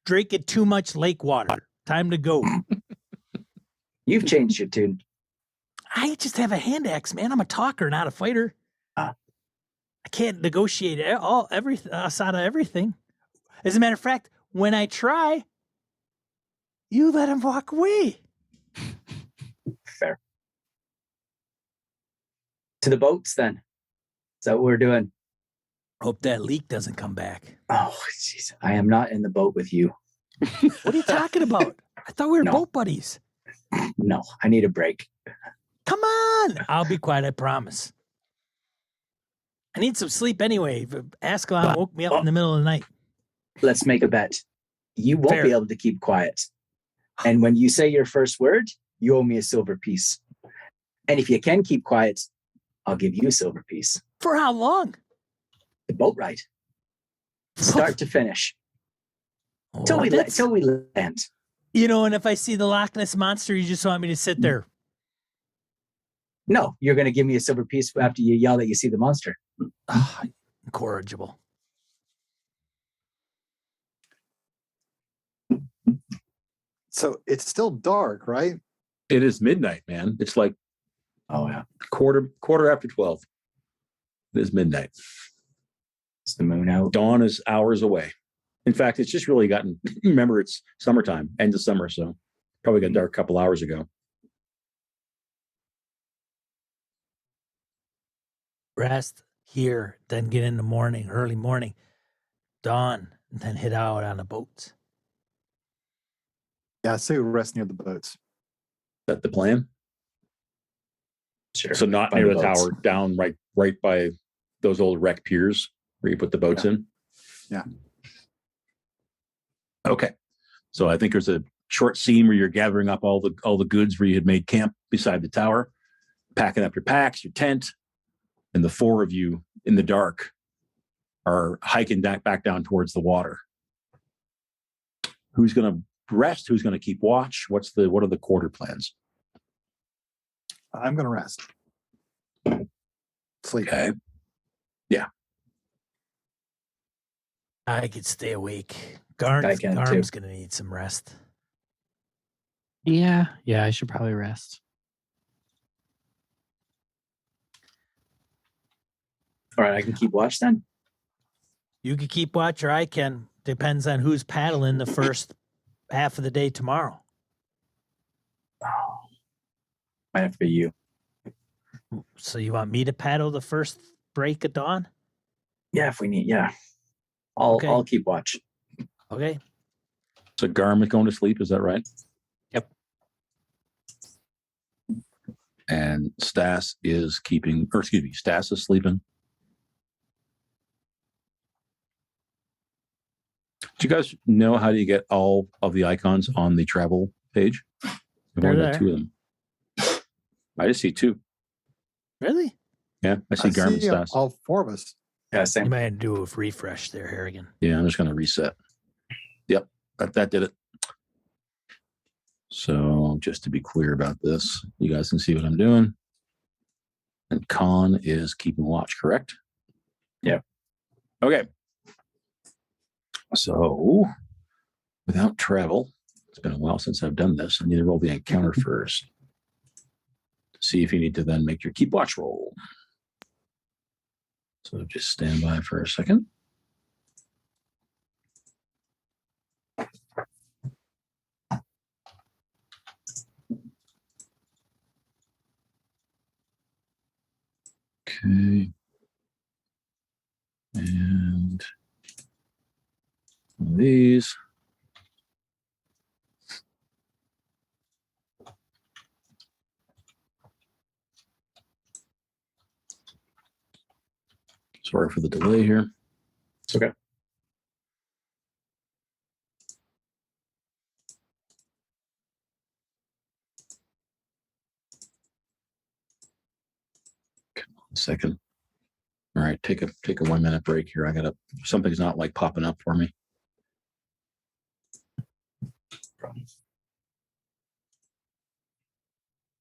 drinking too much lake water. Time to go. You've changed your tune. I just have a hand axe, man. I'm a talker, not a fighter. Ah. I can't negotiate everything out of everything. As a matter of fact, when I try, you let him walk away. Fair. To the boats, then. Is that what we're doing? Hope that leak doesn't come back. Oh, jeez. I am not in the boat with you. What are you talking about? I thought we were No. boat buddies. No, I need a break. Come on. I'll be quiet, I promise. I need some sleep anyway. Askelon woke me up in the middle of the night. Let's make a bet. You won't Fair. be able to keep quiet. And when you say your first word, you owe me a silver piece. And if you can keep quiet, I'll give you a silver piece. For how long? The boat ride. Start to finish. Till we land. You know, and if I see the Loch Ness Monster, you just want me to sit there. No, you're going to give me a silver piece after you yell that you see the monster. Incorrigible. So it's still dark, right? It is midnight, man. It's like Oh, yeah. quarter after 12. It is midnight. It's the moon out. Dawn is hours away. In fact, it's just really gotten, remember, it's summertime, end of summer, so probably got dark a couple hours ago. Rest here, then get in the morning, early morning, dawn, and then head out on the boats. Yeah, I say we rest near the boats. Is that the plan? Sure. So not By near the the boats. tower, down right by those old wreck piers where you put the boats in? Yeah. Okay. So I think there's a short scene where you're gathering up all the goods where you had made camp beside the tower, packing up your packs, your tent, and the four of you in the dark are hiking back down towards the water. Who's going to rest? Who's going to keep watch? What are the quarter plans? I'm going to rest. Sleep. Okay. Yeah. I could stay awake. I can, Garm's going to need some rest. Yeah, I should probably rest. All right, I can keep watch then. You can keep watch or I can. Depends on who's paddling the first half of the day tomorrow. Might have to be you. So you want me to paddle the first break of dawn? Yeah, if we need. Yeah, I'll keep watch. Okay. So Garm is going to sleep, is that right? Yep. And Stas is Stas is sleeping. Do you guys know how do you get all of the icons on the travel page? I've only got two of them. I just see two. Really? Yeah, I see Garm and see, Stas. all four of us. Yeah, You same. might have to do a refresh there, Harrigan. Yeah, I'm just going to reset. Yep, that did it. So just to be clear about this, you guys can see what I'm doing. And Conn is keeping watch, correct? Yeah. Okay. So without travel, it's been a while since I've done this. I need to roll the encounter first. See if you need to then make your keep watch roll. So just stand by for a second. Okay. And one of these. Sorry for the delay here. It's okay. Second. All right, take a 1 minute break here. Something's not like popping up for me.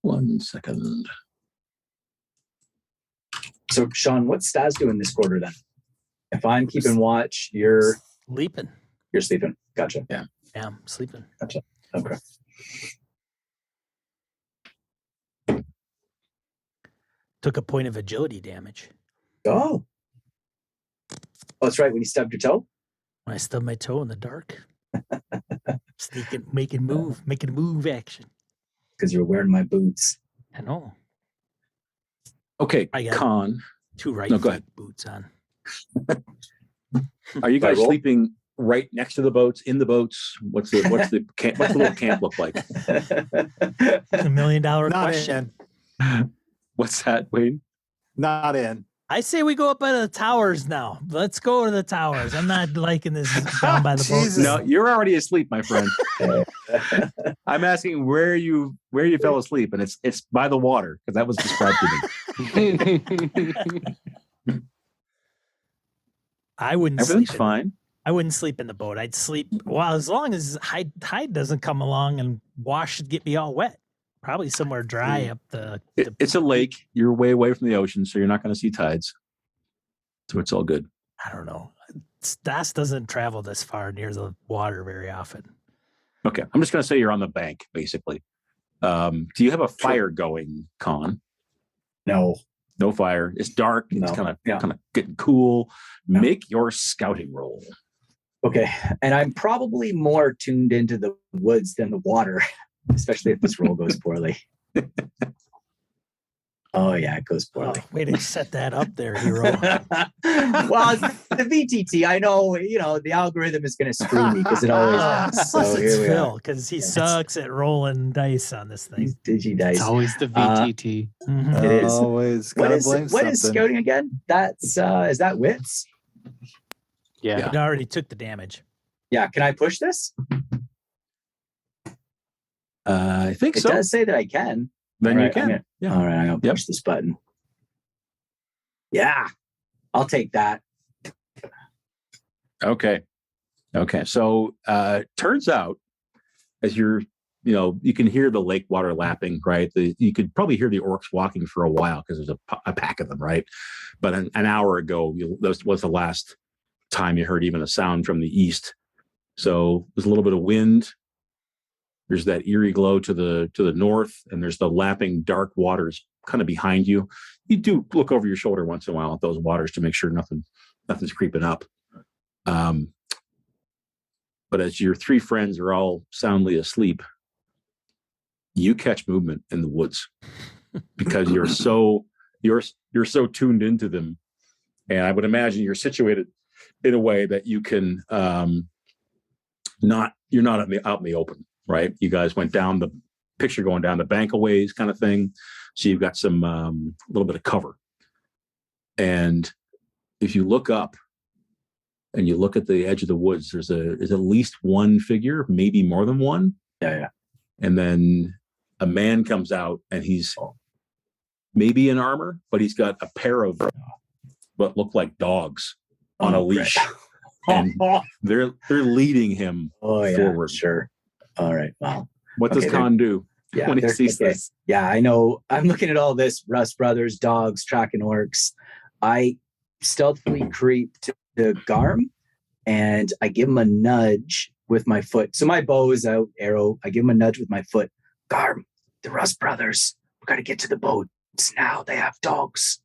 One second. So, Sean, what's Stas doing this quarter then? If I'm keeping watch, you're Sleeping. You're sleeping. Gotcha. Yeah, I'm sleeping. Gotcha. Okay. Took a point of agility damage. Oh, that's right. When you stubbed your toe. When I stubbed my toe in the dark. Sneaking, making a move action. Because you were wearing my boots. I know. Okay, I got Conn. 2 right go ahead. boots on. Are you guys roll? sleeping right next to the boats, in the boats? What's the little camp look like? $1 million Not question. in. What's that, Wayne? Not in. I say we go up by the towers now. Let's go to the towers. I'm not liking this down by the boat. Jesus. No, you're already asleep, my friend. I'm asking where you fell asleep, and it's by the water because that was described to me. I wouldn't Everything's sleep. fine. I wouldn't sleep in the boat. I'd sleep as long as tide doesn't come along and wash and get me all wet. Probably somewhere dry up the It's a lake. You're way away from the ocean, so you're not going to see tides. So it's all good. I don't know. Stas doesn't travel this far near the water very often. Okay, I'm just going to say you're on the bank, basically. Do you have a fire going, Conn? No. No fire. It's dark. It's No. kind Yeah. of getting cool. Yeah. Make your scouting roll. Okay. And I'm probably more tuned into the woods than the water, especially if this roll goes poorly. Oh, yeah, it goes poorly. Oh, way to set that up there, hero. Well, it's the VTT. I know, the algorithm is going to screw me because it always does. So Plus it's here we Phil are. because he Yeah, sucks at rolling dice on this thing. These digidice. It's always the VTT. Mhm. It is. Always What gotta is blame what is something. scouting again? That's is that wits? Yeah. It already took the damage. Yeah. Can I push this? I think It so. does say that I can. Then All you right, can. Yeah. All right, I'm gonna push this button. Yeah, I'll take that. Okay. So turns out, as you can hear the lake water lapping, right? You could probably hear the orcs walking for a while because there's a pack of them, right? But an hour ago, this was the last time you heard even a sound from the east. So there's a little bit of wind. There's that eerie glow to the north, and there's the lapping dark waters kind of behind you. You do look over your shoulder once in a while at those waters to make sure nothing's creeping up. But as your 3 friends are all soundly asleep, you catch movement in the woods because you're so tuned into them, and I would imagine you're situated in a way that you can you're not out in the open. Right, you guys went down the picture going down the bank a ways kind of thing, so you've got some little bit of cover. And if you look up and you look at the edge of the woods, there's at least one figure, maybe more than one. Yeah. And then a man comes out, and he's maybe in armor, but he's got a pair of what look like dogs on a leash, and they're leading him forward. Sure. All right. Well, what does Conn do when he sees this? Yeah, I know. I'm looking at all this. Rust Brothers, dogs, tracking orcs. I stealthily creep to Garm, and I give him a nudge with my foot. So my bow is out, arrow. I give him a nudge with my foot. Garm, the Rust Brothers. We got to get to the boats now. They have dogs.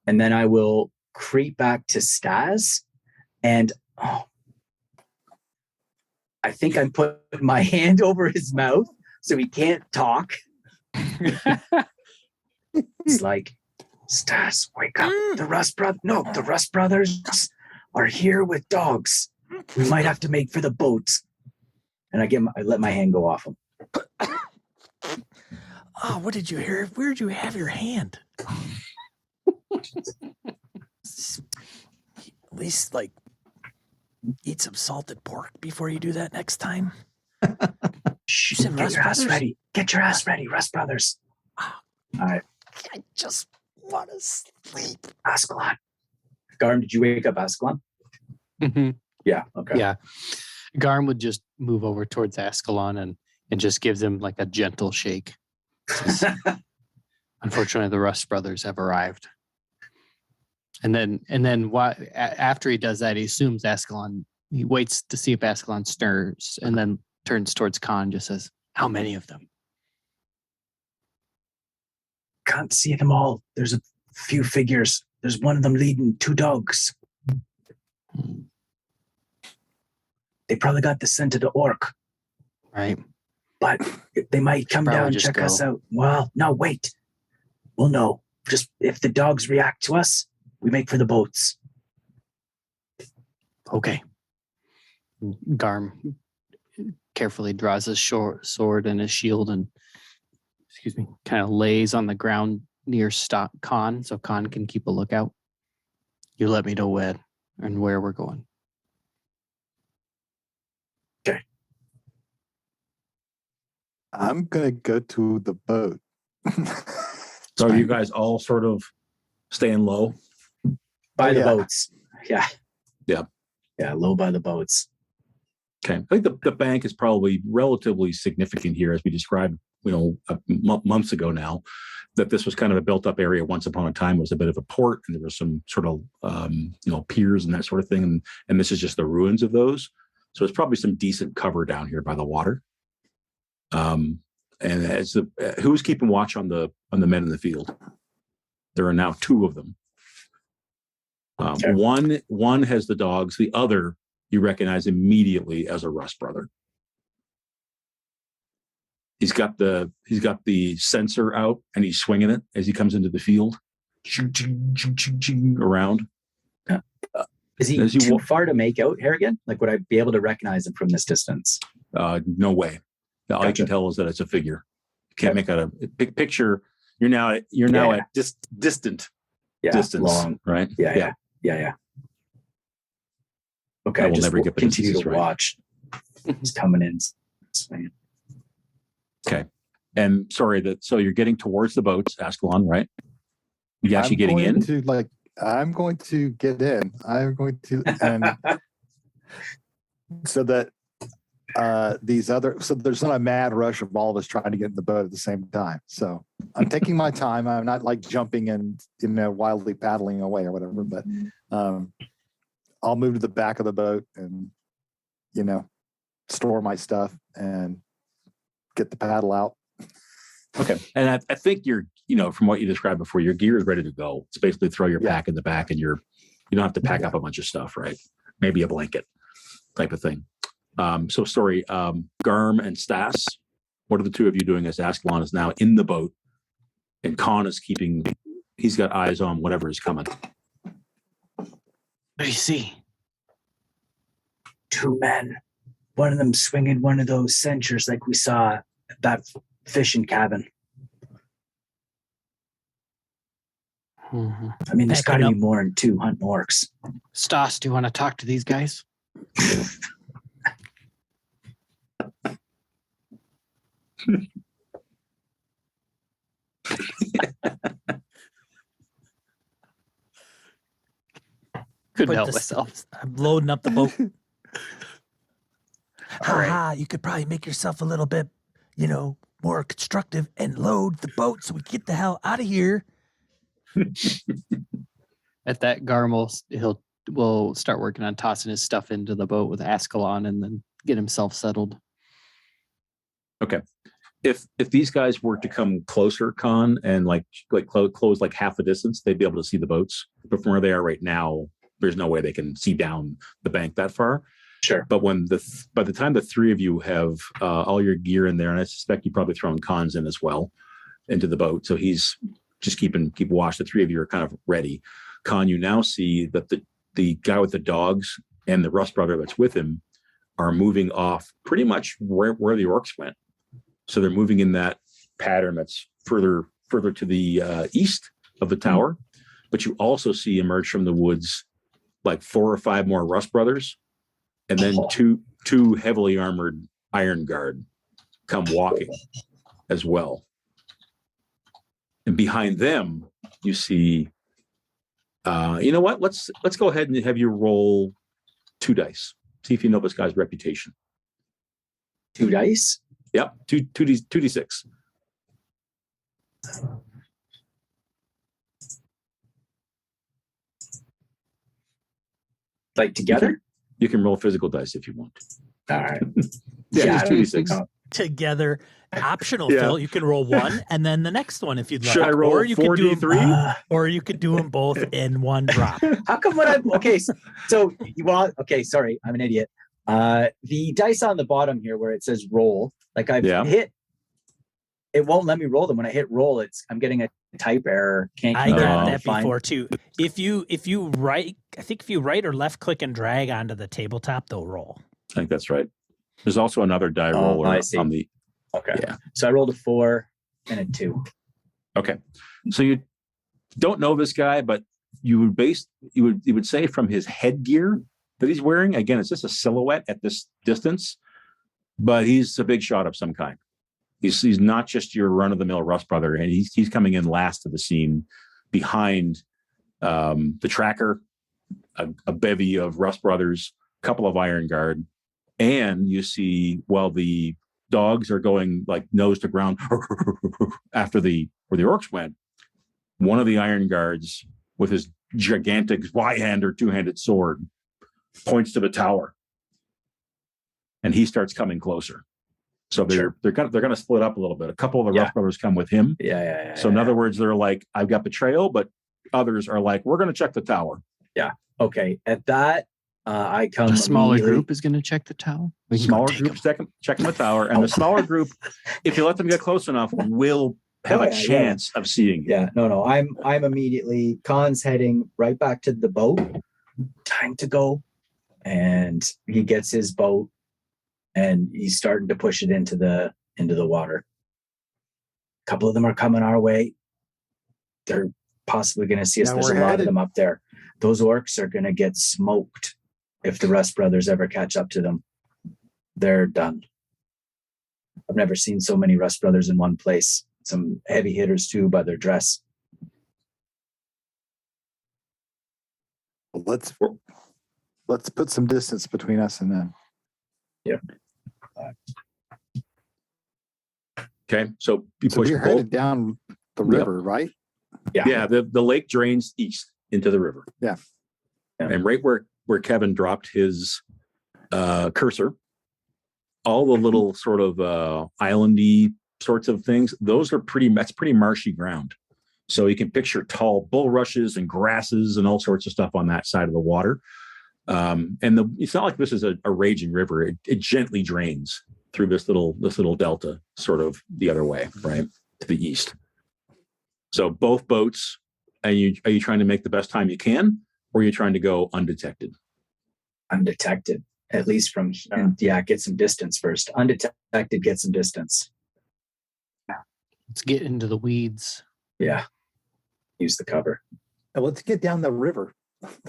And then I will creep back to Stas, and I think I'm putting my hand over his mouth so he can't talk. It's like, Stas, wake up. The Rust Brothers are here with dogs. We might have to make for the boats. And I let my hand go off him. Oh, what did you hear? Where did you have your hand? At least, eat some salted pork before you do that next time. Shh, said get Rust your ass Brothers? ready. Get your ass ready, Rust Brothers. All right, I just want to sleep. Askelon. Garm, did you wake up Askelon? Mhm. Yeah. Okay. Yeah. Garm would just move over towards Askelon and just gives him like a gentle shake. Unfortunately, the Rust Brothers have arrived. And then after he does that, he assumes Askelon. He waits to see if Askelon stirs, and then turns towards Conn and just says, "How many of them?" Can't see them all. There's a few figures. There's one of them leading 2 dogs. They probably got the scent of the orc. Right. But they might come down and check us out. Well, no, wait. We'll know. Just if the dogs react to us, we make for the boats. Okay. Garm carefully draws his sword and his shield and, kind of lays on the ground near Conn so Conn can keep a lookout. You let me know when and where we're going. Okay. I'm going to go to the boat. So are you guys all sort of staying low? By the boats. Yeah. Yeah. Yeah, low by the boats. Okay. I think the bank is probably relatively significant here, as we described, months ago now, that this was kind of a built-up area. Once upon a time, it was a bit of a port, and there was some sort of, piers and that sort of thing. And this is just the ruins of those. So it's probably some decent cover down here by the water. And who's keeping watch on the men in the field? There are now 2 of them. Okay. One has the dogs. The other you recognize immediately as a Rust brother. He's got the sensor out and he's swinging it as he comes into the field, around. Is he too far to make out, Harrigan? Like, would I be able to recognize him from this distance? No way. All you can tell is that it's a figure. You can't make out a picture. You're now at distant distance, long, right? Yeah. Okay, I will never get the continue to right. watch. He's coming in. Okay, and sorry so you're getting towards the boats, Askelon, right? You actually getting in? I'm going to get in. I'm going to, and so that so there's not a mad rush of all of us trying to get in the boat at the same time. So I'm taking my time. I'm not like jumping and wildly paddling away or whatever, but I'll move to the back of the boat and store my stuff and get the paddle out. Okay, and I think you're from what you described before, your gear is ready to go. It's basically throw your pack in the back and you don't have to pack up a bunch of stuff, right? Maybe a blanket type of thing. So sorry, Garm and Stas, what are the 2 of you doing as Askelon is now in the boat and Conn is he's got eyes on whatever is coming. What do you see? 2 men. One of them swinging one of those censers like we saw at that fishing cabin. Mm-hmm. I mean, there's got to be more than 2 hunting orcs. Stas, do you want to talk to these guys? Couldn't help myself. I'm loading up the boat. Right. You could probably make yourself a little bit, more constructive and load the boat so we get the hell out of here. At that, Garm will start working on tossing his stuff into the boat with Askelon and then get himself settled. Okay. If these guys were to come closer, Conn, and close like half the distance, they'd be able to see the boats. But from where they are right now, there's no way they can see down the bank that far. Sure. But by the time the 3 of you have all your gear in there, and I suspect you probably thrown Conn's in as well into the boat, so he's just keep watch. The 3 of you are kind of ready. Conn, you now see that the guy with the dogs and the Rust brother that's with him are moving off pretty much where the orcs went. So they're moving in that pattern that's further to the east of the tower. But you also see emerge from the woods like 4 or 5 more Rust brothers, and then two heavily armored Iron Guard come walking as well. And behind them, you see, you know what? Let's go ahead and have you roll 2 dice. See if you know this guy's reputation. 2 dice? Yep, 2d6. Like together? You can roll physical dice if you want. All right. Yeah, just 2d6. Oh, Together, optional, Yeah. Phil. You can roll one and then the next one if you'd like. Should I roll or you could do 4d3? them, or you could do them both in one drop. how come when I'm okay? So, well, okay, sorry, I'm an idiot. The dice on the bottom here where it says roll, like I've hit, it won't let me roll them. When I hit roll, I'm getting a type error. I got that before too. If you right, I think if you right or left click and drag onto the tabletop, they'll roll. I think that's right. There's also another die roller on the. Okay. Yeah. So I rolled a 4 and a 2. Okay. So you don't know this guy, but you would say from his headgear that he's wearing, again, it's just a silhouette at this distance, but he's a big shot of some kind. He's not just your run-of-the-mill Rust brother, and he's coming in last to the scene behind the tracker, a bevy of Rust brothers, a couple of Iron Guard, and you see while the dogs are going like nose to ground after where the orcs went, one of the Iron Guards with his gigantic Y-hand or two-handed sword points to the tower, and he starts coming closer. So they're going to split up a little bit. A couple of the Rust brothers come with him. So in other words, they're like, I've got the trail, but others are like, we're going to check the tower. Yeah. Okay. At that, I come. A smaller group is going to check the tower. Smaller groups checking the tower, and the smaller group, if you let them get close enough, will have a chance of seeing you. Yeah. No. I'm immediately. Conn's heading right back to the boat. Time to go, and he gets his boat, and he's starting to push it into the water. A couple of them are coming our way. They're possibly going to see us. There's a lot of them up there. Those orcs are going to get smoked if the Rust brothers ever catch up to them. They're done. I've never seen so many Rust brothers in one place. Some heavy hitters too by their dress. Let's put some distance between us and them. Yep. Okay, so you're headed down the river, right? Yeah. The lake drains east into the river. Yeah. And right where Kevin dropped his cursor, all the little sort of islandy sorts of things, that's pretty marshy ground. So you can picture tall bulrushes and grasses and all sorts of stuff on that side of the water. It's not like this is a raging river. It gently drains through this little delta, sort of the other way, right to the east. So both boats, are you trying to make the best time you can, or are you trying to go undetected? Undetected, at least from get some distance first. Undetected, get some distance. Let's get into the weeds. Yeah, use the cover. And let's get down the river.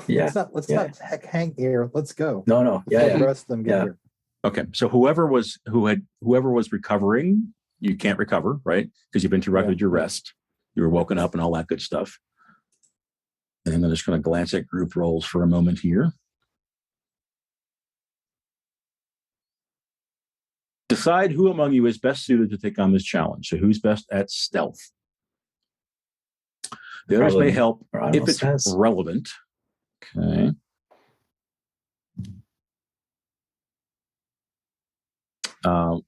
Yeah, let's not hang here. Let's go. No. Yeah. The rest of them get here. Okay, so whoever was recovering, you can't recover, right? Because you've interrupted your rest. You were woken up and all that good stuff. And I'm just going to glance at group rolls for a moment here. Decide who among you is best suited to take on this challenge. So who's best at stealth? The others may help if it's relevant. Okay. I'll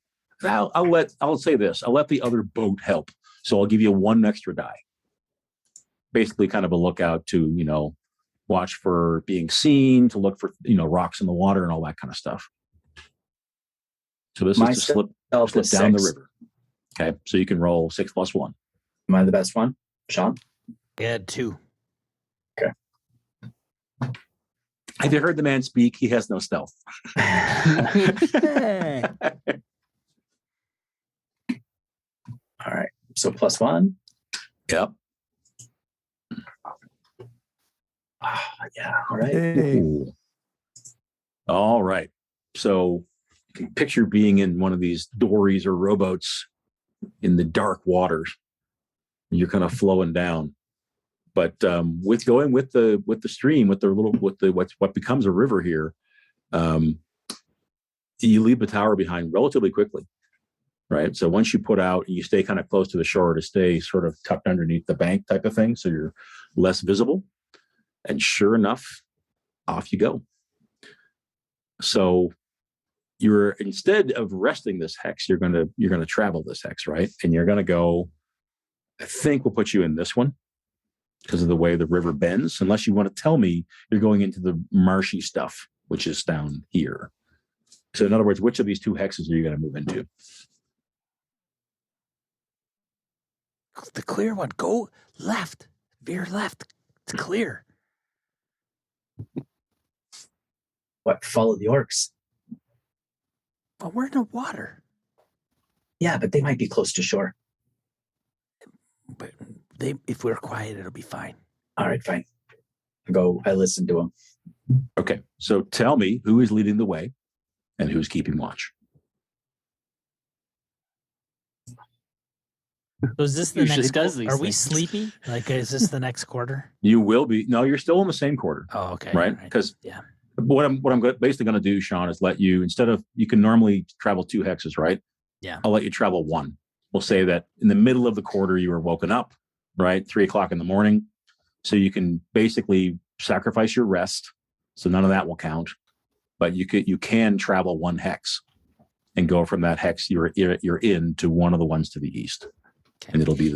say this. I'll let the other boat help. So I'll give you one extra die. Basically kind of a lookout to, watch for being seen, to look for, rocks in the water and all that kind of stuff. So this is to slip down the river. Okay. So you can roll 6 + 1. Am I the best one? Sean? Yeah, 2. Okay. Have you heard the man speak? He has no stealth. All right. So +1. Yep. Yeah. All right. Hey. All right. So you can picture being in one of these dories or rowboats in the dark waters. You're kind of flowing down. But with going with the stream, what becomes a river here, you leave the tower behind relatively quickly, right? So once you put out, you stay kind of close to the shore to stay sort of tucked underneath the bank type of thing, so you're less visible. And sure enough, off you go. So you're, instead of resting this hex, you're gonna travel this hex, right? And you're gonna go, I think we'll put you in this one because of the way the river bends, unless you want to tell me you're going into the marshy stuff, which is down here. So in other words, which of these two hexes are you going to move into? The clear one. Go left. Veer left. It's clear. What? Follow the orcs. Well, we're in the water. Yeah, but they might be close to shore. But if we're quiet, it'll be fine. All right, fine. I listen to them. Okay, so tell me who is leading the way and who's keeping watch. So is this the Usually next? does these Are we things. sleepy? Like, is this the next quarter? You will be. No, you're still in the same quarter, Oh, okay. right? Because yeah, what I'm basically going to do, Sean, is let you, instead of, you can normally travel 2 hexes, right? Yeah. I'll let you travel 1. We'll say that in the middle of the quarter you were woken up, right? 3:00 in the morning. So you can basically sacrifice your rest. So none of that will count. But you can travel 1 hex and go from that hex you're in to one of the ones to the east. okay. And it'll be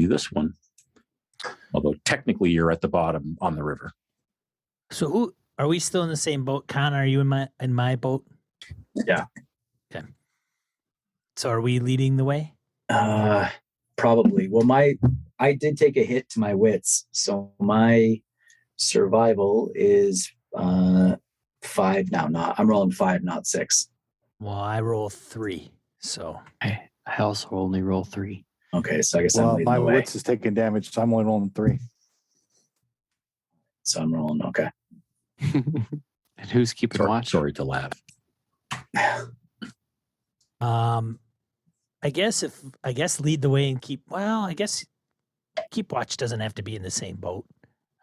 this one. Although technically you're at the bottom on the river. So who are we still in the same boat? Conn, are you in my boat? Yeah. Okay. So are we leading the way? Probably. Well, I did take a hit to my wits, so my survival is 5 now. I'm rolling 5, not 6. Well, I roll 3. So I also only roll 3. Okay, so I guess I'm Well, leading my the way. wits is taking damage, so I'm only rolling 3. So I'm rolling. Okay. And who's keeping watch? Sorry to laugh. I guess lead the way and keep. Well, I guess keep watch doesn't have to be in the same boat.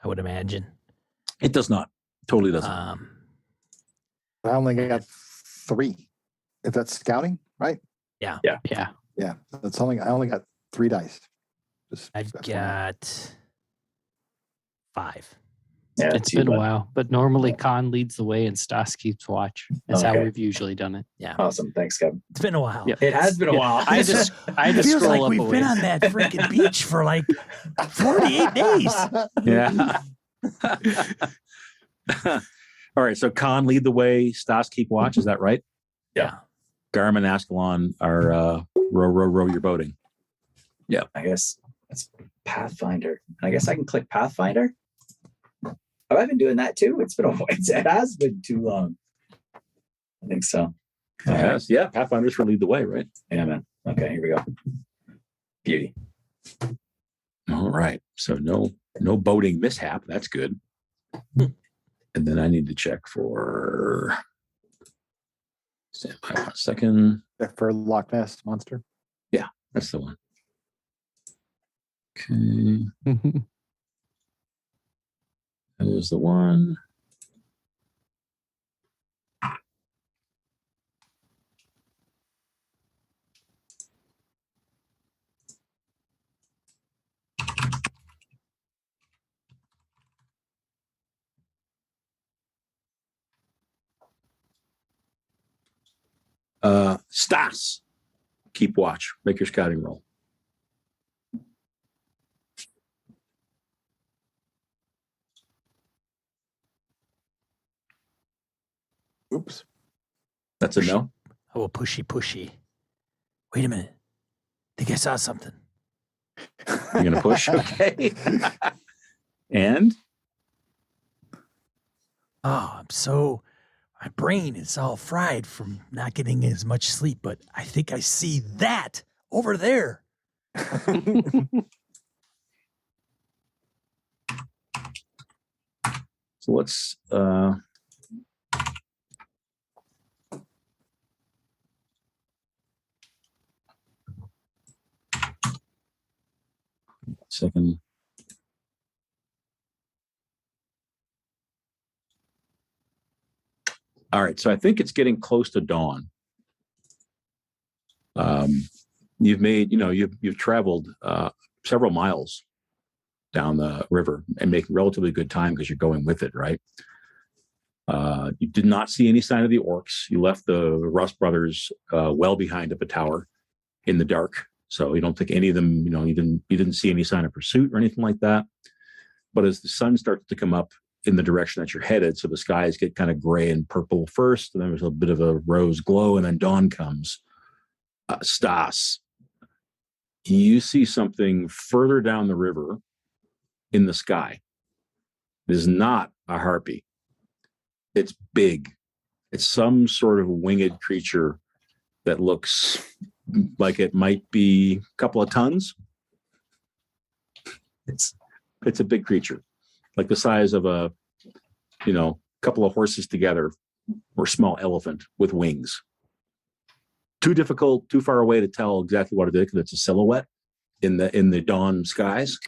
I would imagine. It does not. Totally doesn't. I only got 3. If that's scouting, right? Yeah. Yeah. That's I only got 3 dice. I've got 5. Yeah, It's been a while, but normally Conn leads the way and Stas keeps watch. That's how Okay. we've usually done it. Yeah. Awesome. Thanks, Kevin. It's been a while. Yeah. It has been a while. I had to It feels scroll like up we've a been ways. on that freaking beach for like 48 days. Yeah. All right. So Conn lead the way. Stas keep watch. Is that right? Yeah. Garm and Askelon are row your boating. I guess that's Pathfinder. I guess I can click Pathfinder. Have I been doing that too? It's been it has been too long. I think so. Yes. Yeah. Pathfinders for lead the way, right? Yeah, man. Okay, here we go. Beauty. All right. So no boating mishap. That's good. And then I need to check for. Stand by 1 second. For Loch Ness Monster. Yeah, that's the one. Okay. There's the one. Stas, keep watch. Make your scouting roll. Oops. That's a no. Oh, pushy. Wait a minute. I think I saw something. You're gonna push. Okay. And Oh, my brain is all fried from not getting as much sleep, but I think I see that over there. so let's second. All right, so I think it's getting close to dawn. You've made, you've traveled several miles down the river and make relatively good time because you're going with it, right? You did not see any sign of the orcs. You left the Rust brothers well behind at the tower in the dark, so you don't think any of them, you didn't see any sign of pursuit or anything like that. But as the sun starts to come up in the direction that you're headed, so the skies get kind of gray and purple first, and then there's a bit of a rose glow, and then dawn comes. Stas, you see something further down the river in the sky. It is not a harpy. It's big. It's some sort of winged creature that looks like it might be a couple of tons. It's a big creature, like the size of a couple of horses together, or small elephant with wings. Too difficult, too far away to tell exactly what it is because it's a silhouette in the dawn skies.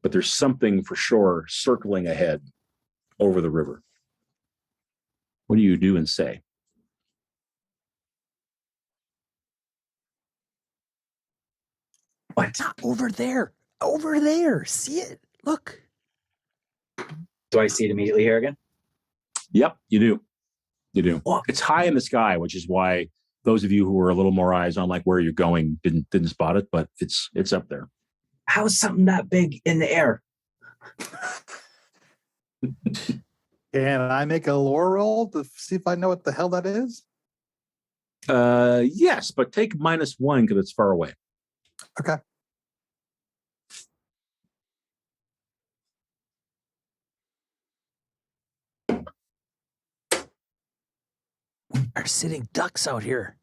But there's something for sure circling ahead over the river. What do you do and say? What? Over there. Over there. See it? Look. Do I see it immediately, Harrigan? Yep, you do. You do. What? It's high in the sky, which is why those of you who are a little more eyes on like where you're going didn't spot it, but it's up there. How's something that big in the air? Can I make a lore roll to see if I know what the hell that is? Yes, but take -1 because it's far away. Okay. Are sitting ducks out here.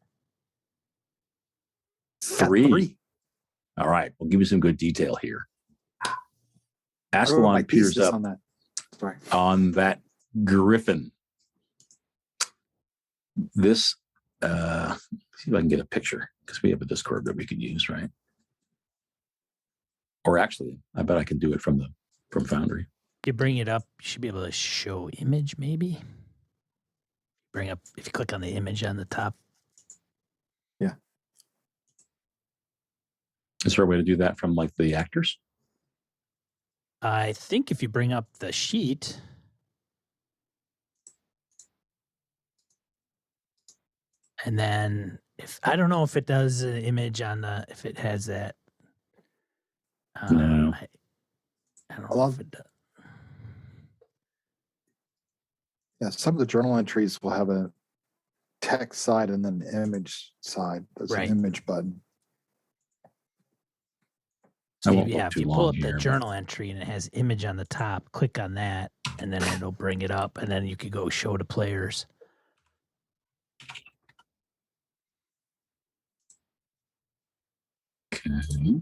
3. All right, we'll give you some good detail here. My Askelon peers thesis up on that. Sorry. on that griffin. This, see if I can get a picture because we have a Discord that we could use, right? Or actually, I bet I can do it from Foundry. You bring it up, you should be able to show image maybe. Bring up, if you click on the image on the top. Yeah. Is there a way to do that from like the actors? I think if you bring up the sheet. And then I don't know if it does an image on if it has that. No. I don't know if it does. Yeah, some of the journal entries will have a text side and then an image side. There's Right. an image button. I So won't look if too you pull long up the here, journal entry and it has image on the top, click on that, and then it'll bring it up, and then you could go show to players. Okay.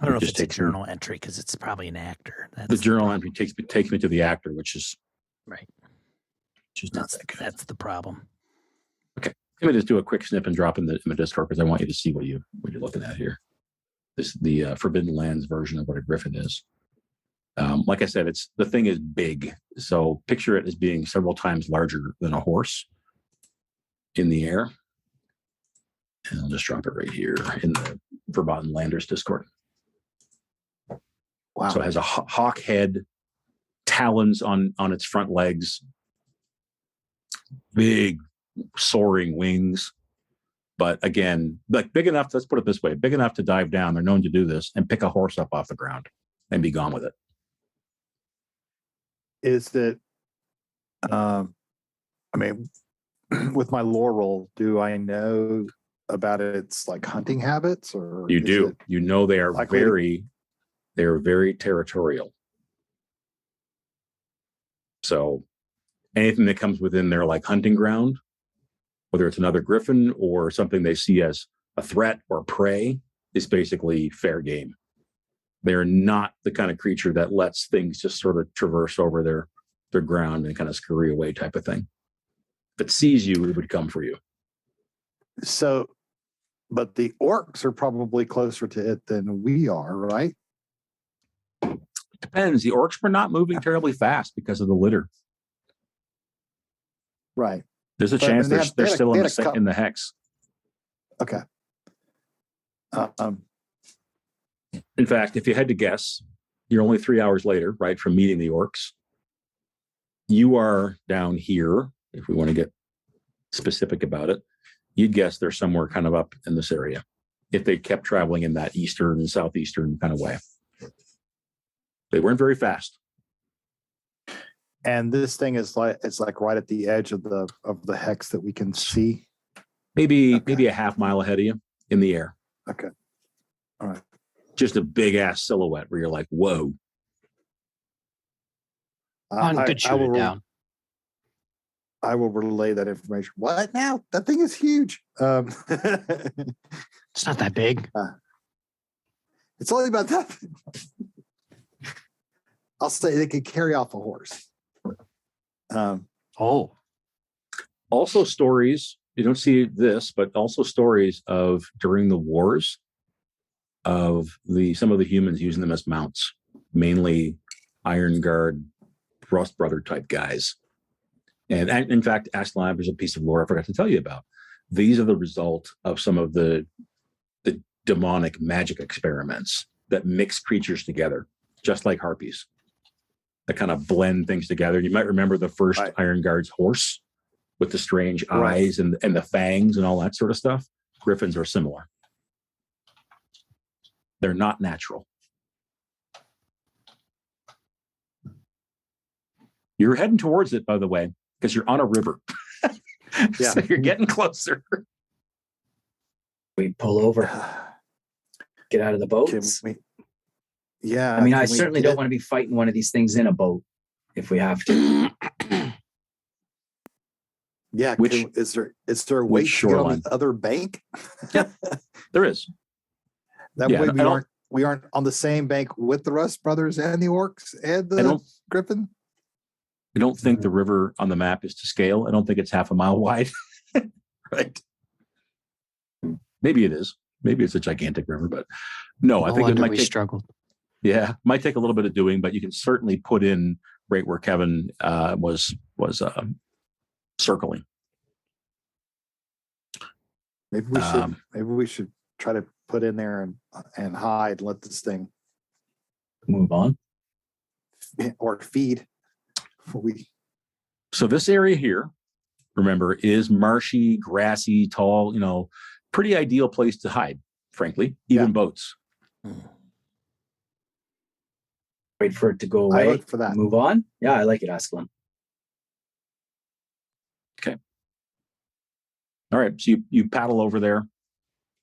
I don't know if Just it's a takes me- journal entry because it's probably an actor. That's The journal problem. entry takes me to the actor, which is Right. not that good. That's the problem. Let me just do a quick snip and drop in the Discord because I want you to see what you're looking at here. This the Forbidden Lands version of what a griffin is. Like I said, the thing is big, so picture it as being several times larger than a horse in the air. And I'll just drop it right here in the Forgotten Landers Discord. Wow. So it has a hawk head, talons on its front legs, big soaring wings. But again, like big enough, let's put it this way, big enough to dive down. They're known to do this and pick a horse up off the ground and be gone with it. Is that, I mean, with my lore roll, do I know about its like hunting habits or You is do. it You know they are likely to- very territorial. So anything that comes within their like hunting ground, whether it's another griffin or something they see as a threat or prey, is basically fair game. They're not the kind of creature that lets things just sort of traverse over their ground and kind of scurry away type of thing. If it sees you, it would come for you. So, but the orcs are probably closer to it than we are, right? Depends. The orcs were not moving terribly fast because of the litter. Right. There's a But, chance I mean, they they're had still a in the hex. Okay. In fact, if you had to guess, you're only 3 hours later, right, from meeting the orcs. You are down here, if we want to get specific about it. You'd guess they're somewhere kind of up in this area if they kept traveling in that eastern and southeastern kind of way. They weren't very fast. And this thing is like, it's like right at the edge of the hex that we can see. Maybe a half mile ahead of you in the air. Okay. All right. Just a big ass silhouette where you're like, whoa. Could shoot it down. I will relay that information. What now? That thing is huge. It's not that big. It's only about that. I'll say they could carry off a horse. Also stories, you don't see this, but also stories of during the wars of some of the humans using them as mounts, mainly Iron Guard, Frost Brother type guys. And in fact, Askelon, there's a piece of lore I forgot to tell you about. These are the result of some of the demonic magic experiments that mix creatures together, just like harpies, that kind of blend things together. You might remember the first Iron Guard's horse with the strange eyes and the fangs and all that sort of stuff. Griffins are similar. They're not natural. You're heading towards it, by the way, because you're on a river. So you're getting closer. We pull over, get out of the boats. Yeah. I mean, I certainly don't want to be fighting one of these things in a boat if we have to. Yeah. Is there a way to get on the other bank? Yeah, there is. That way we aren't on the same bank with the Rust Brothers and the orcs and the Griffin. I don't think the river on the map is to scale. I don't think it's half a mile wide. Right. Maybe it is. Maybe it's a gigantic river, but no, I think it might take struggled. Yeah, might take a little bit of doing, but you can certainly put in right where Kevin was circling. Maybe we should try to put in there and hide, let this thing move on or feed. So this area here, remember, is marshy, grassy, tall, pretty ideal place to hide, frankly, even boats. Wait for it to go away. I look for that. Move on. Yeah, I like it, Askelon. Okay. All right. So you paddle over there.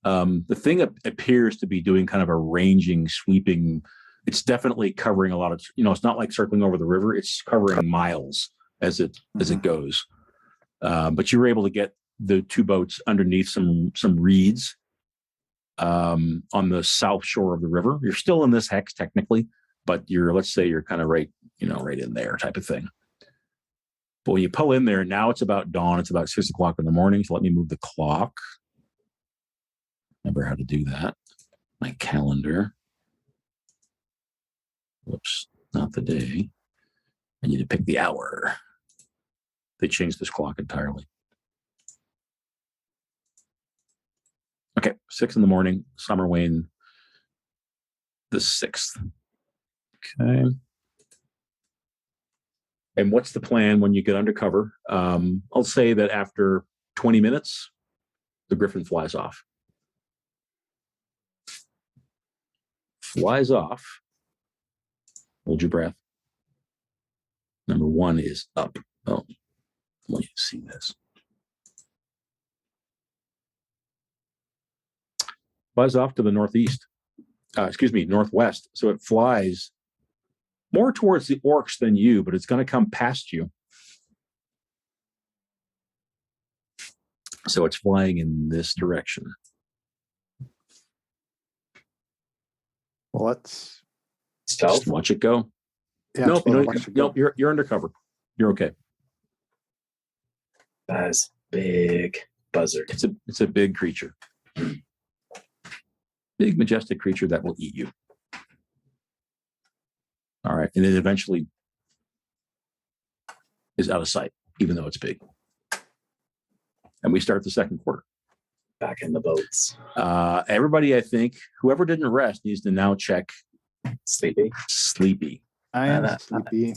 The thing appears to be doing kind of a ranging, sweeping. It's definitely covering a lot of, it's not like circling over the river. It's covering miles as it goes. But you were able to get the two boats underneath some reeds on the south shore of the river. You're still in this hex technically, but let's say you're kind of right in there type of thing. But when you pull in there, now it's about dawn. It's about 6 o'clock in the morning. So let me move the clock. Remember how to do that. My calendar. Whoops, not the day. I need to pick the hour. They changed this clock entirely. Okay, 6 in the morning, Summer Wane the 6th. Okay. And what's the plan when you get undercover? I'll say that after 20 minutes, the Griffin flies off. Flies off. Hold your breath. Number 1 is up. Oh, I want you to see this. Flies off to the northwest. So it flies more towards the orcs than you, but it's going to come past you. So it's flying in this direction. Well, let's just watch it go. Yeah, nope, you're undercover. You're okay. That's big buzzard. It's a big creature. Big, majestic creature that will eat you. All right. And it eventually is out of sight, even though it's big. And we start the second quarter. Back in the boats. Everybody, I think, whoever didn't rest needs to now check Sleepy. sleepy. I am sleepy. I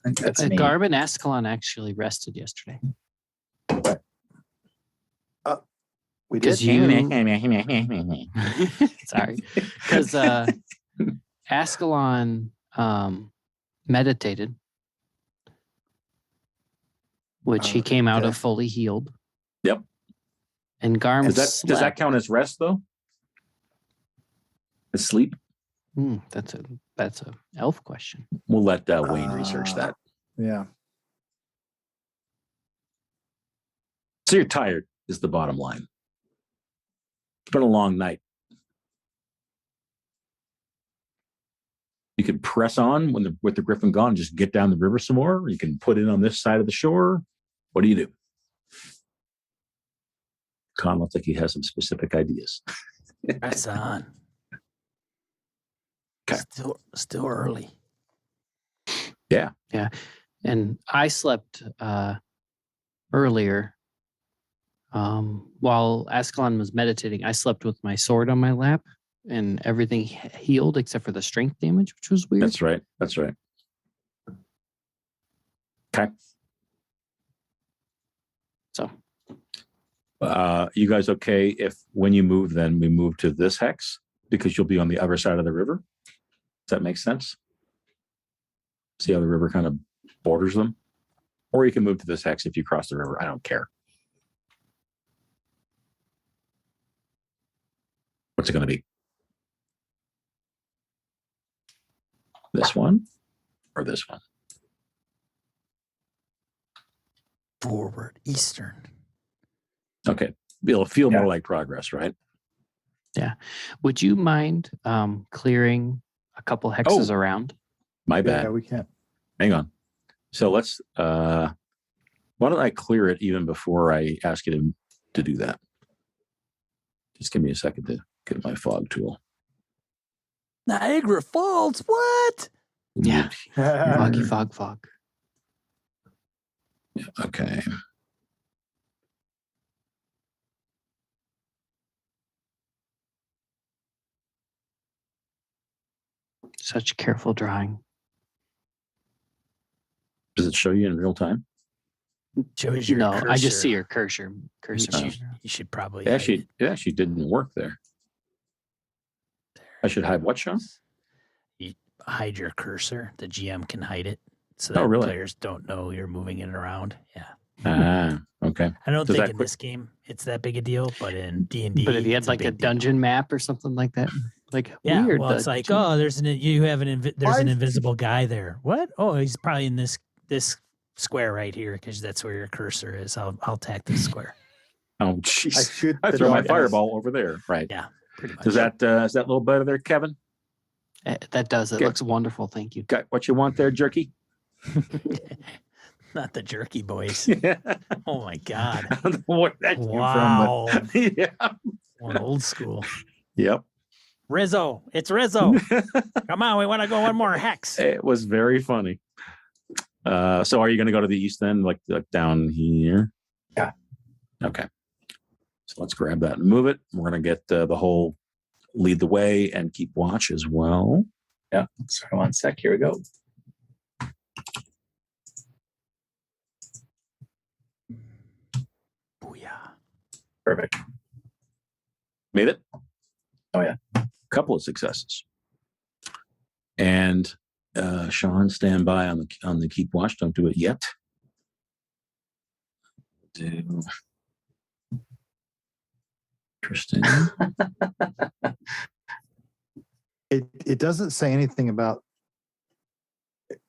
think that's me. Garm and Askelon actually rested yesterday. We did. Because sorry, because Askelon meditated, which he came out of fully healed. Yep. And Garm does that count as rest though? As sleep? That's a elf question. We'll let Wayne research that. Yeah. So you're tired is the bottom line. It's been a long night. You can press on with the griffin gone, just get down the river some more. You can put in on this side of the shore. What do you do? Conn looks like he has some specific ideas. Press on. Okay. Still early. Yeah. And I slept earlier. While Askelon was meditating, I slept with my sword on my lap and everything healed except for the strength damage, which was weird. That's right. Okay. So you guys okay if when you move, then we move to this hex because you'll be on the other side of the river? Does that make sense? See how the river kind of borders them? Or you can move to this hex if you cross the river. I don't care. What's it going to be? This one or this one? Forward eastern. Okay. It'll feel more like progress, right? yeah. Would you mind clearing a couple hexes around? My bad. Yeah, we can't. Hang on. So let's why don't I clear it even before I ask you to do that? Just give me a second to get my fog tool. Niagara Falls, what? Yeah. Fog. Yeah, okay. Such careful drawing. Does it show you in real time? Shows your No, cursor. I just see your cursor. You should probably It actually didn't work there. I should hide what, Sean? You hide your cursor. The GM can hide it so Oh, that really? players don't know you're moving it around. Yeah. Okay. I don't Does think that in this game it's that big a deal, but in D&D, But if you had it's like a big deal. dungeon map or something like that, like Yeah, weird. well, it's like, oh, there's an invisible guy there. What? Oh, he's probably in this square right here because that's where your cursor is. I'll attack this square. Oh, I jeez. shoot. I the throw my darkness. fireball over there. Right. Yeah, pretty much. Is that a little better there, Kevin? that does. It Okay. looks wonderful. Thank you. Got what you want there, Jerky? Not the jerky boys. Yeah. Oh my god! I don't know what that came Wow. from, but yeah. One old school. Yep. Rizzo, it's Rizzo. Come on, we want to go one more hex. It was very funny. So are you going to go to the east then, like down here? Yeah. Okay. So let's grab that and move it. We're going to get the whole lead the way and keep watch as well. Yeah. So 1 sec. Here we go. Booyah. Perfect. Made it? Oh, yeah. Couple of successes. And Sean, stand by on the keep watch. Don't do it yet. Interesting. It doesn't say anything about.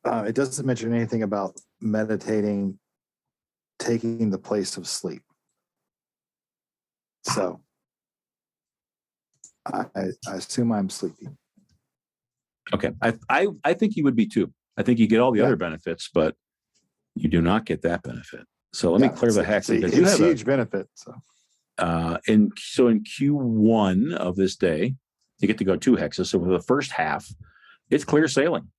It doesn't mention anything about meditating, taking the place of sleep. So I assume I'm sleepy. Okay. I think you would be too. I think you get all the Yeah. other benefits, but you do not get that benefit. So let me clear the hex because you It's have a huge benefit. So in Q1 of this day, you get to go 2 hexes. So for the first half, it's clear sailing.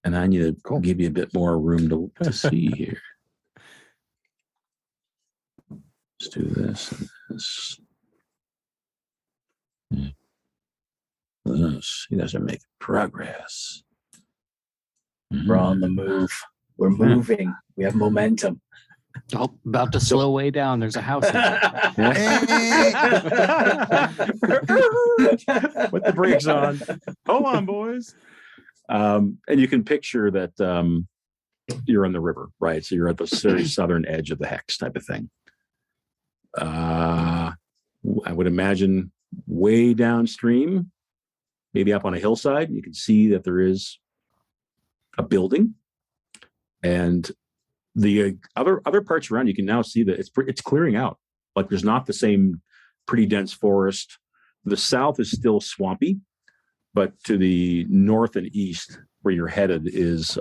And I need to give you a bit more room to see here. Let's do this and Yes. Yes, you guys are making progress. We're on the move. We're moving. We have momentum. Oh, about to slow way down. There's a house. In there. With the brakes on. Hold on, boys. And you can picture that you're on the river, right? So you're at the very southern edge of the hex type of thing. I would imagine way downstream, maybe up on a hillside, you can see that there is a building, and the other parts around, you can now see that it's clearing out. Like there's not the same pretty dense forest. The south is still swampy, but to the north and east where you're headed is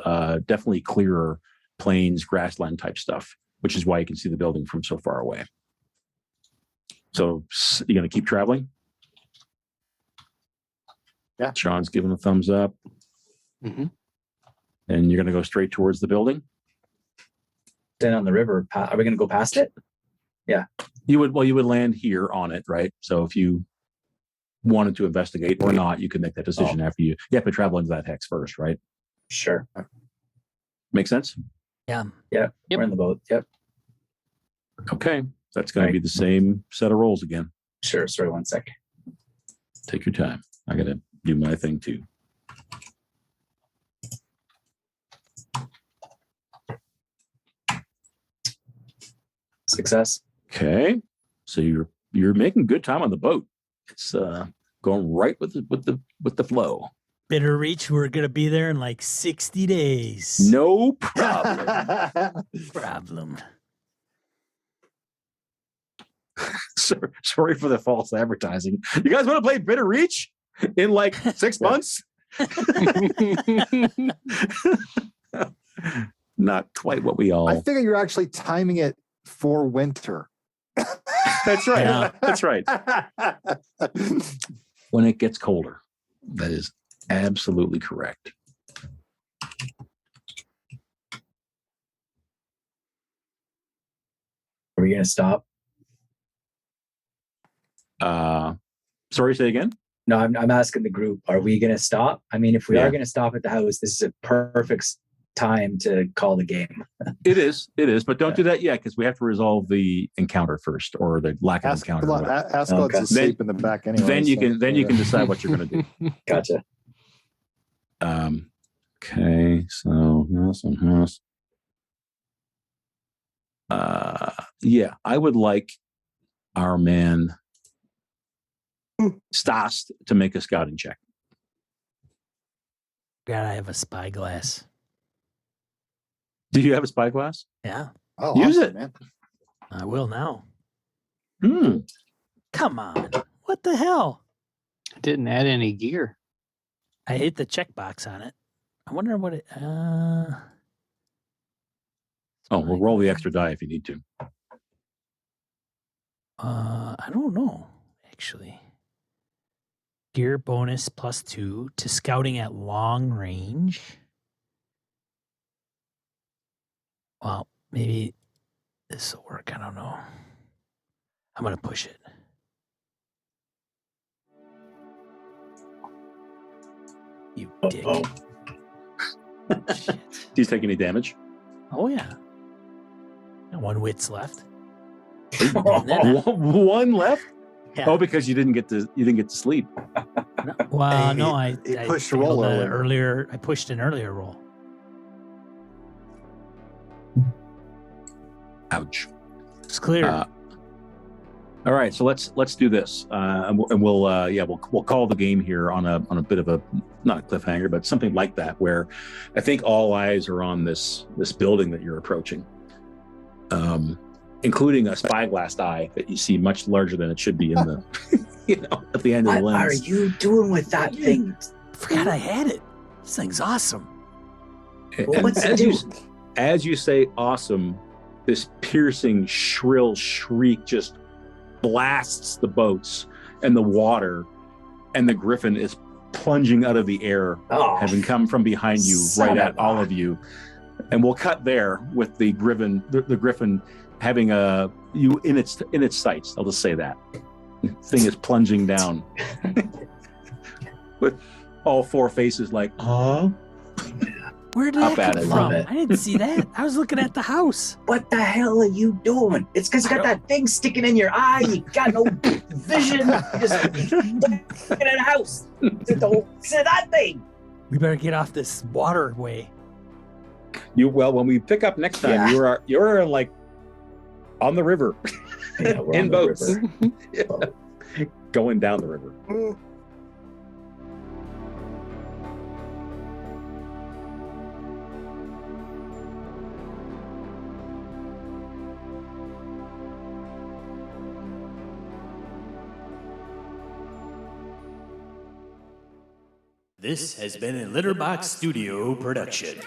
definitely clearer plains, grassland type stuff, which is why you can see the building from so far away. So you're going to keep traveling? Yeah. Sean's giving a thumbs up. Mm-hmm. And you're going to go straight towards the building? Then on the river, are we going to go past it? Yeah. You would land here on it, right? So if you wanted to investigate or not, you could make that decision after you have to travel into that hex first, right? Sure. Make sense? Yeah. Yeah. Yep. We're in the boat. Yep. Okay. That's going to be the same set of rolls again. Sure. Sorry, 1 sec. Take your time. I got to do my thing too. Success. Okay. So you're making good time on the boat. It's going right with the flow. Bitter Reach, we're going to be there in like 60 days. No problem. Problem. Sorry for the false advertising. You guys want to play Bitter Reach in like 6 months? Not quite what we all. I figure you're actually timing it for winter. That's right. Yeah. That's right. When it gets colder. That is absolutely correct. Are we going to stop? Sorry, say again? No, I'm asking the group. Are we going to stop? I mean, if we Yeah. are going to stop at the house, this is a perfect time to call the game. It is, but don't do that yet because we have to resolve the encounter first, or the lack of encounter. Askelon's asleep in the back anyway. Then you can decide what you're going to do. Gotcha. Okay, so house. Yeah, I would like our man Stas to make a scouting check. God, I have a spyglass. Do you have a spyglass? Yeah, Oh, Use awesome, it. man. I will now. Hmm. Come on. What the hell? Didn't add any gear. I hit the checkbox on it. I wonder what it. Oh, we'll roll the extra die if you need to. I don't know, actually. Gear bonus +2 to scouting at long range. Well, maybe this will work. I don't know. I'm going to push it. You dick. Shit. Do you take any damage? Oh, yeah. And 1 wit's left. One left? Yeah. Oh, because you didn't get to sleep. No, well, Hey, no, he I pushed the roll failed earlier. earlier. I pushed an earlier roll. Ouch. It's clear. All right, so let's do this, and we'll call the game here on a bit of a, not a cliffhanger, but something like that, where I think all eyes are on this building that you're approaching, including a spyglass eye that you see much larger than it should be in the, at the end of the What lens. are you doing with that thing? I forgot I had it. This thing's awesome. Well, what's it do? As you say, awesome, this piercing, shrill shriek just blasts the boats and the water, and the griffin is plunging out of the air, having come from behind you, right at all of you. And we'll cut there with the griffin having you in its sights. I'll just say that thing is plunging down with all four faces like, Where did Up that at come it. Love from? it. I didn't see that. I was looking at the house. What the hell are you doing? It's because you got that thing sticking in your eye. You got no vision. You're just looking at a house. To that thing. We better get off this waterway. when we pick up next time, Yeah. you're like on the river. Yeah, we're In on the boats. river. Going down the river. This has been a Litterbox Studio production.